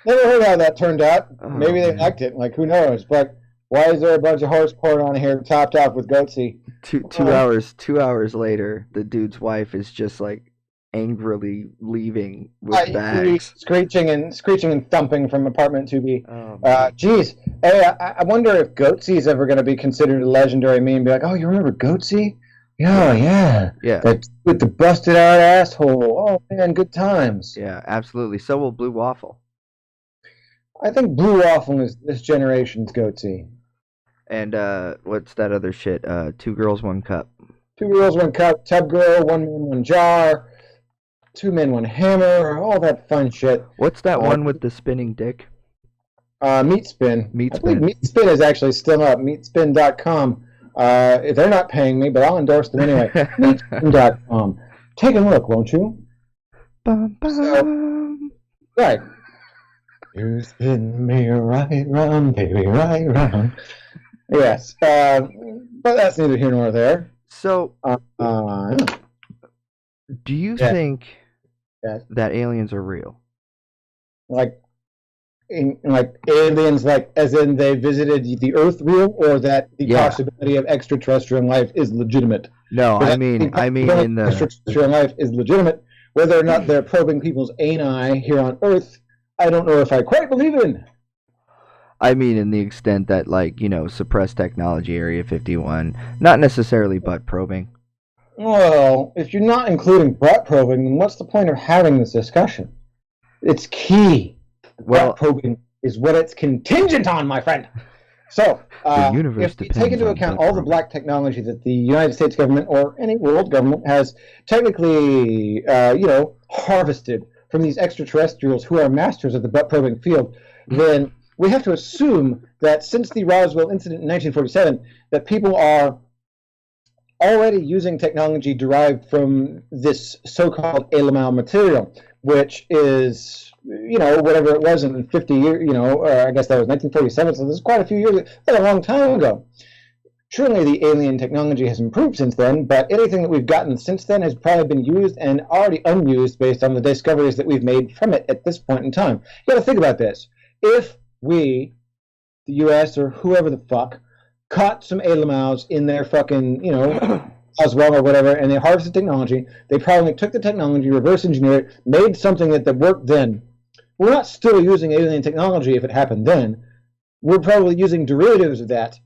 Never heard how that turned out. Oh, Maybe they man. liked it, like, who knows? But why is there a bunch of horse porn on here topped off with goatsy? Two hours later, the dude's wife is just like angrily leaving with bags. Screeching and thumping from apartment 2B. Oh, man. Geez, hey, I wonder if Goatsy is ever going to be considered a legendary meme and be like, oh, you remember Goatsy? Yeah. Yeah. That with the busted out asshole. Oh man, good times. Yeah, absolutely. So will Blue Waffle. I think Blue Waffle is this generation's Goatsy. And what's that other shit? 2 girls, 1 cup. 2 girls, 1 cup, tub girl, 1 man, 1 jar, 2 men, 1 hammer, all that fun shit. What's that one with the spinning dick? Meat Spin. Meat I believe Spin. Meat Spin is actually still up. Meatspin.com. They're not paying me, but I'll endorse them anyway. Meatspin.com. Take a look, won't you? Bum, bum. Right. You spin me right round, baby, right round. Yes, but that's neither here nor there. So, do you Yeah. think Yeah. that aliens are real? like aliens, like as in they visited the Earth, real, or that the Yeah. possibility of extraterrestrial life is legitimate? No, Because I mean the in possibility of the extraterrestrial life is legitimate. Whether or not they're probing people's ani here on Earth, I don't know if I quite believe in. extent that, like, suppressed technology, Area 51, not necessarily butt probing. Well, if you're not including butt probing, then what's the point of having this discussion? It's key. Well, Butt probing is what it's contingent on, my friend. So, universe if you depends take into on account butt all the probing. black technology that the United States government or any world government has technically, harvested from these extraterrestrials who are masters of the butt probing field, then we have to assume that since the Roswell incident in 1947, that people are already using technology derived from this so-called Elamau material, which is, whatever it was in 50 years, I guess that was 1947, so this is quite a few years, that's a long time ago. Surely the alien technology has improved since then, but anything that we've gotten since then has probably been used and already unused based on the discoveries that we've made from it at this point in time. You got to think about this. If we, the U.S. or whoever the fuck, caught some Elamaus in their fucking, Roswell or whatever, and they harvested technology, they probably took the technology, reverse engineered it, made something that worked then. We're not still using alien technology if it happened then. We're probably using derivatives of that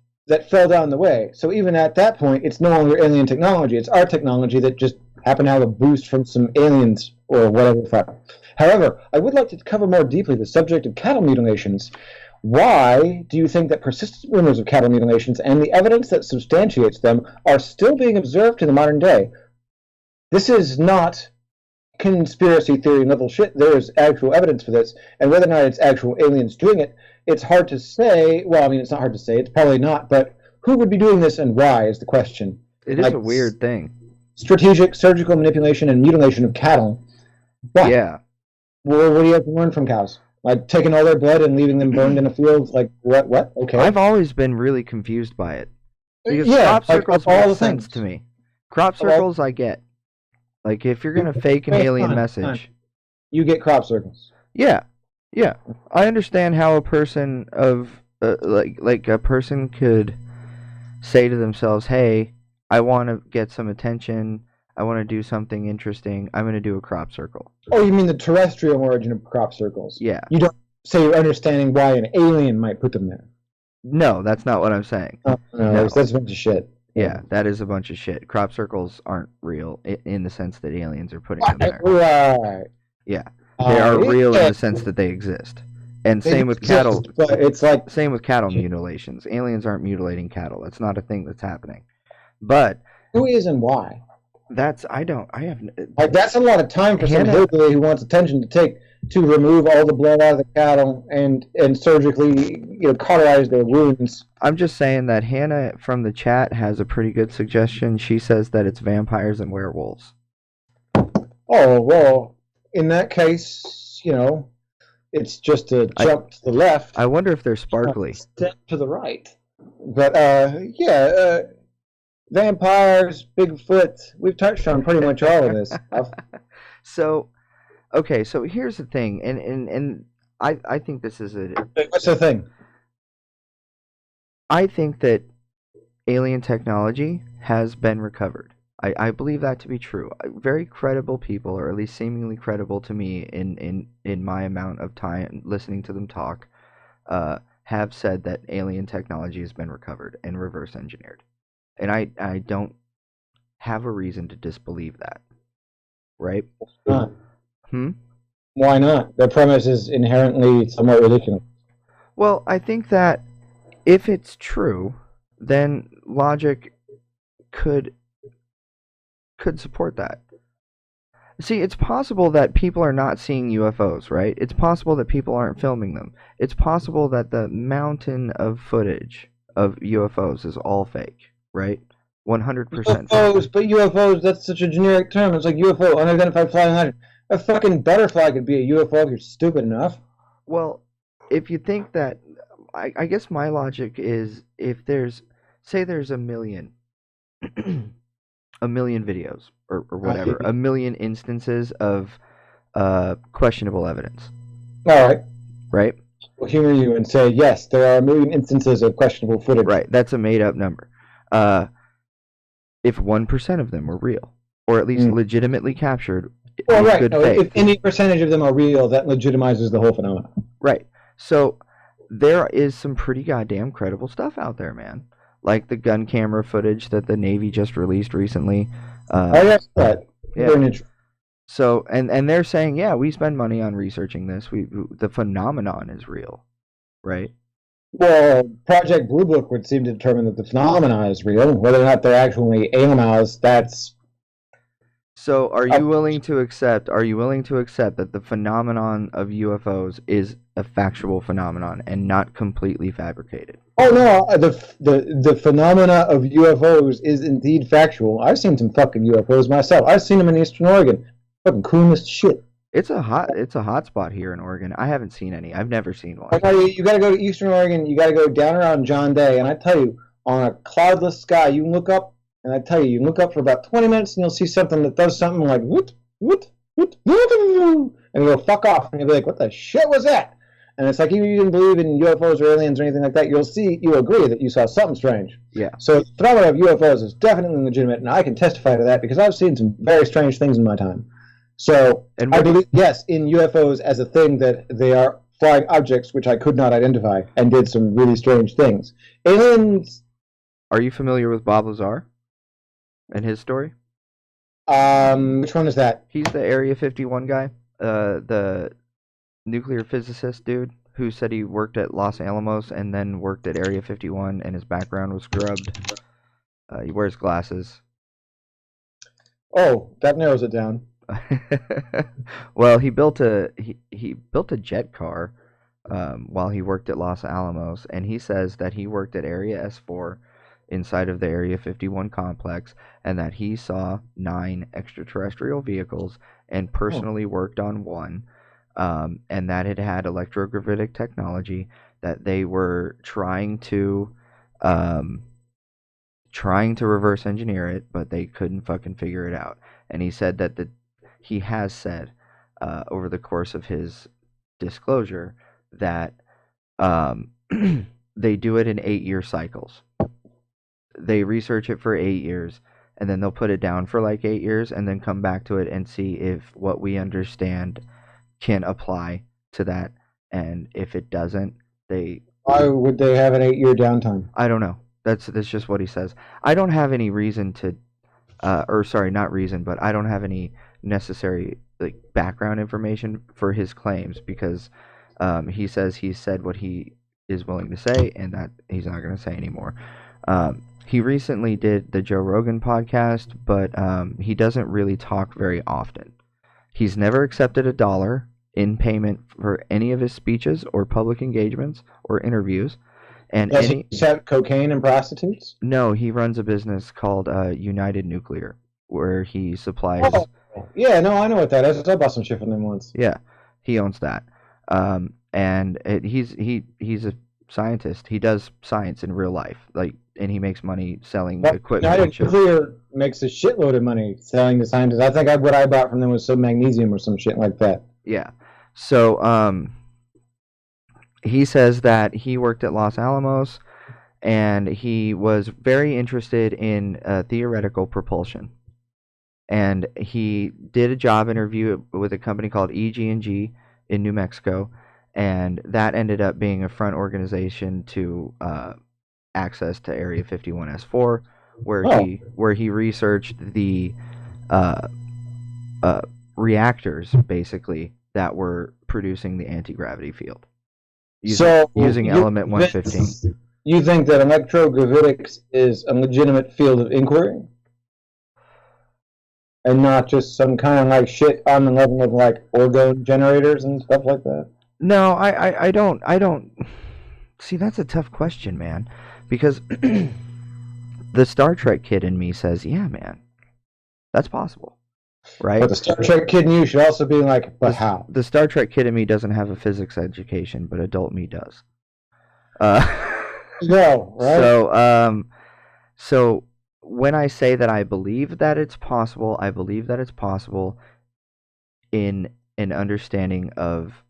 fell down the way. So even at that point, it's no longer alien technology. It's our technology that just happened to have a boost from some aliens or whatever the fuck. However, I would like to cover more deeply the subject of cattle mutilations. Why do you think that persistent rumors of cattle mutilations and the evidence that substantiates them are still being observed to the modern day? This is not conspiracy theory level shit. There is actual evidence for this, and whether or not it's actual aliens doing it, it's hard to say. Well, I mean, it's not hard to say. It's probably not, but who would be doing this and why is the question. It is like a weird thing. strategic surgical manipulation and mutilation of cattle. Why? Yeah. Well, what do you have to learn from cows? Like taking all their blood and leaving them burned in a field? Like what? What? Okay. I've always been really confused by it because Yeah, crop like of circles all make the sense to things. me. Crop Of all, circles I get. Like if you're gonna fake an alien time, message, you get crop circles. yeah, yeah, I understand how a person of like a person could say to themselves, "Hey, I want to get some attention. I want to do something interesting. I'm gonna do a crop circle." Oh, you mean the terrestrial origin of crop circles? Yeah. You don't say you're understanding why an alien might put them there. No, that's not what I'm saying. Oh, no, No. that's a bunch of shit. Yeah, that is a bunch of shit. Crop circles aren't real in the sense that aliens are putting them there. Right. Yeah, they are real in Yeah, the sense that they exist. And they do same with cattle. exist, but it's like Same with cattle mutilations. Aliens aren't mutilating cattle. That's not a thing that's happening. But who is and why? that's I don't I have Like that's a lot of time for some Hannah. hillbilly who wants attention to take to remove all the blood out of the cattle and surgically cauterize their wounds. I'm just saying that Hannah from the chat has a pretty good suggestion. She says that it's vampires and werewolves. Oh well, in that case, it's just a jump to the left, I wonder if they're sparkly. step to the right. But yeah, vampires, Bigfoot. We've touched on pretty much all of this stuff. So, okay, so here's the thing, and I think this is a What's the thing? I think that alien technology has been recovered. I believe that to be true. Very credible people, or at least seemingly credible to me in my amount of time listening to them talk, have said that alien technology has been recovered and reverse engineered. And I don't have a reason to disbelieve that. Right? Not. Hmm? Why not? The premise is inherently somewhat ridiculous. Well, I think that if it's true, then logic could support that. See, it's possible that people are not seeing UFOs, right? It's possible that people aren't filming them. It's possible that the mountain of footage of UFOs is all fake, right? 100% fake. UFOs, but UFOs, that's such a generic term. It's like UFO, unidentified flying object. A fucking butterfly could be a UFO if you're stupid enough. Well, if you think that, I guess my logic is if say there's a million, a million videos or whatever, a million instances of questionable evidence, All right. right? We'll humor you and say, yes, there are a million instances of questionable footage. Right, that's a made up number. If 1% of them were real, or at least legitimately captured, Well, right. good No, faith. if any percentage of them are real, that legitimizes the whole phenomenon. Right. So there is some pretty goddamn credible stuff out there, man. Like the gun camera footage that the Navy just released recently. Oh, yes, that. Yeah. So and they're saying, yeah, we spend money on researching this. The phenomenon is real, right? Well, Project Blue Book would seem to determine that the phenomenon is real. Whether or not they're actually alienized, that's. So are you willing to accept that the phenomenon of UFOs is a factual phenomenon and not completely fabricated? Oh no, the phenomena of UFOs is indeed factual. I've seen some fucking UFOs myself. I've seen them in Eastern Oregon. Fucking cool as shit. It's a hot spot here in Oregon. I haven't seen any. I've never seen one. I tell you, you got to go to Eastern Oregon. You got to go down around John Day, and I tell you, on a cloudless sky, you can look up, and I tell you, you can look up for about 20 minutes, and you'll see something that does something like whoop, whoop, whoop, whoop, and it'll fuck off, and you'll be like, what the shit was that? And it's like, even if you didn't believe in UFOs or aliens or anything like that, you'll agree that you saw something strange. Yeah. So the phenomenon of UFOs is definitely legitimate, and I can testify to that because I've seen some very strange things in my time. So I believe, yes, in UFOs as a thing that they are flying objects which I could not identify and did some really strange things. Aliens. Are you familiar with Bob Lazar and his story? Which one is that? He's the Area 51 guy, the nuclear physicist dude who said he worked at Los Alamos and then worked at Area 51 and his background was scrubbed. He wears glasses. Oh, that narrows it down. Well, he built a jet car while he worked at Los Alamos, and he says that he worked at Area S4 inside of the Area 51 complex, and that he saw 9 extraterrestrial vehicles and Oh. personally worked on one, and that it had electrogravitic technology, that they were um, trying to reverse engineer it, but they couldn't fucking figure it out. And he said that he has said over the course of his disclosure that um, they do it in 8-year cycles. They research it for 8 years, and then they'll put it down for like 8 years, and then come back to it and see if what we understand can apply to that. And if it doesn't, they Why would they have an 8-year downtime? I don't know. That's just what he says. I don't have any reason to or sorry, not reason, but I don't have any necessary like background information for his claims, because he says he said what he is willing to say, and that he's not going to say anymore. He recently did the Joe Rogan podcast, but he doesn't really talk very often. He's never accepted a dollar in payment for any of his speeches or public engagements or interviews, and Does he accept cocaine and prostitutes? no, he runs a business called United Nuclear, where he supplies. Oh, yeah, no, I know what that is. I bought some shit from them once. Yeah, he owns that. And he's a scientist. He does science in real life, like, and he makes money selling But equipment and United shit. Nuclear makes a shitload of money selling to scientists. I think what I bought from them was some magnesium or some shit like that. Yeah. So he says that he worked at Los Alamos, and he was very interested in theoretical propulsion. And he did a job interview with a company called EG&G in New Mexico, and that ended up being a front organization to access to Area 51S4, where he researched the uh, uh, reactors basically that were producing the anti-gravity field using element 115. You think that electrogravitics is a legitimate field of inquiry? And not just some kind of like shit on the level of like orgone generators and stuff like that? No, I don't see. That's a tough question, man, because the Star Trek kid in me says, yeah, man, that's possible, right? But the Star Trek kid in you should also be like, but how? The Star Trek kid in me doesn't have a physics education, but adult me does. Uh, No, right? so when I say that I believe that it's possible, I believe that it's possible in an understanding of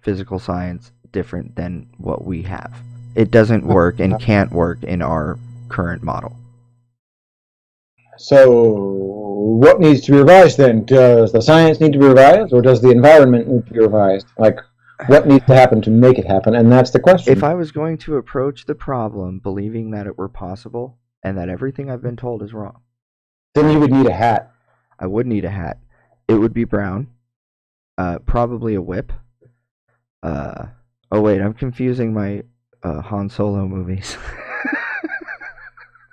physical science different than what we have. It doesn't work and can't work in our current model. So, what needs to be revised then? Does the science need to be revised, or does the environment need to be revised? Like, what needs to happen to make it happen? And that's the question. If I was going to approach the problem believing that it were possible and that everything I've been told is wrong, then you would need a hat. I would need a hat. It would be brown, probably a whip. Oh wait, I'm confusing my Han Solo movies.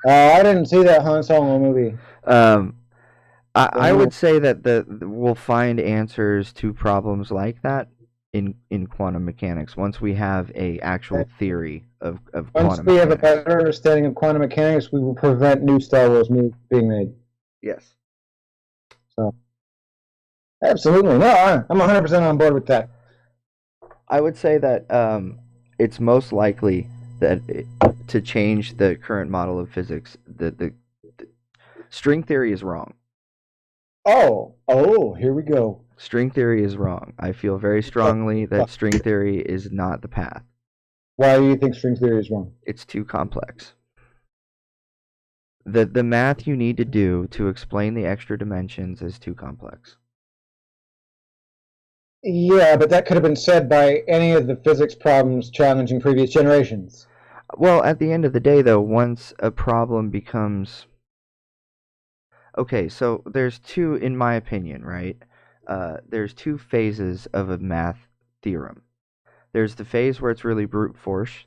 I didn't see that Han Solo movie. I would say that we'll find answers to problems like that in quantum mechanics once we have a actual theory of Once quantum we have a mechanics. better understanding of quantum mechanics, we will prevent new Star Wars movies being made. Yes. So, absolutely. No, I'm 100% on board with that. I would say that it's most likely that to change the current model of physics, the string theory is wrong. Oh, here we go. String theory is wrong. I feel very strongly that string theory is not the path. Why do you think string theory is wrong? It's too complex. The math you need to do to explain the extra dimensions is too complex. Yeah, but that could have been said by any of the physics problems challenging previous generations. Well, at the end of the day, though, once a problem becomes... Okay, so there's two, in my opinion, right? There's two phases of a math theorem. There's the phase where it's really brute force,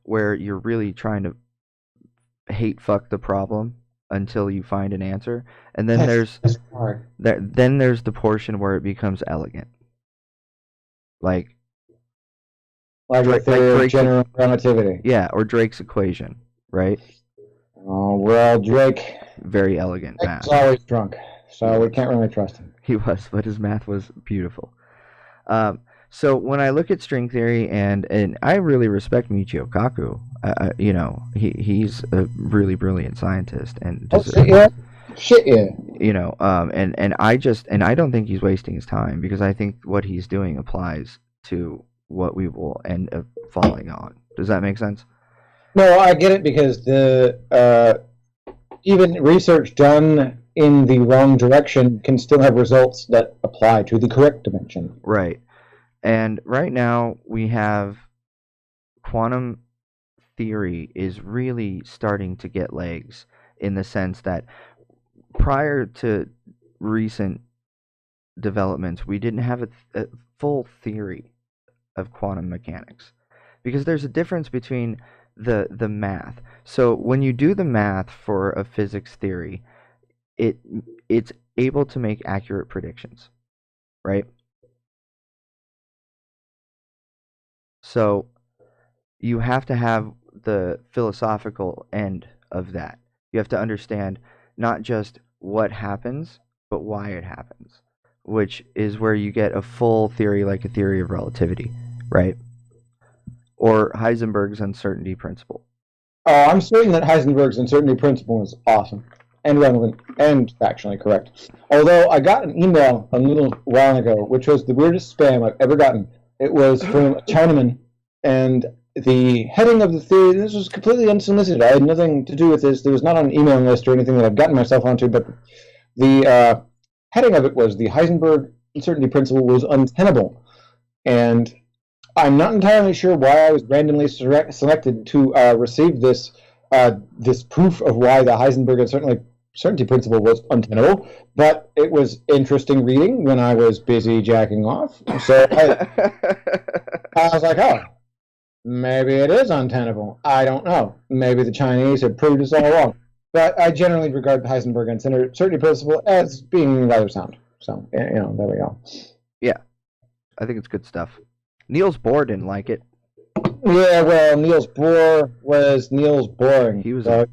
where you're really trying to hate fuck the problem until you find an answer, and then That's hard. then there's the portion where it becomes elegant. Like Like the Drake, like theory of Drake's, general relativity. yeah, or Drake's equation, right? Oh, well, Drake Very elegant is math. always drunk, He so we was. can't really trust him. He was, but his math was beautiful. So when I look at string theory, and I really respect Michio Kaku, he's a really brilliant scientist, and Oh, just shit, yeah. Shit, yeah. and I don't think he's wasting his time, because I think what he's doing applies to what we will end up falling on. Does that make sense? No, I get it because even research done in the wrong direction can still have results that apply to the correct dimension. Right. And right now we have quantum theory is really starting to get legs, in the sense that prior to recent developments, we didn't have a full theory of quantum mechanics, because there's a difference between the math. So when you do the math for a physics theory, it's able to make accurate predictions, right? So you have to have the philosophical end of that. You have to understand not just what happens, but why it happens, which is where you get a full theory, like a theory of relativity, right? Or Heisenberg's uncertainty principle. Oh, I'm certain that Heisenberg's uncertainty principle is awesome and relevant and factually correct. Although I got an email a little while ago, which was the weirdest spam I've ever gotten. It was from a Chinaman, and the heading of the theory, this was completely unsolicited. I had nothing to do with this. There was not on an email list or anything that I've gotten myself onto, but the heading of it was the Heisenberg uncertainty principle was untenable. And I'm not entirely sure why I was randomly selected to receive this proof of why the Heisenberg uncertainty principle was untenable, but it was interesting reading when I was busy jacking off. So I was like, oh, maybe it is untenable. I don't know. Maybe the Chinese have proved us all wrong. But I generally regard the Heisenberg uncertainty principle as being rather sound. So, there we go. Yeah, I think it's good stuff. Niels Bohr didn't like it. Yeah, well, Niels Bohr was Niels Boring. He was a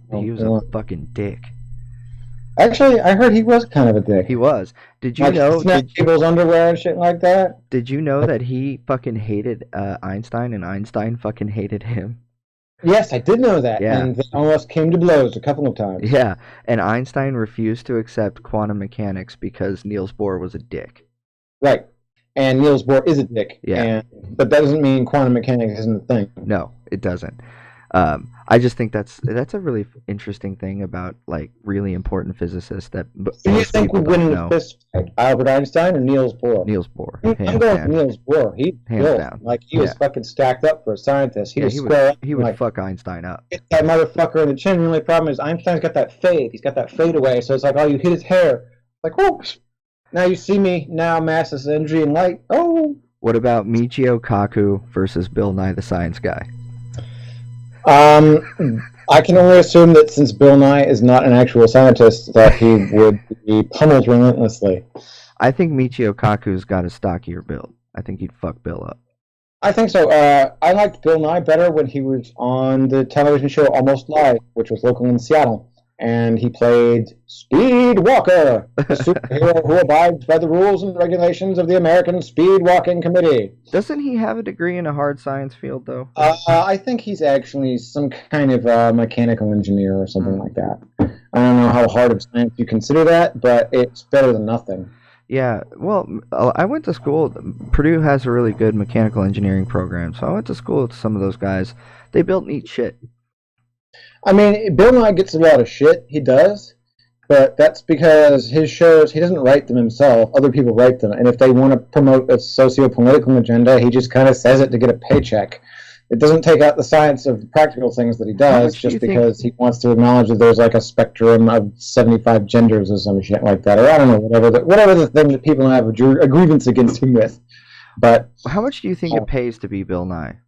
fucking dick. Actually, I heard he was kind of a dick. He was. Did you like, know? Did people's underwear and shit like that? Did you know that he fucking hated Einstein, and Einstein fucking hated him? Yes, I did know that. Yeah. And they almost came to blows a couple of times. Yeah, and Einstein refused to accept quantum mechanics because Niels Bohr was a dick. Right. And Niels Bohr is a dick. Yeah. But that doesn't mean quantum mechanics isn't a thing. No, it doesn't. I just think that's a really interesting thing about, like, really important physicists that Who do you think would win in a fist fight, Albert Einstein or Niels Bohr? Niels Bohr. I'm going for Niels Bohr. He's built. Down. Like, he was fucking stacked up for a scientist. He would like, fuck Einstein up. Hit that motherfucker in the chin. The only problem is Einstein's got that fade. He's got that fade away. So it's like, oh, you hit his hair. Like, oh, now you see me. Now mass is energy and light. Oh. What about Michio Kaku versus Bill Nye the Science Guy? I can only assume that since Bill Nye is not an actual scientist, that he would be pummeled relentlessly. I think Michio Kaku's got a stockier build. I think he'd fuck Bill up. I think so. I liked Bill Nye better when he was on the television show Almost Live, which was local in Seattle. And he played Speed Walker, a superhero who abides by the rules and regulations of the American Speed Walking Committee. Doesn't he have a degree in a hard science field, though? I think he's actually some kind of mechanical engineer or something like that. I don't know how hard of science you consider that, but it's better than nothing. Yeah, well, I went to school. Purdue has a really good mechanical engineering program, so I went to school with some of those guys. They built neat shit. I mean, Bill Nye gets a lot of shit. He does. But that's because his shows, he doesn't write them himself. Other people write them. And if they want to promote a socio-political agenda, he just kind of says it to get a paycheck. It doesn't take out the science of the practical things that he does just because he wants to acknowledge that there's like a spectrum of 75 genders or some shit like that. Or I don't know, whatever the thing that people have a grievance against him with. But how much do you think it pays to be Bill Nye?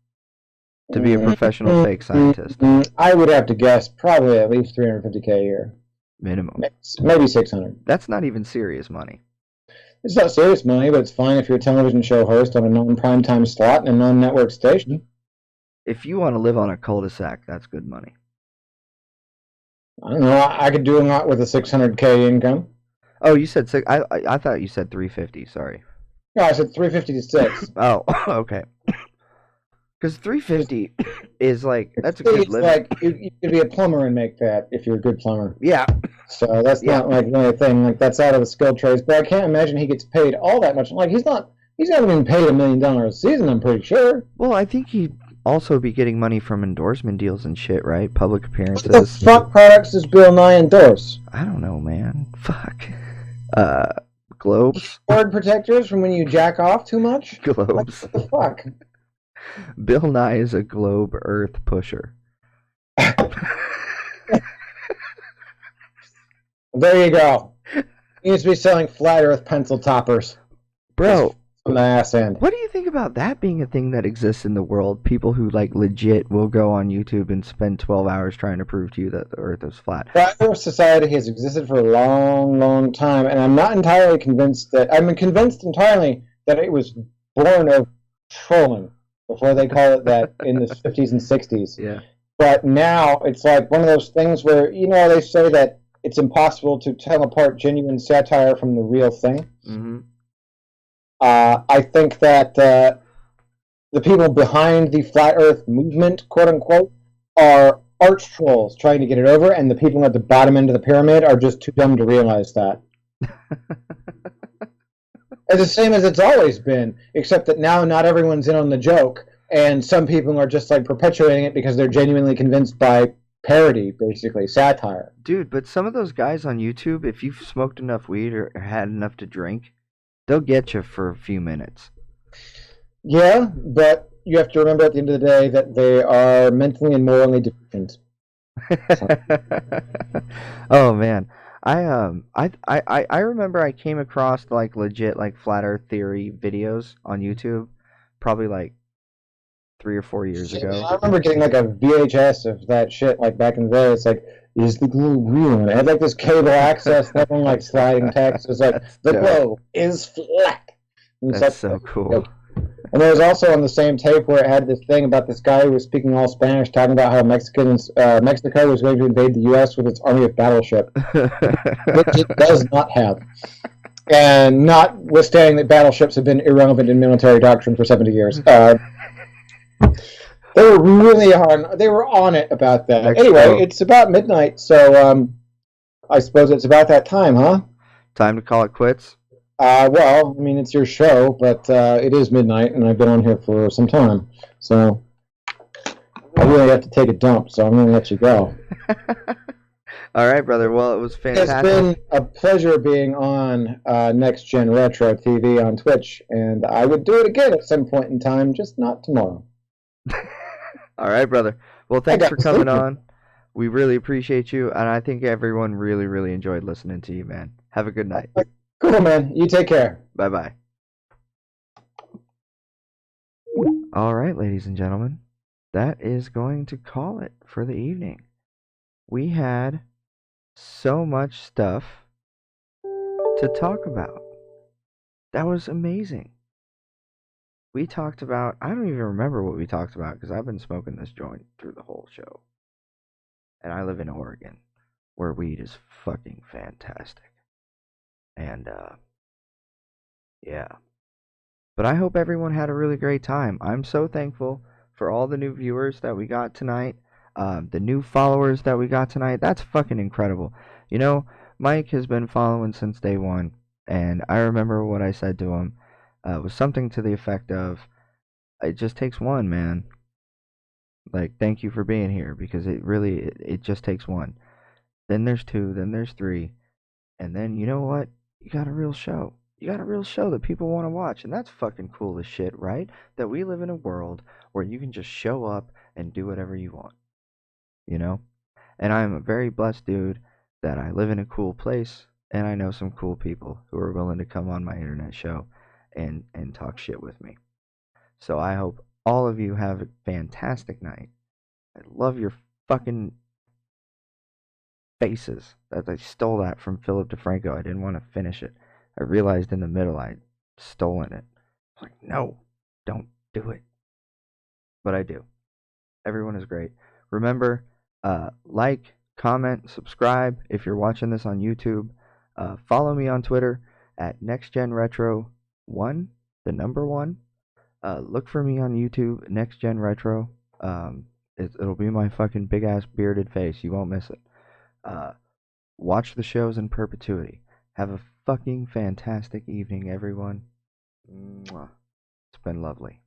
To be a professional fake scientist? I would have to guess probably at least $350K a year. Minimum. Maybe $600. That's not even serious money. It's not serious money, but it's fine if you're a television show host on a non-primetime slot in a non-network station. If you want to live on a cul-de-sac, that's good money. I don't know. I could do a lot with a 600K income. Oh, you said six. I thought you said 350. Sorry. No, I said 350 to six. Oh, okay. Because 350 is like that's a good It's living. like you could be a plumber and make that if you're a good plumber. Yeah, So that's yeah. not like really a thing. Like that's out of the skilled trades. But I can't imagine he gets paid all that much. Like he's not even paid $1 million a season. I'm pretty sure. Well, I think he'd also be getting money from endorsement deals and shit, right? Public What the appearances. fuck products does Bill Nye endorse? I don't know, man. Fuck. Uh, globes. Word protectors from when you jack off too much? Like Globes. what the fuck? Bill Nye is a globe Earth pusher. There you go. He needs to be selling flat Earth pencil toppers. Bro, On the ass end. what do you think about that being a thing that exists in the world? People who like legit will go on YouTube and spend 12 hours trying to prove to you that the Earth is flat. Flat Earth society has existed for a long, long time, and I'm not entirely convinced that. I'm convinced entirely that it was born of trolling before they call it that in the 50s and 60s. Yeah. But now it's like one of those things where they say that it's impossible to tell apart genuine satire from the real thing. Mm-hmm. I think that the people behind the flat Earth movement, quote unquote, are arch trolls trying to get it over, and the people at the bottom end of the pyramid are just too dumb to realize that. It's the same as it's always been, except that now not everyone's in on the joke, and some people are just like perpetuating it because they're genuinely convinced by parody, basically satire. Dude, but some of those guys on YouTube, if you've smoked enough weed or had enough to drink, they'll get you for a few minutes. Yeah, but you have to remember at the end of the day that they are mentally and morally deficient. Oh man. I remember I came across like legit like flat earth theory videos on YouTube probably like 3 or 4 years ago. I remember getting like a VHS of that shit like back in the day. It's like, is the globe real? And it had like this cable access thing, like sliding text. It's like, That's the dope. globe is flat. And it's That's like, so cool. and there was also on the same tape where it had this thing about this guy who was speaking all Spanish, talking about how Mexico was going to invade the U.S. with its army of battleship, which it does not have. And notwithstanding that battleships have been irrelevant in military doctrine for 70 years. They were really on it about that. Mexico. Anyway, it's about midnight, so I suppose it's about that time, huh? Time to call it quits. Well, I mean, it's your show, but it is midnight, and I've been on here for some time, so I really have to take a dump, so I'm going to let you go. All right, brother. Well, it was fantastic. It's been a pleasure being on Next Gen Retro TV on Twitch, and I would do it again at some point in time, just not tomorrow. All right, brother. Well, thanks got for coming sleepy. on. We really appreciate you, and I think everyone really, really enjoyed listening to you, man. Have a good night. Cool, man. You take care. Bye-bye. All right, ladies and gentlemen. That is going to call it for the evening. We had so much stuff to talk about. That was amazing. We talked about, I don't even remember what we talked about because I've been smoking this joint through the whole show. And I live in Oregon, where weed is fucking fantastic. And, yeah. But I hope everyone had a really great time. I'm so thankful for all the new viewers that we got tonight, the new followers that we got tonight. That's fucking incredible. You know, Mike has been following since day one, and I remember what I said to him. It was something to the effect of, it just takes one, man. Like, thank you for being here, because it just takes one. Then there's two, then there's three, and then, you know what? You got a real show. You got a real show that people want to watch, and that's fucking cool as shit, right? That we live in a world where you can just show up and do whatever you want, you know? And I'm a very blessed dude that I live in a cool place, and I know some cool people who are willing to come on my internet show and talk shit with me. So I hope all of you have a fantastic night. I love your fucking faces. That I stole that from Philip DeFranco. I didn't want to finish it. I realized in the middle I'd stolen it. I was like, no, don't do it. But I do. Everyone is great. Remember, like, comment, subscribe if you're watching this on YouTube. Follow me on Twitter at NextGenRetro1, the number one. Look for me on YouTube, NextGenRetro. It'll be my fucking big ass bearded face. You won't miss it. Uh, watch the shows in perpetuity. Have a fucking fantastic evening, everyone. Mwah. It's been lovely.